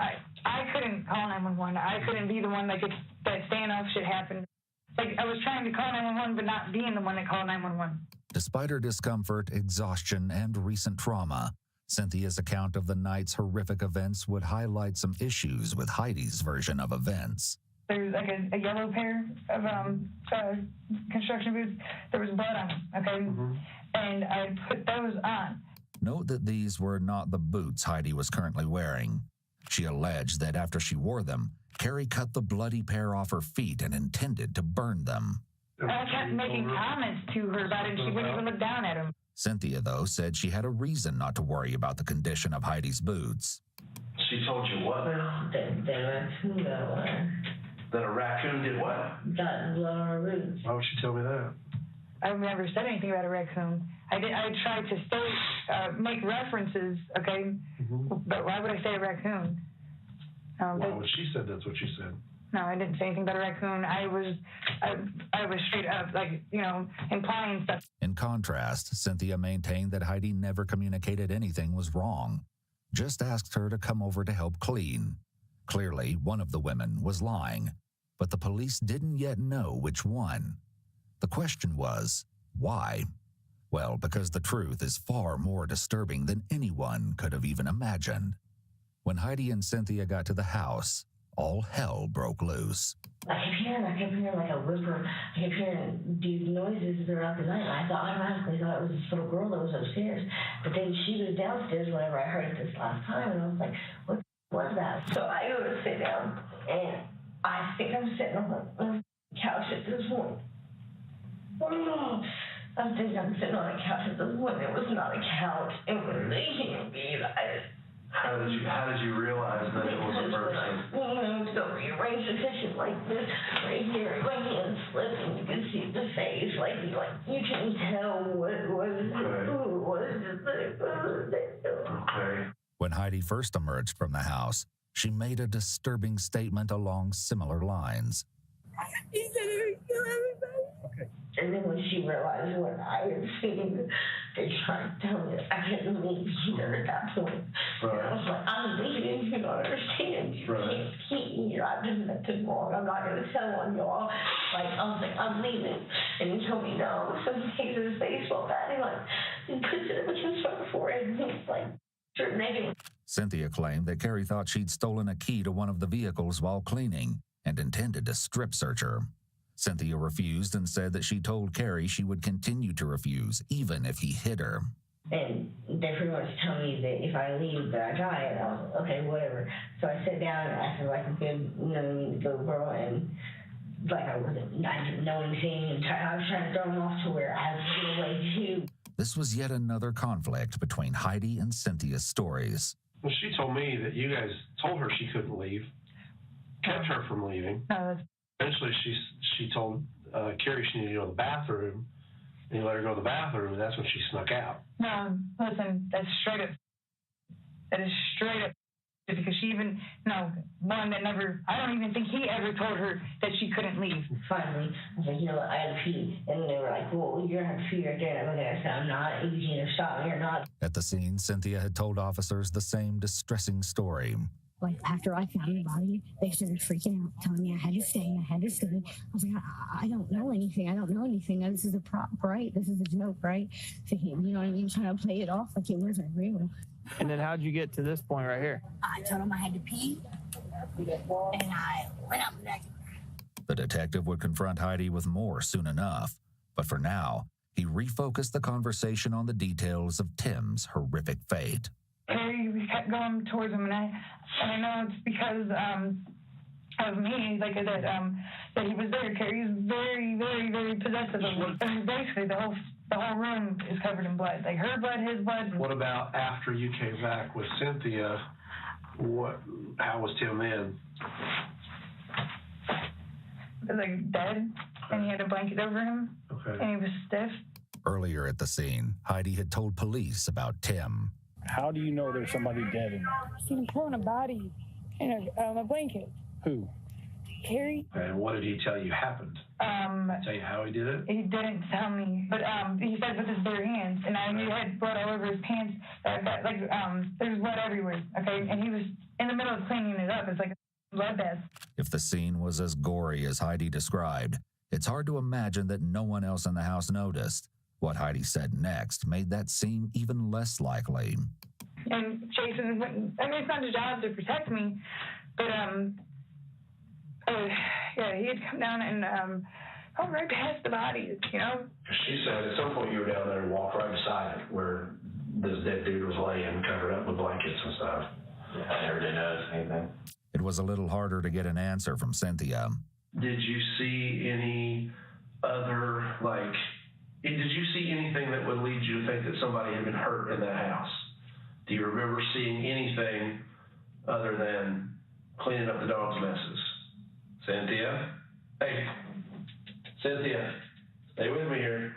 I couldn't call 911. I couldn't be the one that standoff shit happened. I was trying to call 911, but not being the one that called 911. Despite her discomfort, exhaustion, and recent trauma, Cynthia's account of the night's horrific events would highlight some issues with Heidi's version of events. There's a yellow pair of construction boots. There was blood on them, okay? And I put those on. Note that these were not the boots Heidi was currently wearing. She alleged that after she wore them, Carrie cut the bloody pair off her feet and intended to burn them. I kept making comments to her about it, and she wouldn't even look down at them. Cynthia, though, said she had a reason not to worry about the condition of Heidi's boots. She told you what now? That raccoon got one. That a raccoon did what? Got blood on her boots. Why would she tell me that? I've never said anything about a raccoon. I tried to make references, okay? But why would I say a raccoon? Well, she said that's what she said. No, I didn't say anything about a raccoon. I was straight up, implying stuff. In contrast, Cynthia maintained that Heidi never communicated anything was wrong, just asked her to come over to help clean. Clearly, one of the women was lying, but the police didn't yet know which one. The question was, why? Well, because the truth is far more disturbing than anyone could have even imagined. When Heidi and Cynthia got to the house, all hell broke loose. I kept hearing like a whimper. I kept hearing these noises throughout the night. I automatically thought it was this little girl that was upstairs. But then she was downstairs whenever I heard it this last time, and I was like, what What's that? So I go to sit down, and I think I'm sitting on the couch at this point. I think I'm sitting on a couch at this point. It was not a couch. It was a human being. How did you realize that it was a person? So you range of vision like this, right here, my hand slipped, and you can see the face, like you can tell what it was. Okay. When Heidi first emerged from the house, she made a disturbing statement along similar lines. He said he would kill everybody. Okay. And then when she realized what I had seen, they tried to tell me that I couldn't leave either at that point. Right. And I was like, I'm leaving, you don't understand. You can't keep me here. I've been there too long. I'm not going to tell on y'all. Like, I was like, I'm leaving. And he told me no. So he takes his baseball bat and he puts it against my forehead and he's like, you're negative. Cynthia claimed that Carrie thought she'd stolen a key to one of the vehicles while cleaning and intended to strip search her. Cynthia refused and said that she told Carrie she would continue to refuse, even if he hit her. And they pretty much tell me that if I leave, that I die. And I was like, okay, whatever. So I sat down and acted like a good, good girl, and like I didn't know anything. And I was trying to throw him off to where I had to get away too. This was yet another conflict between Heidi and Cynthia's stories. Well, she told me that you guys told her she couldn't leave, kept her from leaving. Eventually, she told Carrie she needed to go to the bathroom, and you let her go to the bathroom, and that's when she snuck out. No, listen, that's straight up. That is straight up. Because she even, one that never, I don't even think he ever told her that she couldn't leave. Finally, I was like, you know what, I had to pee. And they were like, well, you're going to have to pee right there. And I'm like, I said, I'm not. You can either stop me or not. At the scene, Cynthia had told officers the same distressing story. Like, after I found the body, they started freaking out, telling me I had to stay. I was like, I don't know anything. This is a prop, right? This is a joke, right? So he, you know what I mean? Trying to play it off like it wasn't real. And then how'd you get to this point right here? I told him I had to pee, and I went up there. The detective would confront Heidi with more soon enough. But for now, he refocused the conversation on the details of Tim's horrific fate. Carrie kept going towards him, and I know it's because of me, like that he was there. Carrie's very, very, very possessive of me. And basically, the whole room is covered in blood, like her blood, his blood. What about after you came back with Cynthia? How was Tim then? Like dead, and he had a blanket over him, and he was stiff. Earlier at the scene, Heidi had told police about Tim. How do you know there's somebody dead in there? I seen him pulling a body in a blanket. Who? Carrie. And what did he tell you happened? Tell you how he did it? He didn't tell me, but he said with his bare hands, and I knew he had blood all over his pants. There's blood everywhere. Okay, and he was in the middle of cleaning it up. It's like a bloodbath. If the scene was as gory as Heidi described, it's hard to imagine that no one else in the house noticed. What Heidi said next made that seem even less likely. And Jason, it's not his job to protect me, but he had come down and go right past the body, She said at some point you were down there and walked right beside it where this dead dude was laying covered up with blankets and stuff. Yeah, I never did notice anything. It was a little harder to get an answer from Cynthia. Did you see any other, did you see anything that would lead you to think that somebody had been hurt in that house? Do you remember seeing anything other than cleaning up the dog's messes? Cynthia? Hey, Cynthia, stay with me here.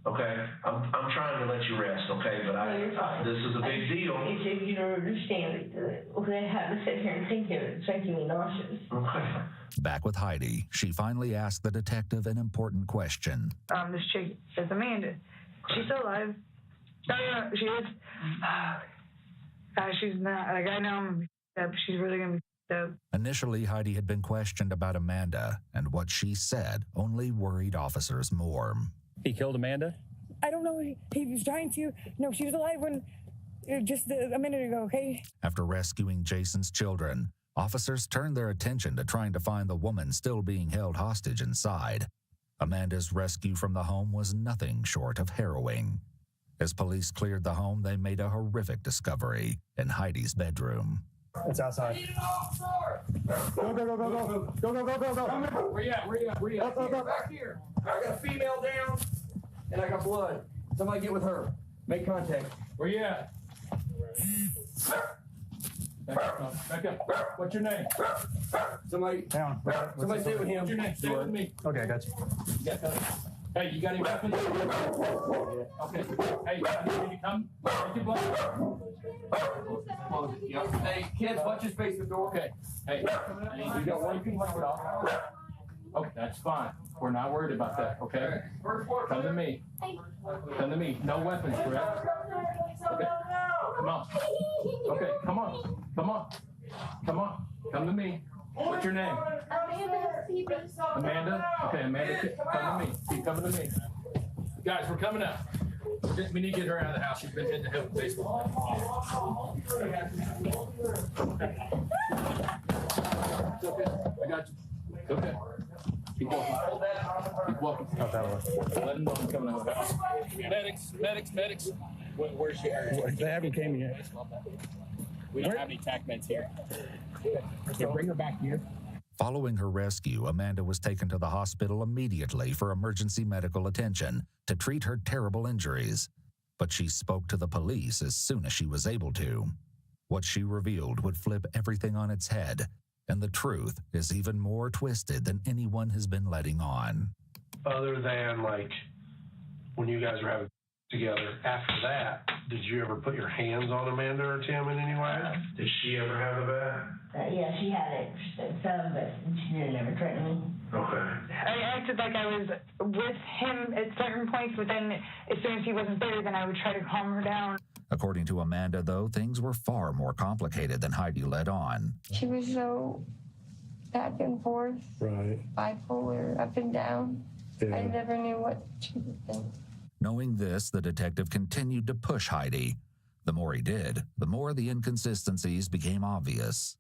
Okay, I'm trying to let you rest, okay? But this is a big deal. He said you don't understand it. I had to sit here and think of it. It's making me nauseous. Okay. Back with Heidi, she finally asked the detective an important question. This chick is Amanda. She's still alive. No, she is. She's not. I know I'm gonna be up. She's really gonna be up. Initially, Heidi had been questioned about Amanda, and what she said only worried officers more. He killed Amanda? I don't know. He was trying to. No, she was alive when just a minute ago, okay? After rescuing Jason's children, officers turned their attention to trying to find the woman still being held hostage inside. Amanda's rescue from the home was nothing short of harrowing. As police cleared the home, they made a horrific discovery in Heidi's bedroom. It's outside. Go, go, go, go, go. Go, go, go, go, go. Where you at? Where you at? Where you at? Back here. I got a female down, and I got blood. Somebody get with her. Make contact. Where you at? Back up. What's your name? Somebody down. Somebody stay with him. What's your name? Stay with me. Okay, I got you. Hey, you got any weapons? Okay. Hey, can you come? Take your blood. Hey, kids, watch your face the door. Okay. Hey, you got one you can wipe it off. Okay, that's fine. We're not worried about that, okay? Come to me. Come to me. No weapons, correct? Okay. Come on. Okay, come on. Come on. Come on. Come to me. What's your name? Amanda? Okay, Amanda, come to me. Keep coming to me. Guys, we're coming up. We need to get her out of the house. She's been hit in the head with baseball. Okay, I got you. Okay. Keep walking. Keep walking. Not that one. Let him know I'm coming out of the house. Medics. Where's she? They haven't came yet. We don't have any tac meds here. Okay, bring her back here. Following her rescue, Amanda was taken to the hospital immediately for emergency medical attention to treat her terrible injuries. But she spoke to the police as soon as she was able to. What she revealed would flip everything on its head, and the truth is even more twisted than anyone has been letting on. Other than, like, when you guys were having together, after that, did you ever put your hands on Amanda or Tim in any way? Did she ever have a bat? Yeah, she had it some, but she didn't ever threaten me. Okay. I acted like I was with him at certain points, but then as soon as he wasn't there, then I would try to calm her down. According to Amanda, though, things were far more complicated than Heidi let on. She was so back and forth, right, bipolar, up and down. Yeah. I never knew what she was thinking. Knowing this, the detective continued to push Heidi. The more he did, the more the inconsistencies became obvious.